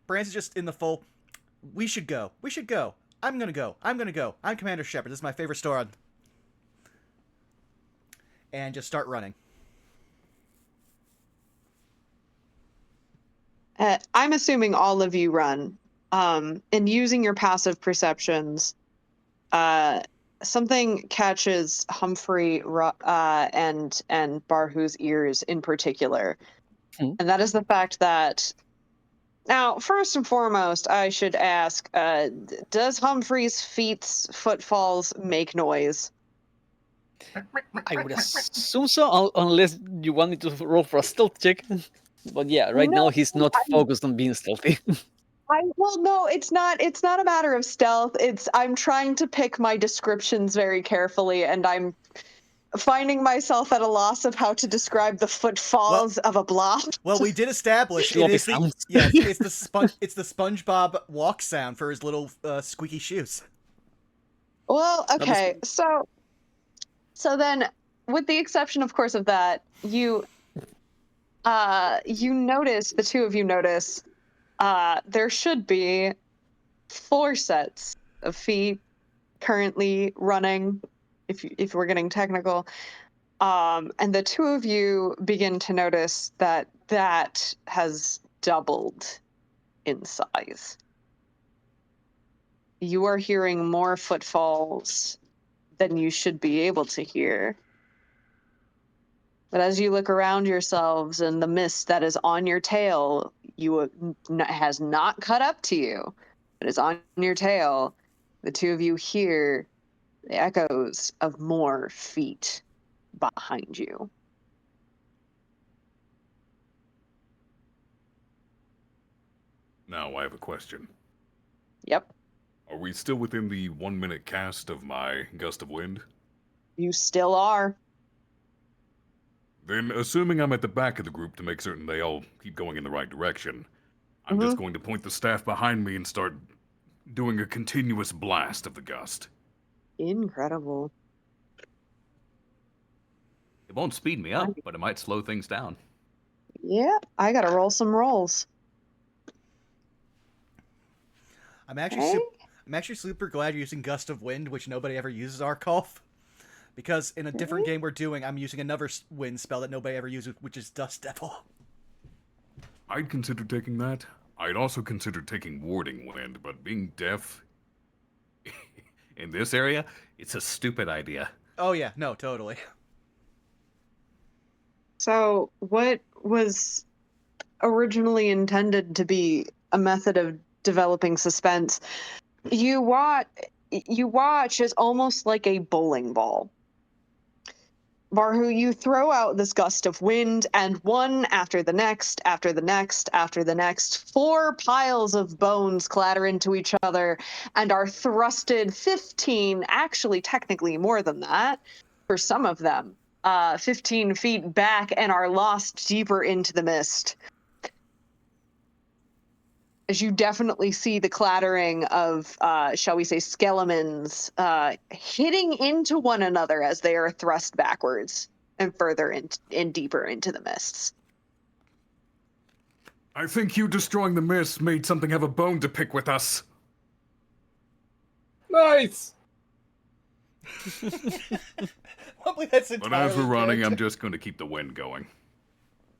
Branson's just in the full, we should go. I'm gonna go. I'm Commander Shepard. This is my favorite store on. And just start running. I'm assuming all of you run. And using your passive perceptions, something catches Humphrey and Barhu's ears in particular. Hmm. And that is the fact that, now, first and foremost, I should ask, does Humphrey's footfalls make noise? I would assume so, unless you want me to roll for a stealth check. But yeah, right now he's not focused on being stealthy. No, it's not a matter of stealth. I'm trying to pick my descriptions very carefully, and I'm finding myself at a loss of how to describe the footfalls of a blob. Well, we did establish it is the it's the SpongeBob walk sound for his little squeaky shoes. Well, okay, so then with the exception, of course, of that, you notice, the two of you notice, there should be 4 sets of feet currently running, if we're getting technical. And the two of you begin to notice that has doubled in size. You are hearing more footfalls than you should be able to hear. But as you look around yourselves and the mist that is on your tail, has not caught up to you, but is on your tail, the two of you hear the echoes of more feet behind you. Now I have a question. Yep. Are we still within the 1-minute cast of my gust of wind? You still are. Then, assuming I'm at the back of the group to make certain they all keep going in the right direction, I'm just going to point the staff behind me and start doing a continuous blast of the gust. Incredible. It won't speed me up, but it might slow things down. Yeah, I gotta roll some rolls. I'm actually super glad you're using Gust of Wind, which nobody ever uses Arkolf. Because in a different game we're doing, I'm using another wind spell that nobody ever uses, which is Dust Devil. I'd consider taking that. I'd also consider taking Warding Wind, but being deaf In this area, it's a stupid idea. Oh yeah, no, totally. So, what was originally intended to be a method of developing suspense, you watch as almost like a bowling ball. Barhu, you throw out this gust of wind, and one after the next, after the next, after the next, 4 piles of bones clatter into each other and are thrusted 15, actually technically more than that, for some of them, 15 feet back and are lost deeper into the mist. As you definitely see the clattering of, shall we say, skeletons hitting into one another as they are thrust backwards and further and deeper into the mists. I think you destroying the mist made something have a bone to pick with us. Nice! Probably that's But entirely as we're running, I'm character. just going to keep the wind going.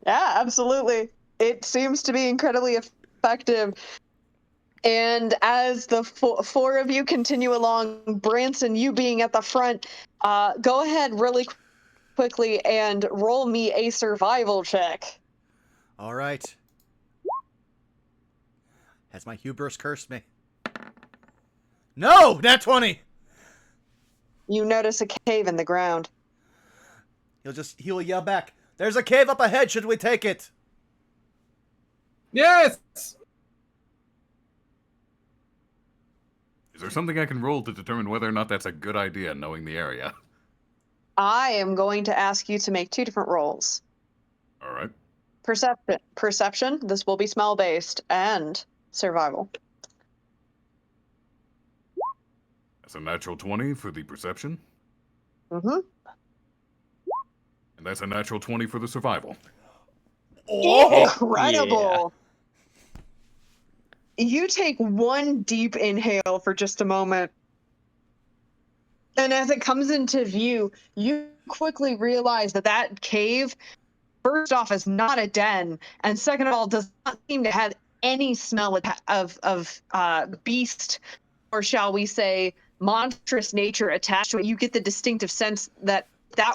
Yeah, absolutely. It seems to be incredibly effective. And as the 4 of you continue along, Branson, you being at the front, go ahead really quickly and roll me a survival check. All right. Has my hubris cursed me? No! Nat 20! You notice a cave in the ground. He will yell back, "There's a cave up ahead, should we take it?" Yes! Is there something I can roll to determine whether or not that's a good idea, knowing the area? I am going to ask you to make 2 different rolls. All right. Perception, this will be smell-based, and survival. That's a natural 20 for the perception, Mm-hmm. and that's a natural 20 for the survival. Oh! Incredible! You take one deep inhale for just a moment. And as it comes into view, you quickly realize that cave, first off, is not a den, and second of all, does not seem to have any smell of beast, or shall we say, monstrous nature attached to it. You get the distinctive sense that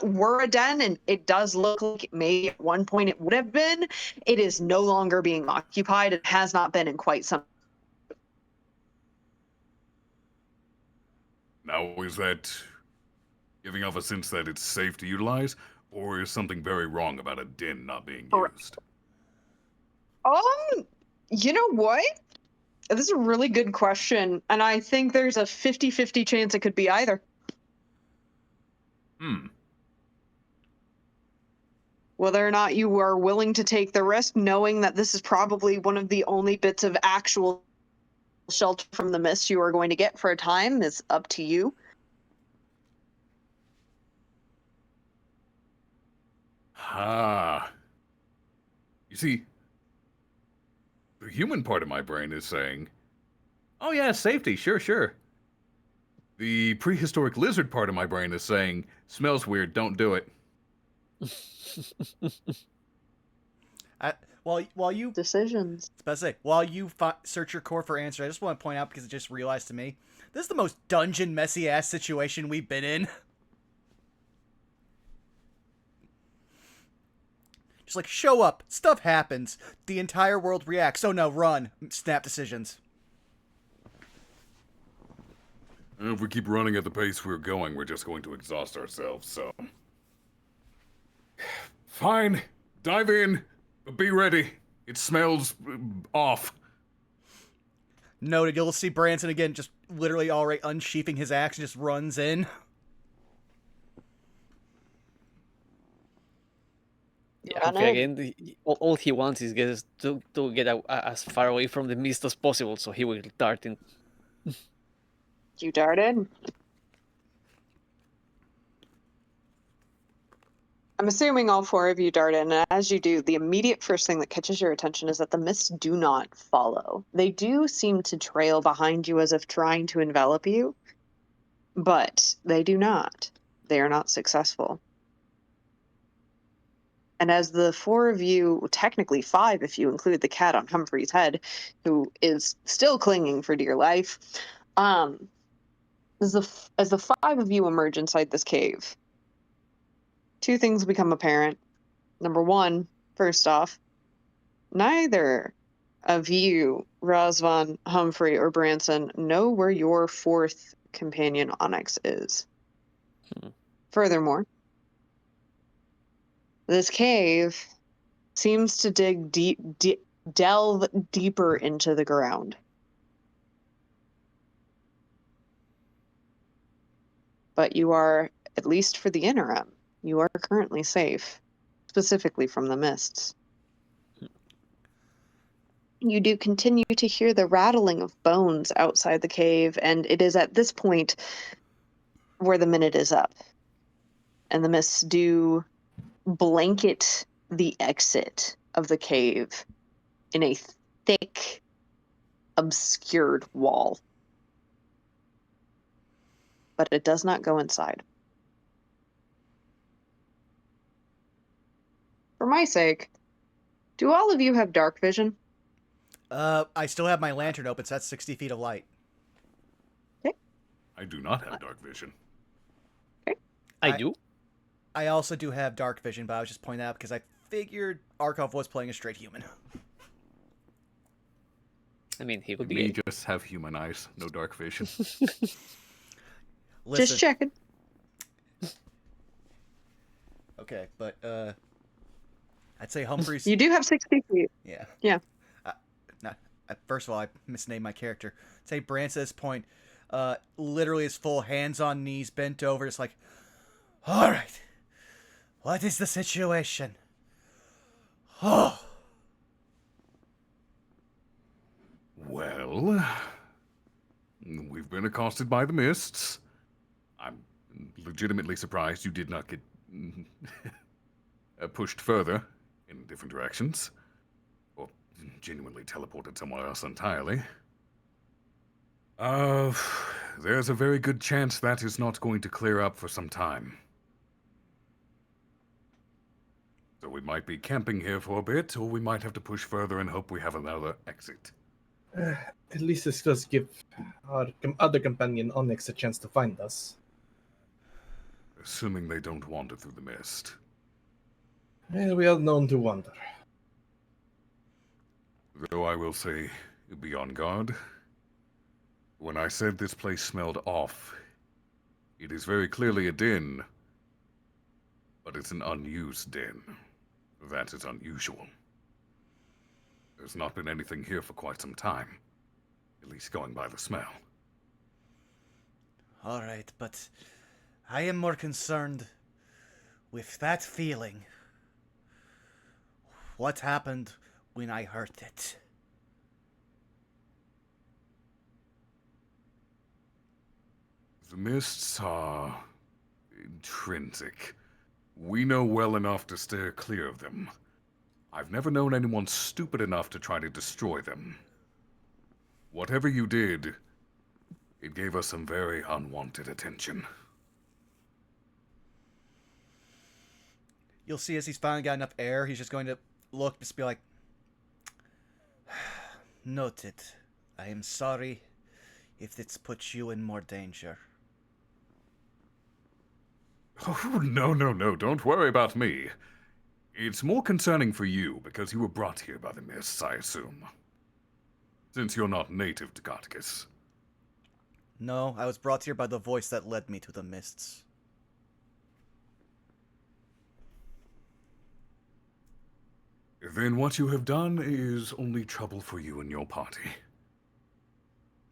were a den, and it does look like maybe at one point it would have been. It is no longer being occupied. It has not been in quite some. Now, is that giving off a sense that it's safe to utilize, or is something very wrong about a den not being used? You know what? This is a really good question, and I think there's a 50-50 chance it could be either. Whether or not you are willing to take the risk, knowing that this is probably one of the only bits of actual shelter from the mist you are going to get for a time, is up to you. Ah. You see, the human part of my brain is saying, oh yeah, safety, sure, sure. The prehistoric lizard part of my brain is saying, smells weird, don't do it. While you Decisions. Let's say, while you search your core for answers, I just want to point out, because it just realized to me, this is the most dungeon messy ass situation we've been in. Just like, show up, stuff happens, the entire world reacts, oh no, run, snap decisions. If we keep running at the pace we're going, we're just going to exhaust ourselves, so... Fine, dive in, but be ready. It smells off. Noted. You'll see Branson again, just literally already unsheathing his axe, and just runs in. Yeah, Run Humphrey in. again. All he wants is to get as far away from the mist as possible, so he will dart in. You dart in. I'm assuming all four of you dart in, and as you do, the immediate first thing that catches your attention is that the mists do not follow. They do seem to trail behind you as if trying to envelop you, but they do not. They are not successful. And as the four of you, technically five if you include the cat on Humphrey's head, who is still clinging for dear life, as the five of you emerge inside this cave, two things become apparent. Number one, first off, neither of you, Razvan, Humphrey, or Branson, know where your fourth companion Onyx is. Furthermore, this cave seems to delve deeper into the ground. But you are, at least for the interim, you are currently safe, specifically from the mists. You do continue to hear the rattling of bones outside the cave, and it is at this point where the minute is up. And the mists do blanket the exit of the cave in a thick, obscured wall. But it does not go inside. For my sake, do all of you have dark vision? I still have my lantern open, so that's 60 feet of light. I do not have dark vision. I do. I also do have dark vision, but I was just pointing that out because I figured Arkhov was playing a straight human. I mean, he could Me be. just have human eyes, no dark vision. Listen, Just checking. okay, but I'd say Humphrey's. You do have 60 feet. Yeah. Yeah. First of all, I misnamed my character. I'd say Branson at this point, literally is full hands on knees, bent over, just like, all right, what is the situation? Oh. Well, we've been accosted by the mists. I'm legitimately surprised you did not get pushed further in different directions. Or genuinely teleported somewhere else entirely. There's a very good chance that is not going to clear up for some time. So we might be camping here for a bit, or we might have to push further and hope we have another exit. At least this does give our other companion Onyx a chance to find us. Assuming they don't wander through the mist. We are known to wander. Though I will say, be on guard. When I said this place smelled off, it is very clearly a den, but it's an unused den. That is unusual. There's not been anything here for quite some time, at least going by the smell. All right, but I am more concerned with that feeling. What happened when I heard it? The mists are intrinsic. We know well enough to steer clear of them. I've never known anyone stupid enough to try to destroy them. Whatever you did, it gave us some very unwanted attention. You'll see as he's finally got enough air, he's just going to look, just be like, noted. I am sorry if it's put you in more danger. Oh, no, don't worry about me. It's more concerning for you, because you were brought here by the mists, I assume. Since you're not native to Goticus. No, I was brought here by the voice that led me to the mists. Then what you have done is only trouble for you and your party.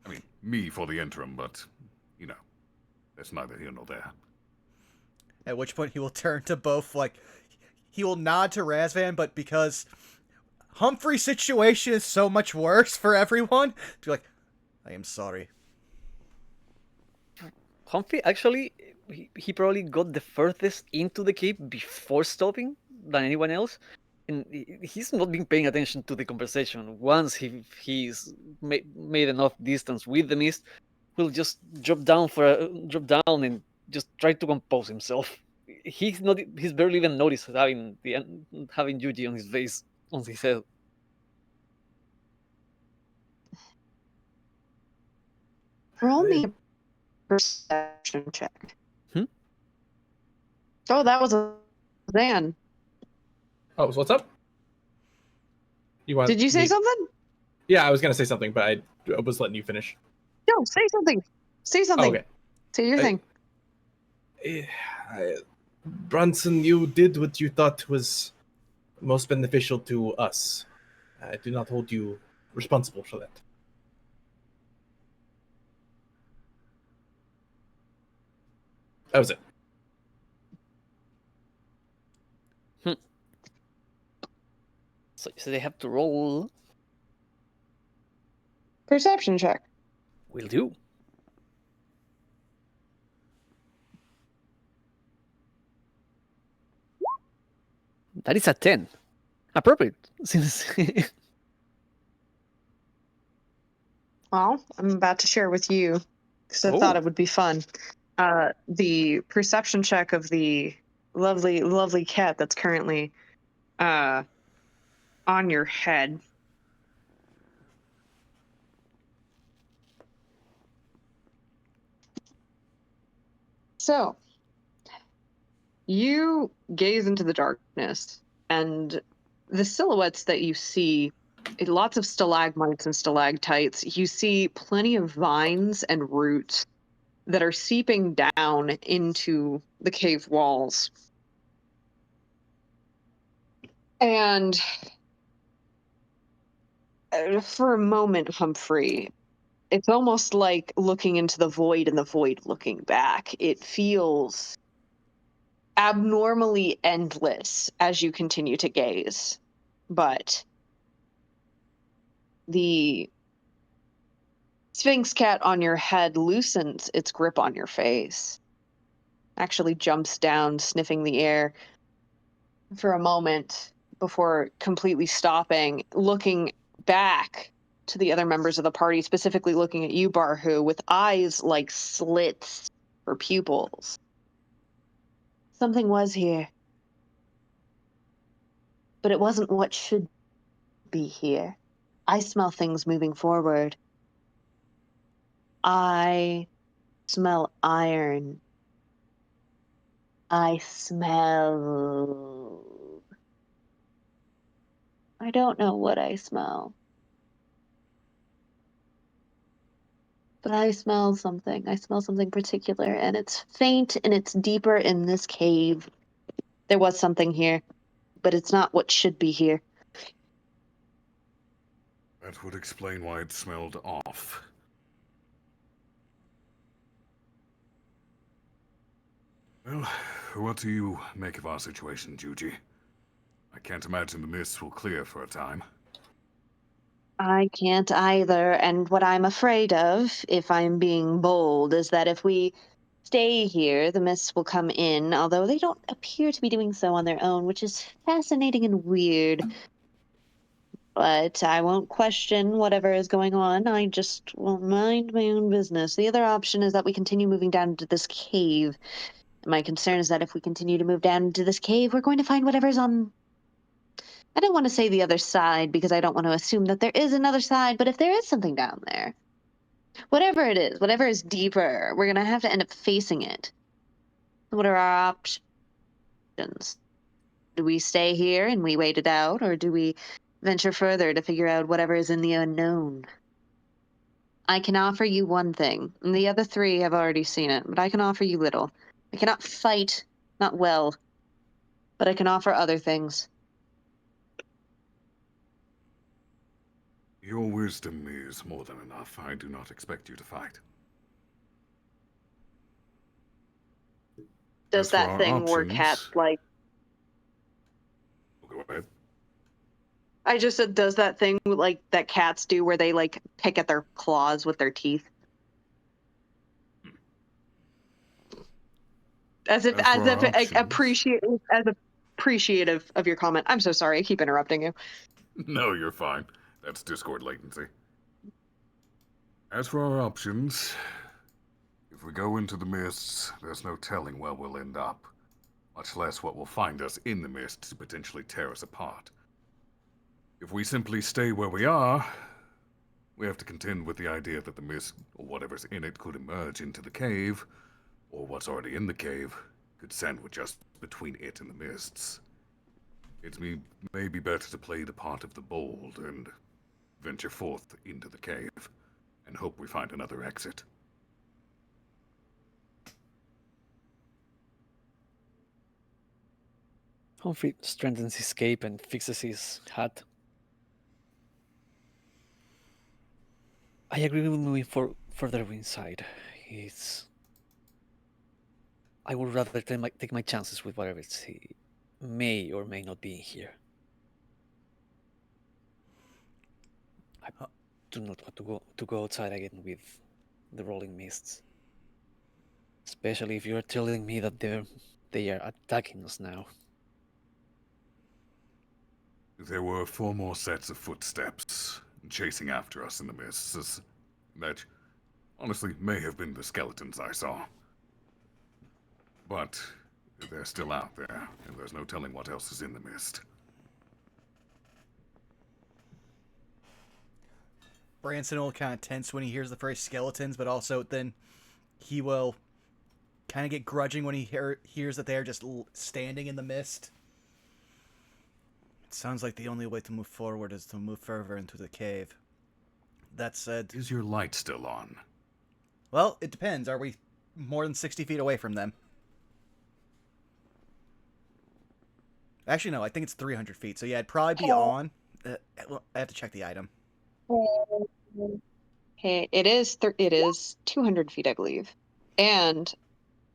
I mean, me for the interim, but, you know, that's neither here nor there. At which point he will turn to both, like, he will nod to Razvan, but because Humphrey's situation is so much worse for everyone, to be like, I am sorry. Humphrey, actually, he probably got the furthest into the cave before stopping than anyone else. And he's not been paying attention to the conversation. Once he's made enough distance with the mist, he'll just drop down and just try to compose himself. He's barely even noticed having Yuji on his face, on his head. Roll me a perception check. Hmm? Oh, that was a Zan. Oh, so what's up? You want? Did you say me- something? Yeah, I was gonna say something, but I was letting you finish. No, say something. Say something. Okay. Say your thing. Brunson, you did what you thought was most beneficial to us. I do not hold you responsible for that. That was it. So they have to roll. Perception check. Will do. That is a 10. Appropriate. Since Well, I'm about to share with you because I thought it would be fun. The perception check of the lovely, lovely cat that's currently on your head. So, you gaze into the darkness, and the silhouettes that you see, lots of stalagmites and stalactites. You see plenty of vines and roots that are seeping down into the cave walls. And for a moment, Humphrey, it's almost like looking into the void and the void looking back. It feels abnormally endless as you continue to gaze. But the Sphinx cat on your head loosens its grip on your face. Actually jumps down, sniffing the air for a moment before completely stopping, looking back to the other members of the party, specifically looking at you, Barhu, with eyes like slits for pupils. Something was here. But it wasn't what should be here. I smell things moving forward. I smell iron. I don't know what I smell. But I smell something. I smell something particular, and it's faint and it's deeper in this cave. There was something here, but it's not what should be here. That would explain why it smelled off. Well, what do you make of our situation, Juji? I can't imagine the mists will clear for a time. I can't either, and what I'm afraid of, if I'm being bold, is that if we stay here, the mists will come in, although they don't appear to be doing so on their own, which is fascinating and weird. But I won't question whatever is going on. I just won't mind my own business. The other option is that we continue moving down into this cave. My concern is that if we continue to move down into this cave, we're going to find whatever's on... I don't want to say the other side because I don't want to assume that there is another side, but if there is something down there, whatever it is, whatever is deeper, we're going to have to end up facing it. What are our options? Do we stay here and we wait it out, or do we venture further to figure out whatever is in the unknown? I can offer you one thing, and the other three have already seen it, but I can offer you little. I cannot fight, not well, but I can offer other things. Your wisdom is more than enough. I do not expect you to fight. Does As for that our thing where options- cats like... Go ahead. I just said, does that thing like that cats do where they like pick at their claws with their teeth? As if, As for our options- appreciative of your comment. I'm so sorry. I keep interrupting you. No, you're fine. That's Discord latency. As for our options, if we go into the mists, there's no telling where we'll end up, much less what will find us in the mist to potentially tear us apart. If we simply stay where we are, we have to contend with the idea that the mist, or whatever's in it, could emerge into the cave, or what's already in the cave could sandwich us between it and the mists. It may be better to play the part of the bold and venture forth into the cave and hope we find another exit. Humphrey strengthens his cape and fixes his hat. I agree with moving further inside. I would rather take my chances with whatever he may or may not be in here. I do not want to go outside again with the rolling mists. Especially if you're telling me that they are attacking us now. There were 4 more sets of footsteps chasing after us in the mists. That, honestly, may have been the skeletons I saw. But they're still out there, and there's no telling what else is in the mist. Branson will kind of tense when he hears the phrase skeletons, but also then he will kind of get grudging when he hears that they are just standing in the mist. It sounds like the only way to move forward is to move further into the cave. That said... Is your light still on? Well, it depends. Are we more than 60 feet away from them? Actually, no, I think it's 300 feet. So yeah, it'd probably be on. Well, I have to check the item. Hey, it is 200 feet, I believe. And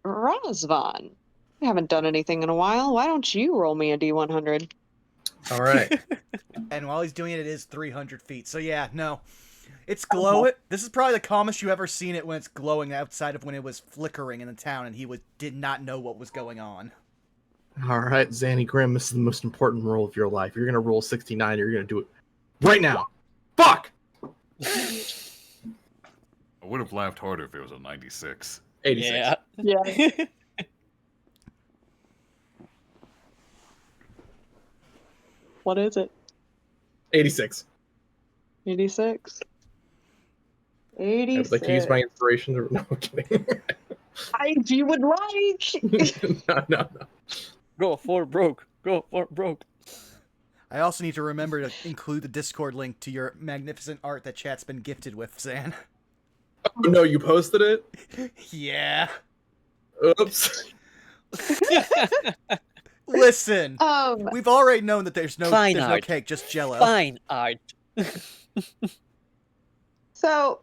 Razvan, we haven't done anything in a while. Why don't you roll me a D100? All right. And while he's doing it, it is 300 feet. So yeah, no. It's glowing. This is probably the calmest you've ever seen it when it's glowing outside of when it was flickering in the town and he did not know what was going on. All right, Zanny Grimm, this is the most important roll of your life. You're going to roll 69. You're going to do it right now. Fuck! I would have laughed harder if it was a 96. 86. Yeah. What is it? 86. 86. I would like to use my inspiration to... No, I'm kidding. If you would like. No. Go for broke. I also need to remember to include the Discord link to your magnificent art that chat's been gifted with, Zan. Oh, no, you posted it? Yeah. Oops. Listen, we've already known that there's no cake, just Jello. Fine art. So,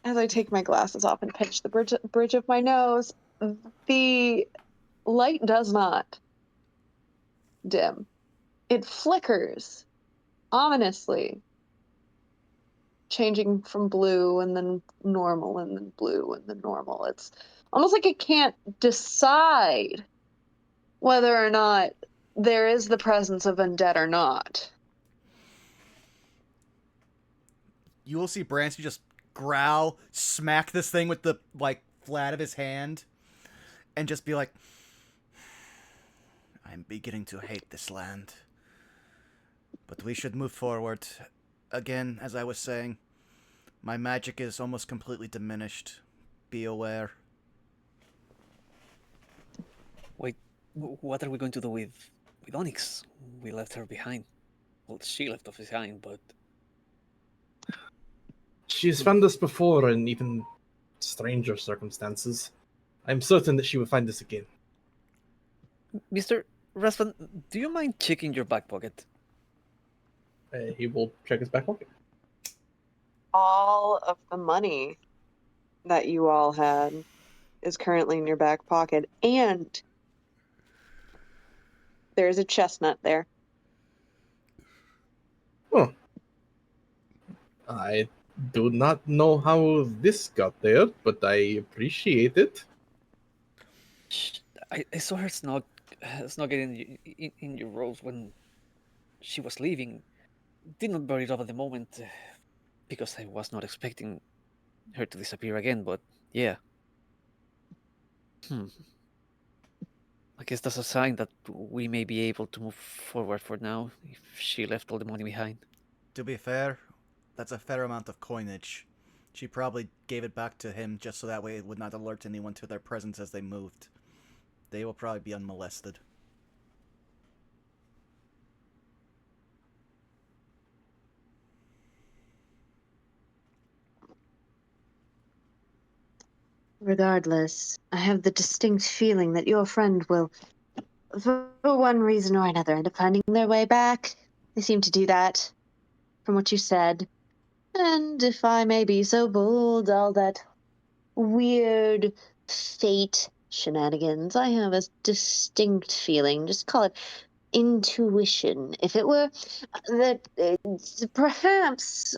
as I take my glasses off and pinch the bridge of my nose, the light does not dim. It flickers ominously changing from blue and then normal and then blue and then normal. It's almost like it can't decide whether or not there is the presence of undead or not. You will see Branson just growl, smack this thing with the flat of his hand, and just be like, I'm beginning to hate this land. But we should move forward. Again, as I was saying, my magic is almost completely diminished. Be aware. Wait, what are we going to do with Onyx? We left her behind. Well, she left us behind, but... She's found us before in even stranger circumstances. I'm certain that she will find us again. Mr. Razvan, do you mind checking your back pocket? He will check his back pocket. All of the money that you all had is currently in your back pocket, and there's a chestnut there. Oh. I do not know how this got there, but I appreciate it. I saw her snuggle in your robes when she was leaving. Did not bury it up at the moment because I was not expecting her to disappear again, but yeah. I guess that's a sign that we may be able to move forward for now if she left all the money behind. To be fair, that's a fair amount of coinage. She probably gave it back to him just so that way it would not alert anyone to their presence as they moved. They will probably be unmolested. Regardless, I have the distinct feeling that your friend will, for one reason or another, end up finding their way back. They seem to do that, from what you said. And if I may be so bold, all that weird fate shenanigans, I have a distinct feeling, just call it intuition. If it were that perhaps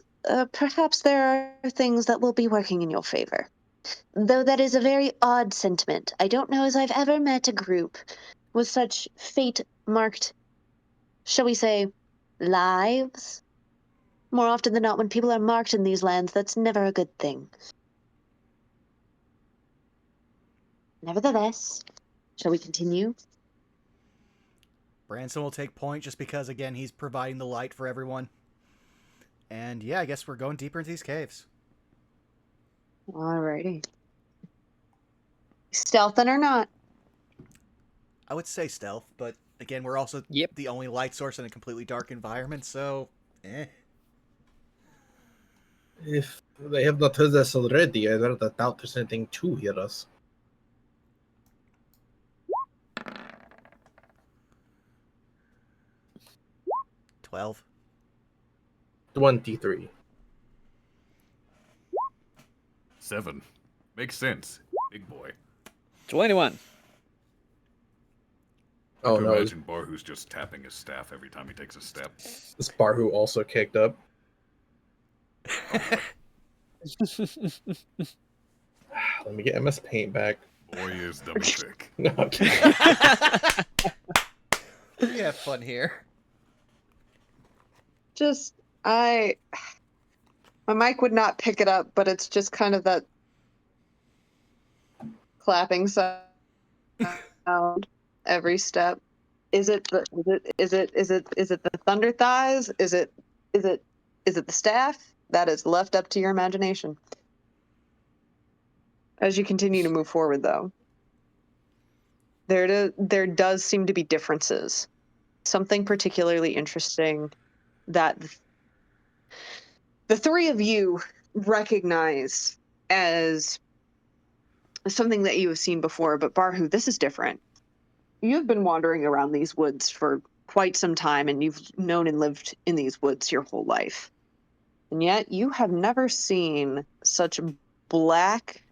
there are things that will be working in your favor. Though that is a very odd sentiment. I don't know as I've ever met a group with such fate-marked, shall we say, lives. More often than not, when people are marked in these lands, that's never a good thing. Nevertheless, shall we continue? Branson will take point just because, again, he's providing the light for everyone. And yeah, I guess we're going deeper into these caves. Alrighty. Stealthing or not? I would say stealth, but again, we're also the only light source in a completely dark environment, so If they have not heard us already, I rather doubt there's anything to hear us. 12. 23. 7. Makes sense. Big boy. 21. Oh, I no. imagine Barhu's just tapping his staff every time he takes a step. This Barhu also kicked up. Let me get MS Paint back. Boy is dummy thick. No, I'm kidding. We have fun here. Just, my mic would not pick it up, but it's just kind of that clapping sound every step. Is it the thunder thighs? Is it the staff? That is left up to your imagination. As you continue to move forward, though, there does seem to be differences. Something particularly interesting that the three of you recognize as something that you have seen before, but Barhu, this is different. You've been wandering around these woods for quite some time, and you've known and lived in these woods your whole life. And yet you have never seen such black,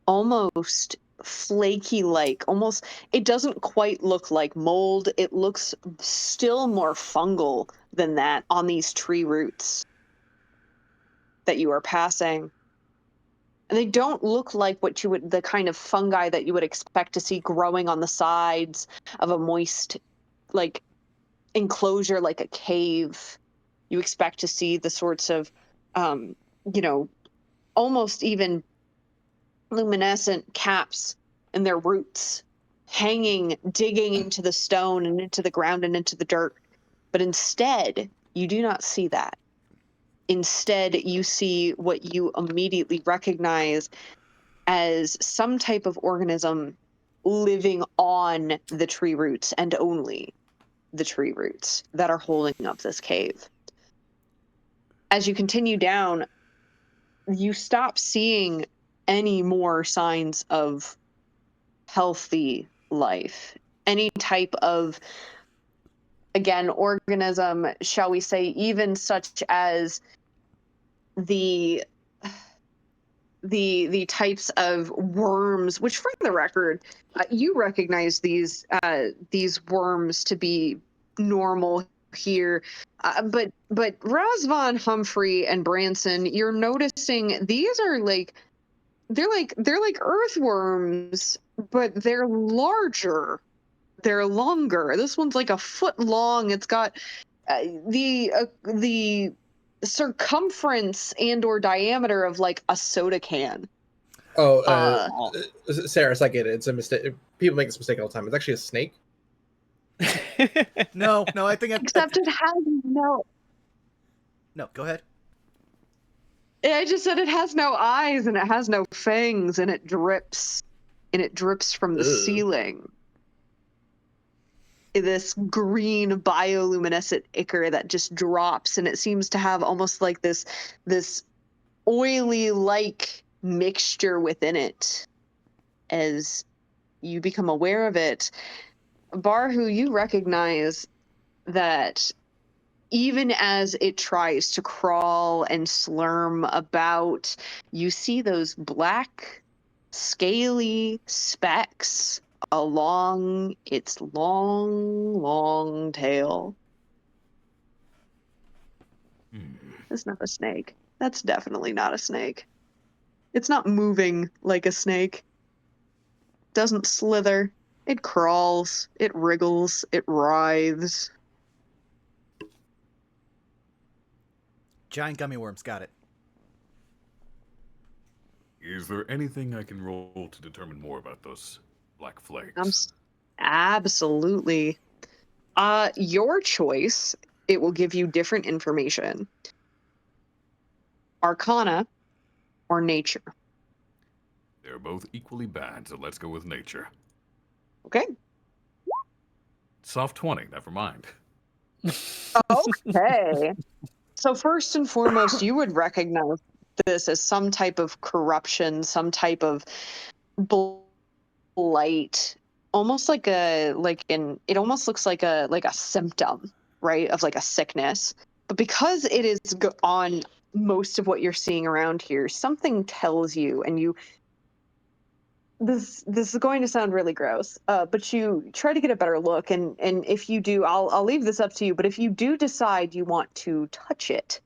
almost flaky-like, almost, it doesn't quite look like mold. It looks still more fungal than that on these tree roots. that you are passing. And they don't look like the kind of fungi that you would expect to see growing on the sides of a moist, like, enclosure, like a cave. You expect to see the sorts of, you know, almost even luminescent caps and their roots hanging, digging into the stone and into the ground and into the dirt. But instead, you do not see that. Instead, you see what you immediately recognize as some type of organism living on the tree roots and only the tree roots that are holding up this cave. As you continue down, you stop seeing any more signs of healthy life, any type of, again, organism, shall we say, even such as the types of worms, which, for the record, you recognize these worms to be normal here, but Razvan, Humphrey, and Branson, you're noticing these are like they're like earthworms, but they're larger, they're longer. This one's like a foot long. It's got the circumference and or diameter of like a soda can. Sarah, I get it. It's a mistake. People make this mistake all the time. It's actually a snake. No, I think Except it has no. No, go ahead. I just said it has no eyes and it has no fangs and it drips from the ceiling. This green bioluminescent ichor that just drops, and it seems to have almost like this oily like mixture within it. As you become aware of it, Barhu, you recognize that even as it tries to crawl and slurm about, you see those black, scaly specks along its long tail. It's not a snake. That's definitely not a snake. It's not moving like a snake. Doesn't slither. It crawls. It wriggles. It writhes. Giant gummy worms, got it. Is there anything I can roll to determine more about those black flakes? Absolutely. Your choice. It will give you different information. Arcana or nature. They're both equally bad, so let's go with nature. Okay. Soft 20, never mind. Okay. So first and foremost, you would recognize this as some type of corruption, some type of blight, almost like it almost looks like a symptom, right, of like a sickness. But because it is on most of what you're seeing around here, something tells you, and you. This is going to sound really gross, but you try to get a better look, and if you do, I'll leave this up to you. But if you do decide you want to touch it,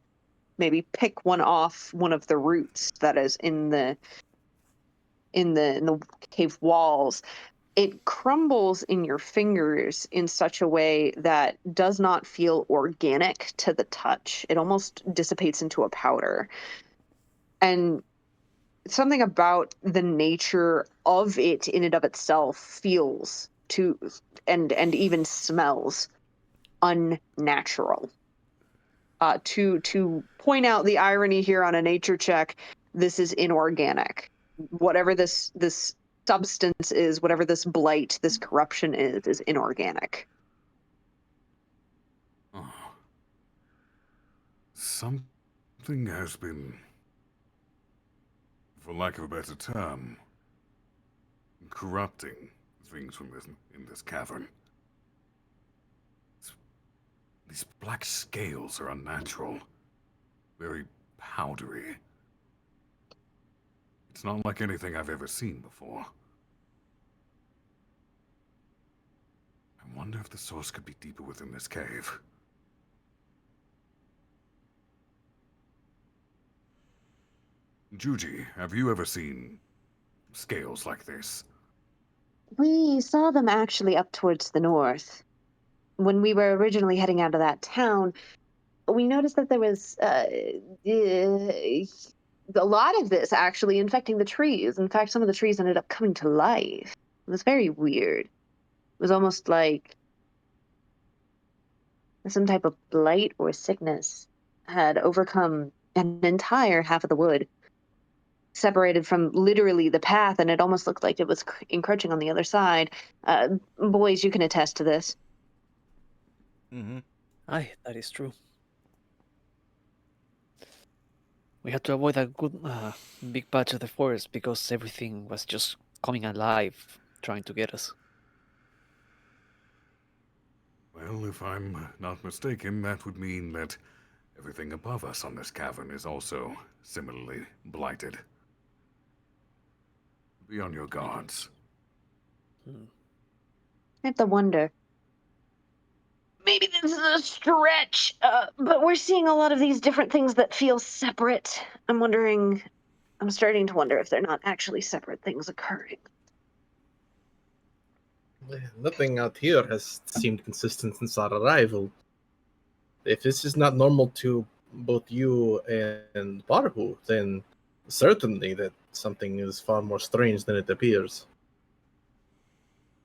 maybe pick one off one of the roots that is in the cave walls, it crumbles in your fingers in such a way that does not feel organic to the touch. It almost dissipates into a powder, and something about the nature of it in and of itself feels to and even smells unnatural. To point out the irony here on a nature check, this is inorganic. Whatever this substance is, whatever this blight, this corruption is inorganic. Oh. Something has been, for lack of a better term, corrupting things from in this cavern. These black scales are unnatural, very powdery. It's not like anything I've ever seen before. I wonder if the source could be deeper within this cave. Juji, have you ever seen scales like this? We saw them actually up towards the north. When we were originally heading out of that town, we noticed that there was a lot of this actually infecting the trees. In fact, some of the trees ended up coming to life. It was very weird. It was almost like some type of blight or sickness had overcome an entire half of the wood, separated from literally the path, and it almost looked like it was encroaching on the other side. Boys, you can attest to this. Mm-hmm. Aye, that is true. We had to avoid a good big patch of the forest because everything was just coming alive, trying to get us. Well, if I'm not mistaken, that would mean that everything above us on this cavern is also similarly blighted. Be on your guards. I have to wonder. Maybe this is a stretch, but we're seeing a lot of these different things that feel separate. I'm starting to wonder if they're not actually separate things occurring. Nothing out here has seemed consistent since our arrival. If this is not normal to both you and Barhu, then certainly that something is far more strange than it appears.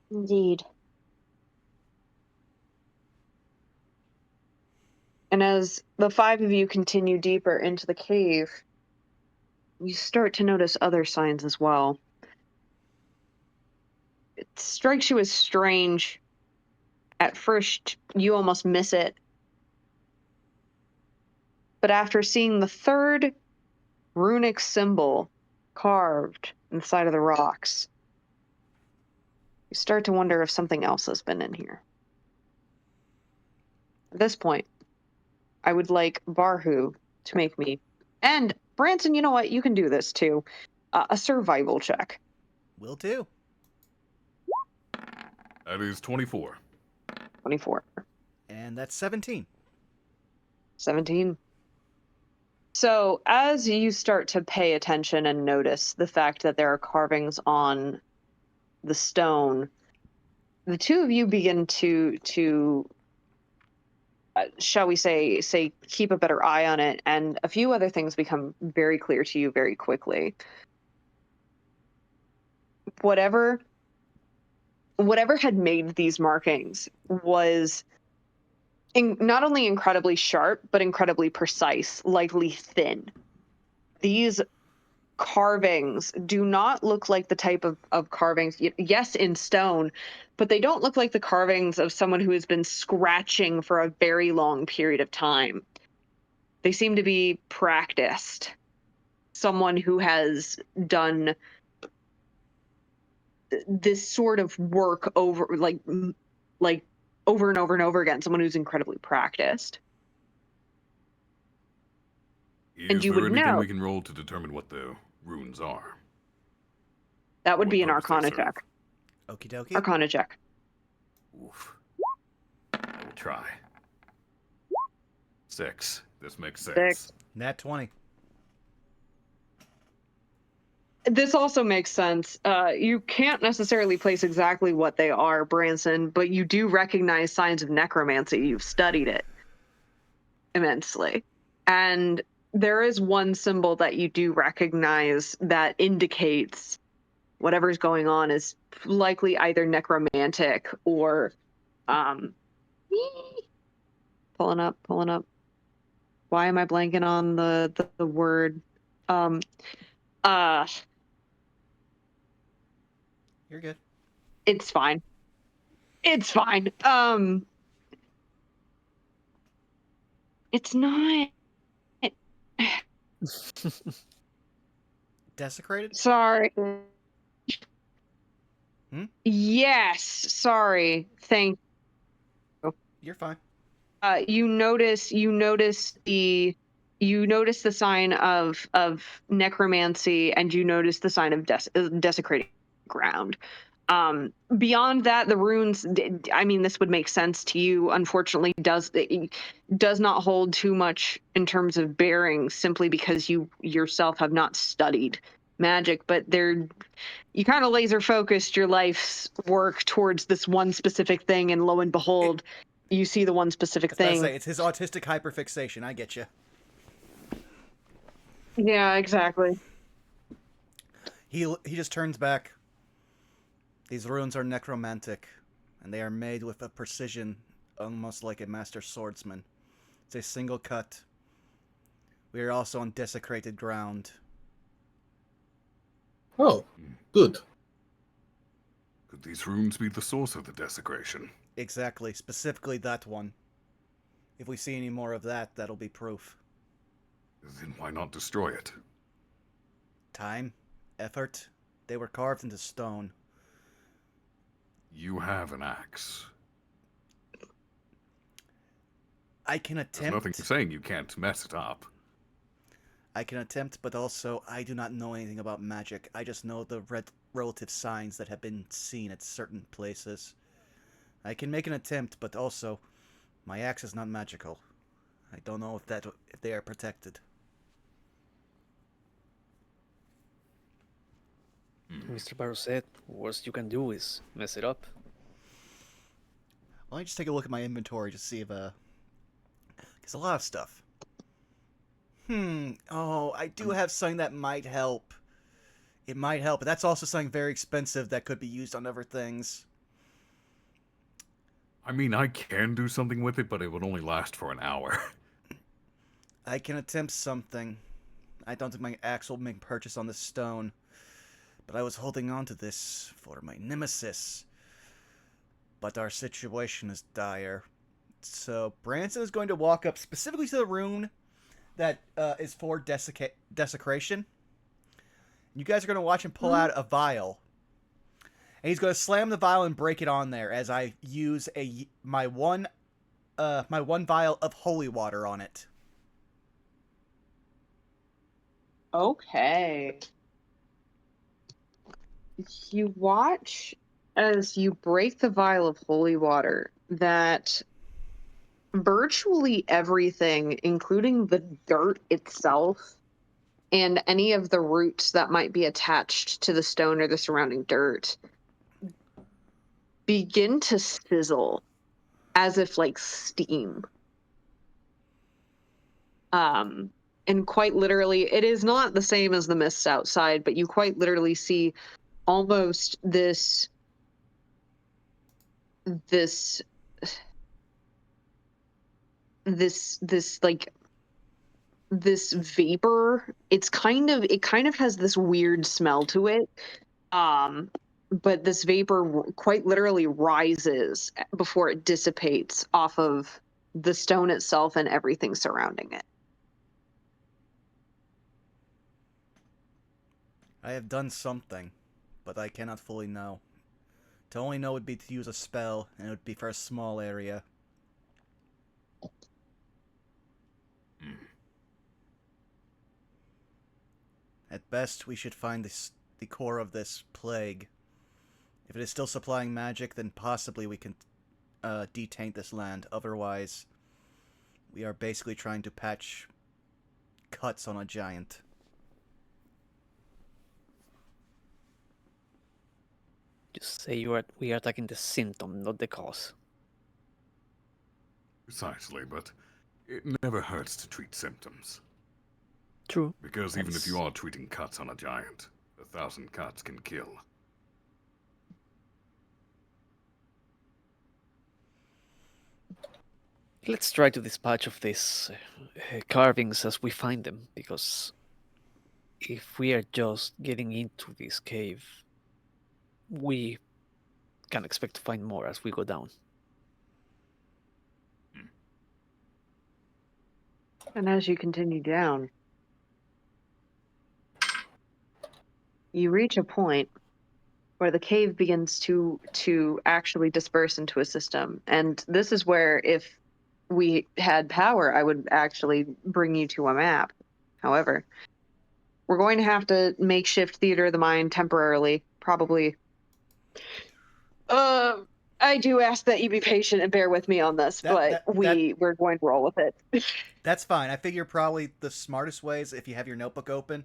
Indeed. And as the five of you continue deeper into the cave, you start to notice other signs as well. It strikes you as strange. At first, you almost miss it. But after seeing the third runic symbol carved inside of the rocks, you start to wonder if something else has been in here. At this point, I would like Barhu to make me, and Branson, you know what? You can do this too. A survival check. Will do. That is 24. 24. And that's 17. 17. So as you start to pay attention and notice the fact that there are carvings on the stone, the two of you begin to shall we say keep a better eye on it, and a few other things become very clear to you very quickly. Whatever had made these markings was not only incredibly sharp, but incredibly precise, likely thin. These carvings do not look like the type of carvings, yes, in stone, but they don't look like the carvings of someone who has been scratching for a very long period of time. They seem to be practiced. Someone who has done this sort of work over, like over and over and over again. Someone who's incredibly practiced. And Is you there would anything know. we can roll to determine what the runes are? That would What be an purpose they Arcana serve? check. Okie dokie. Arcana check. Oof. I will try. 6. This makes sense. 6. Nat 20. This also makes sense. You can't necessarily place exactly what they are, Branson, but you do recognize signs of necromancy. You've studied it immensely. And there is one symbol that you do recognize that indicates whatever's going on is likely either necromantic or pulling up. Why am I blanking on the word? You're good. It's fine. It's fine. It's not. Desecrated? Sorry. Yes. Sorry. Thank You're fine. you. Notice the sign of necromancy, and you notice the sign of desecrating ground. Beyond that, the runes, I mean, this would make sense to you. Unfortunately, does not hold too much in terms of bearing, simply because you yourself have not studied magic. But you kind of laser focused your life's work towards this one specific thing, and lo and behold, you see the one specific I was about to thing. say, it's his autistic hyperfixation. I get you. Yeah, exactly. He just turns back. These runes are necromantic, and they are made with a precision almost like a master swordsman. It's a single cut. We are also on desecrated ground. Oh, good. Could these runes be the source of the desecration? Exactly, specifically that one. If we see any more of that, that'll be proof. Then why not destroy it? Time, effort, they were carved into stone. You have an axe. I can There's attempt. nothing saying you can't mess it up. I can attempt, but also I do not know anything about magic. I just know the relative signs that have been seen at certain places. I can make an attempt, but also my axe is not magical. I don't know if they are protected. Mr. Barrow said, worst you can do is mess it up. Let me just take a look at my inventory to see if there's a lot of stuff. Oh, I do have something that might help. It might help, but that's also something very expensive that could be used on other things. I mean, I can do something with it, but it would only last for an hour. I can attempt something. I don't think my axe will make purchase on this stone. But I was holding on to this for my nemesis. But our situation is dire. So Branson is going to walk up specifically to the rune that is for desecration. You guys are going to watch him pull out a vial. And he's going to slam the vial and break it on there as I use my one vial of holy water on it. Okay. You watch as you break the vial of holy water that virtually everything, including the dirt itself and any of the roots that might be attached to the stone or the surrounding dirt, begin to sizzle as if like steam. And quite literally, it is not the same as the mists outside, but you quite literally see almost this vapor. It kind of has this weird smell to it. But this vapor quite literally rises before it dissipates off of the stone itself and everything surrounding it. I have done something, but I cannot fully know. To only know would be to use a spell, and it would be for a small area. At best, we should find the core of this plague. If it is still supplying magic, then possibly we can detaint this land. Otherwise, we are basically trying to patch cuts on a giant. Just say we are attacking the symptom, not the cause. Precisely, but it never hurts to treat symptoms. True. Because even if you are treating cuts on a giant, 1,000 cuts can kill. Let's try to dispatch of these carvings as we find them, because if we are just getting into this cave, we can expect to find more as we go down. And as you continue down, you reach a point where the cave begins to actually disperse into a system. And this is where, if we had power, I would actually bring you to a map. However, we're going to have to makeshift theater of the mind temporarily, probably I do ask that you be patient and bear with me on this, but we're going to roll with it. That's fine. I figure probably the smartest way is if you have your notebook open,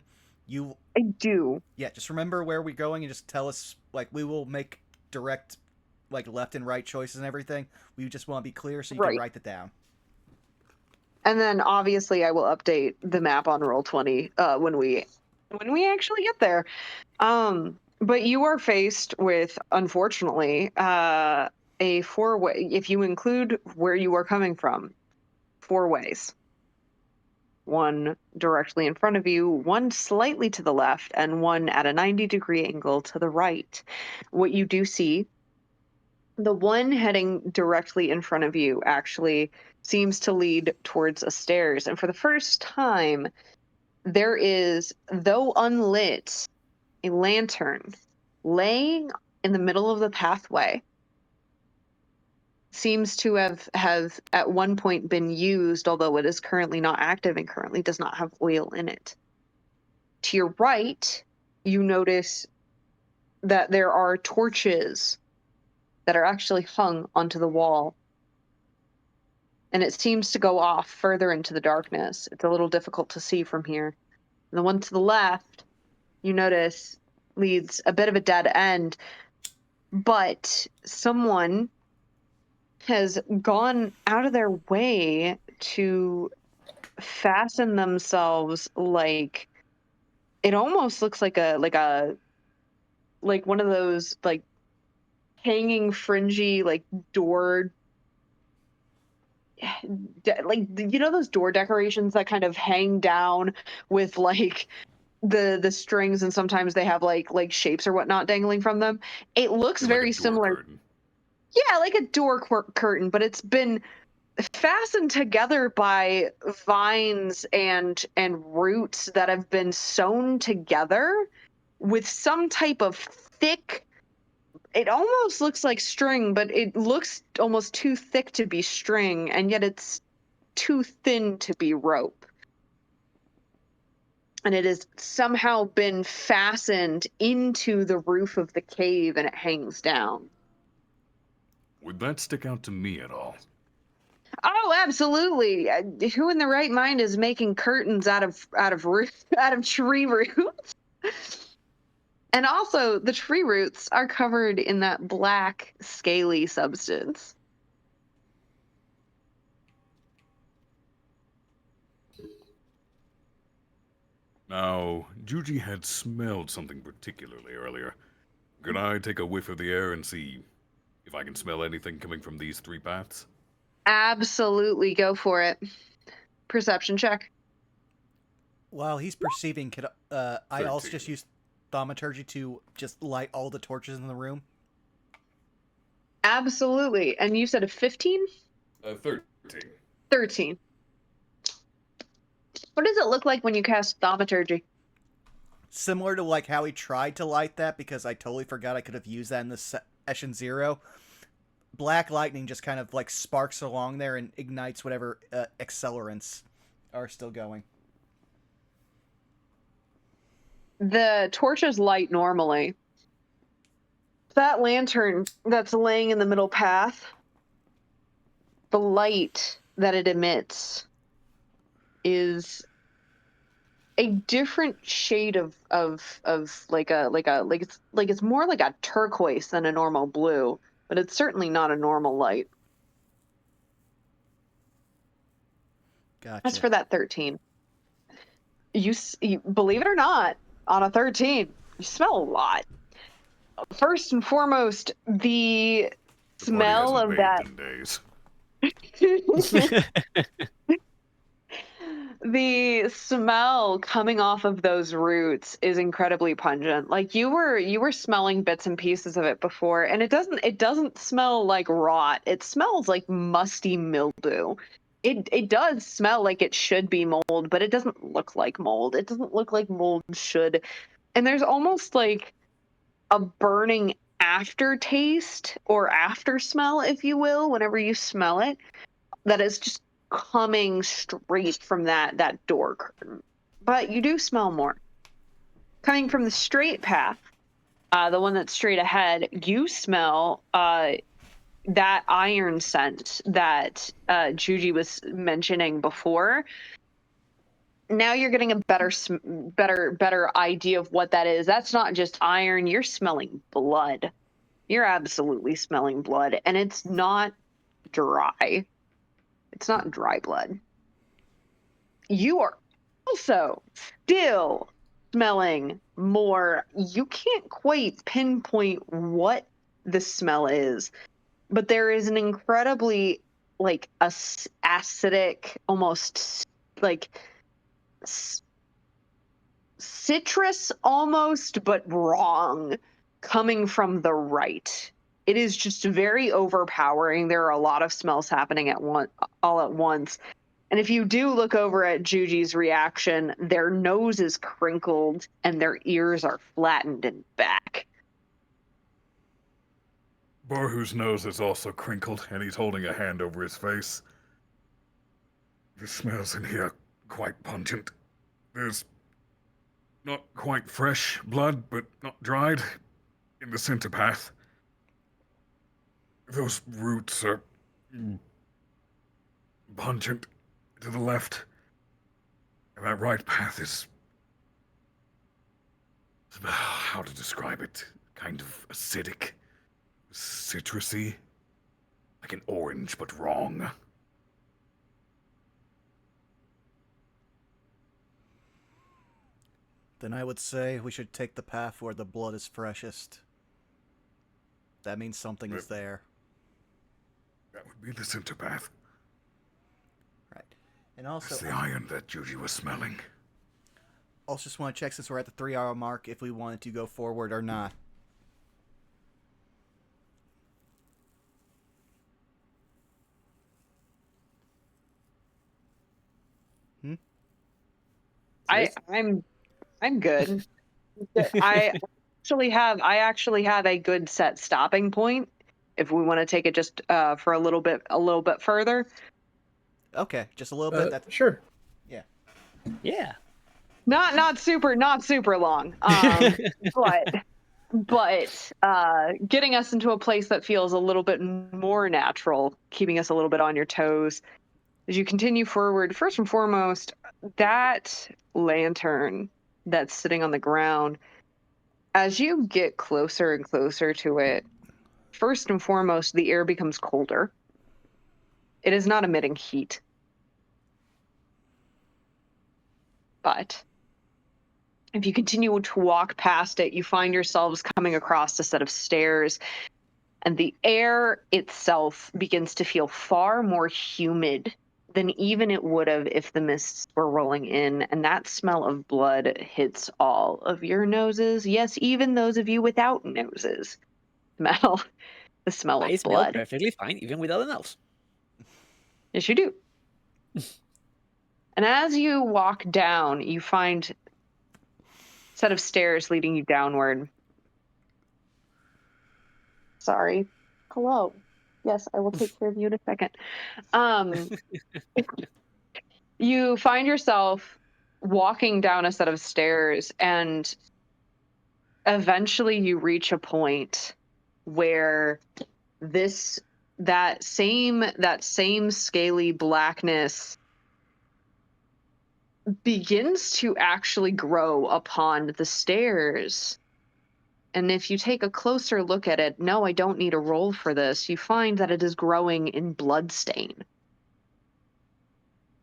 I do. Yeah, just remember where we're going and just tell us, like, we will make direct, like, left and right choices and everything. We just want to be clear so you can write it down. And then obviously I will update the map on Roll20 when we actually get there. But you are faced with, unfortunately, a 4-way, if you include where you are coming from, 4 ways. One directly in front of you, one slightly to the left, and one at a 90-degree angle to the right. What you do see, the one heading directly in front of you actually seems to lead towards a stairs. And for the first time, there is, though unlit, a lantern laying in the middle of the pathway. Seems to have at one point been used, although it is currently not active and currently does not have oil in it. To your right, you notice that there are torches that are actually hung onto the wall. And it seems to go off further into the darkness. It's a little difficult to see from here. And the one to the left, you notice, leads a bit of a dead end, but someone has gone out of their way to fasten themselves, like, it almost looks like one of those, like, hanging fringy, like, door, like, you know those door decorations that kind of hang down with, like, the strings, and sometimes they have like shapes or whatnot dangling from them. It looks very similar. Curtain. Yeah, like a door curtain, but it's been fastened together by vines and roots that have been sewn together with some type of thick, it almost looks like string, but it looks almost too thick to be string, and yet it's too thin to be rope. And it has somehow been fastened into the roof of the cave, and it hangs down. Would that stick out to me at all? Oh, absolutely. Who in their right mind is making curtains out of tree roots? And also, the tree roots are covered in that black, scaly substance. Now, Juji had smelled something particularly earlier. Could I take a whiff of the air and see if I can smell anything coming from these 3 paths? Absolutely, go for it. Perception check. While he's perceiving, could I also 13. just use thaumaturgy to just light all the torches in the room? Absolutely. And you said a 15? 13. 13. What does it look like when you cast thaumaturgy? Similar to like how he tried to light that, because I totally forgot I could have used that in the session 0. Black lightning just kind of like sparks along there and ignites whatever accelerants are still going. The torches light normally. That lantern that's laying in the middle path, the light that it emits is a different shade of it's more like a turquoise than a normal blue, but it's certainly not a normal light. Gotcha. That's for that 13. You believe it or not, on a 13, you smell a lot. First and foremost, the smell of that. The smell coming off of those roots is incredibly pungent. Like you were smelling bits and pieces of it before, and it doesn't smell like rot. It smells like musty mildew. It does smell like it should be mold, but it doesn't look like mold. It doesn't look like mold should. And there's almost like a burning aftertaste or after smell, if you will, whenever you smell it, that is just coming straight from that door curtain. But you do smell more. Coming from the straight path, the one that's straight ahead, you smell that iron scent that Juji was mentioning before. Now you're getting a better idea of what that is. That's not just iron. You're smelling blood. You're absolutely smelling blood, and it's not dry. It's not dry blood. You are also still smelling more. You can't quite pinpoint what the smell is, but there is an incredibly acidic, almost like citrus almost, but wrong, coming from the right. It is just very overpowering. There are a lot of smells happening all at once. And if you do look over at Juji's reaction, their nose is crinkled and their ears are flattened and back. Barhu's nose is also crinkled, and he's holding a hand over his face. The smells in here quite pungent. There's not quite fresh blood, but not dried in the center path. Those roots are pungent to the left. And that right path is... how to describe it? Kind of acidic, citrusy, like an orange, but wrong. Then I would say we should take the path where the blood is freshest. That means something is there. That would be the center path. Right. And also... That's the iron that Juji was smelling. Also just want to check, since we're at the 3-hour mark, if we wanted to go forward or not. I'm good. I actually have a good set stopping point if we want to take it just for a little bit further. Okay, just a little bit. That's Sure. Yeah. Yeah. Not super long. But getting us into a place that feels a little bit more natural, keeping us a little bit on your toes. As you continue forward, first and foremost, that lantern that's sitting on the ground, as you get closer and closer to it, first and foremost, the air becomes colder. It is not emitting heat. But if you continue to walk past it, you find yourselves coming across a set of stairs, and the air itself begins to feel far more humid than even it would have if the mists were rolling in, and that smell of blood hits all of your noses. Yes, even those of you without noses smell the smell I of smell blood. perfectly fine, even without a nose. Yes, you do. And as you walk down, you find a set of stairs leading you downward. Sorry. Hello. Yes, I will take care of you in a second. You find yourself walking down a set of stairs, and eventually you reach a point where that same scaly blackness begins to actually grow upon the stairs. And if you take a closer look at it, no, I don't need a roll for this, you find that it is growing in bloodstain.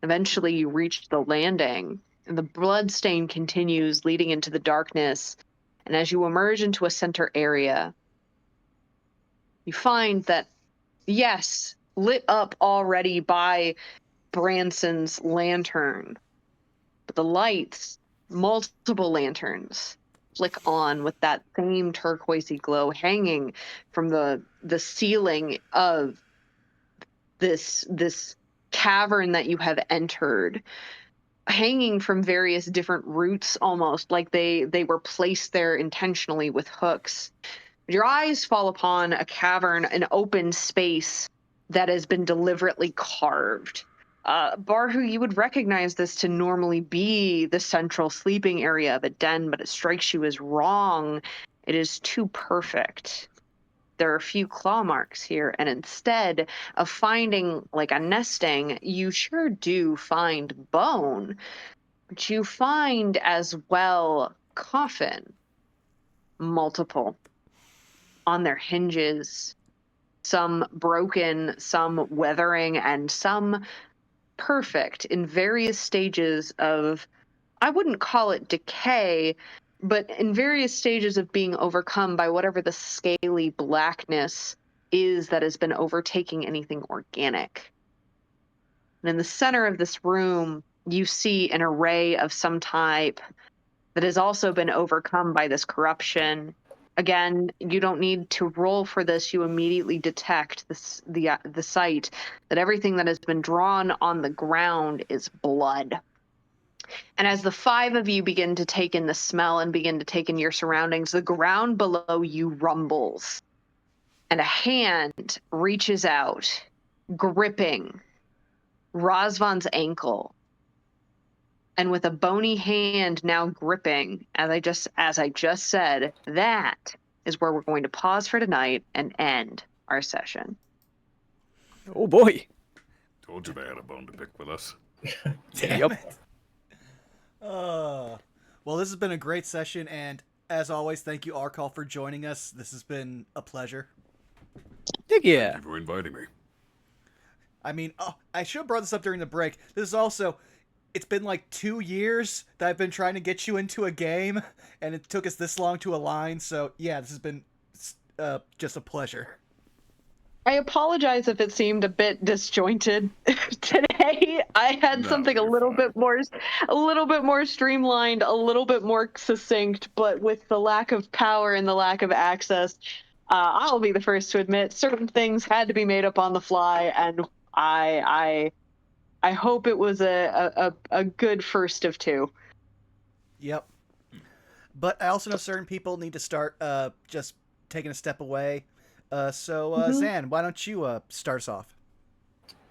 Eventually you reach the landing, and the bloodstain continues leading into the darkness. And as you emerge into a center area, you find that, yes, lit up already by Branson's lantern, but the lights, multiple lanterns, flick on with that same turquoisey glow hanging from the ceiling of this cavern that you have entered, hanging from various different roots, almost like they were placed there intentionally with hooks. Your eyes fall upon a cavern, an open space that has been deliberately carved. Barhu, you would recognize this to normally be the central sleeping area of a den, but it strikes you as wrong. It is too perfect. There are a few claw marks here, and instead of finding like a nesting, you sure do find bone, but you find as well coffin, multiple on their hinges, some broken, some weathering, and some perfect in various stages of, I wouldn't call it decay, but in various stages of being overcome by whatever the scaly blackness is that has been overtaking anything organic. And in the center of this room, you see an array of some type that has also been overcome by this corruption. Again, you don't need to roll for this. You immediately detect the sight that everything that has been drawn on the ground is blood. And as the five of you begin to take in the smell and begin to take in your surroundings, the ground below you rumbles. And a hand reaches out, gripping Razvan's ankle. And with a bony hand now gripping, as I just said, that is where we're going to pause for tonight and end our session. Oh boy. Told you they had a bone to pick with us. Damn it. Well, this has been a great session, and as always, thank you, Arkall, for joining us. This has been a pleasure. Heck Thank yeah. you for inviting me. I mean, I should have brought this up during the break. This is also, it's been like 2 years that I've been trying to get you into a game, and it took us this long to align, so yeah, this has been just a pleasure. I apologize if it seemed a bit disjointed today. I had No, something a you're little fine. bit more streamlined, a little bit more succinct, but with the lack of power and the lack of access, I'll be the first to admit certain things had to be made up on the fly, and I hope it was a good first of two. Yep. But I also know certain people need to start just taking a step away. So Zan, why don't you start us off?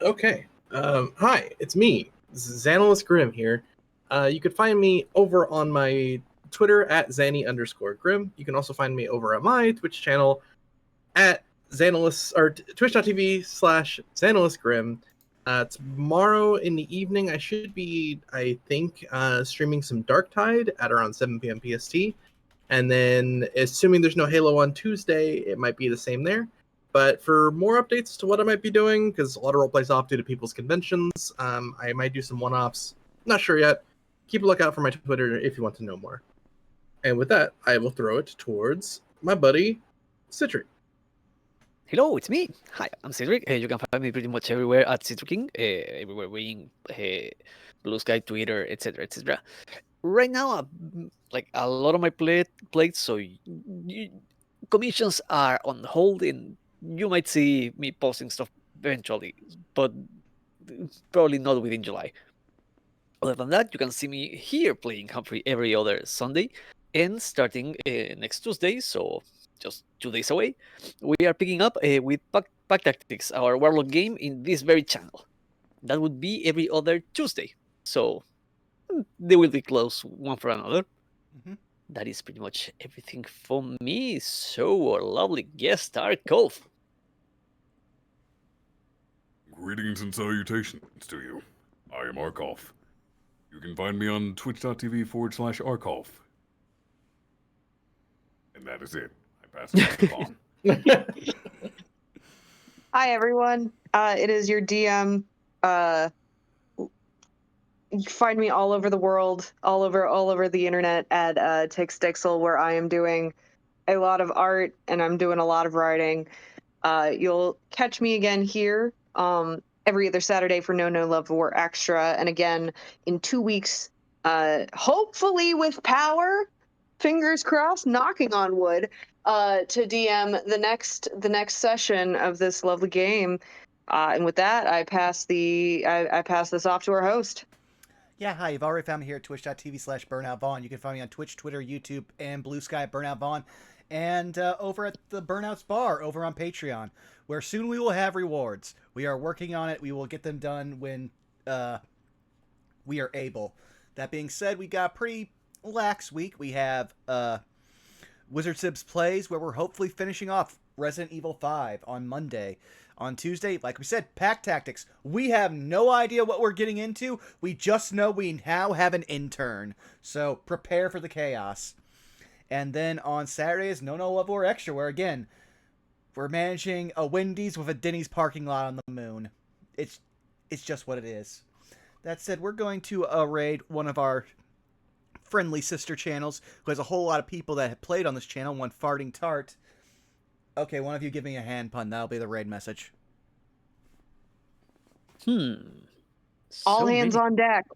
Okay. Hi, it's me, Xanalis Grim here. You can find me over on my Twitter at Zanny_Grim. You can also find me over at my Twitch channel at Xanalis or twitch.tv/XanalisGrim. Tomorrow in the evening, I should be, I think, streaming some Darktide at around 7 p.m. PST. And then, assuming there's no Halo on Tuesday, it might be the same there. But for more updates to what I might be doing, because a lot of roleplay's off due to people's conventions, I might do some one-offs. Not sure yet. Keep a lookout for my Twitter if you want to know more. And with that, I will throw it towards my buddy, Citric. Hello, it's me. Hi, I'm Cedric. You can find me pretty much everywhere at Cedricking, everywhere being Blue Sky, Twitter, etc., etc. Right now, like a lot of my plates, so commissions are on hold, and you might see me posting stuff eventually, but probably not within July. Other than that, you can see me here playing Humphrey every other Sunday, and starting next Tuesday, so just 2 days away, we are picking up with Pack Tactics, our Warlock game in this very channel. That would be every other Tuesday, so they will be close one for another. Mm-hmm. That is pretty much everything for me. So, our lovely guest star, Kolf. Greetings and salutations to you. I am Arkolf. You can find me on twitch.tv/Arkolf. And that is it. I pass it on. Hi everyone. It is your DM. You can find me all over the world, all over the internet at Tixdixel, where I am doing a lot of art and I'm doing a lot of writing. You'll catch me again here every other Saturday for No Love War Extra, and again in 2 weeks, hopefully with power, fingers crossed, knocking on wood, to DM the next session of this lovely game. And with that, I pass this off to our host. Yeah, hi, you've already found me here at twitch.tv/BurnoutVaughn. You can find me on Twitch, Twitter, YouTube, and Blue Sky at Burnout Vaughn. And over at the Burnouts Bar over on Patreon, where soon we will have rewards. We are working on it. We will get them done when we are able. That being said, we got a pretty lax week. We have Wizard Sibs Plays, where we're hopefully finishing off Resident Evil 5 on Monday. On Tuesday, like we said, Pack Tactics. We have no idea what we're getting into. We just know we now have an intern. So prepare for the chaos. And then on Saturday is No Level or Extra, where again, we're managing a Wendy's with a Denny's parking lot on the moon. It's just what it is. That said, we're going to raid one of our friendly sister channels, who has a whole lot of people that have played on this channel, one Farting Tart. Okay, one of you give me a hand pun. That'll be the raid message. All hands on deck.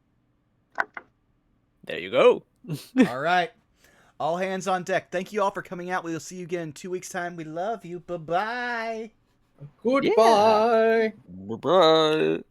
There you go. All right. All hands on deck. Thank you all for coming out. We will see you again in 2 weeks' time. We love you. Bye-bye. Goodbye. Bye-bye.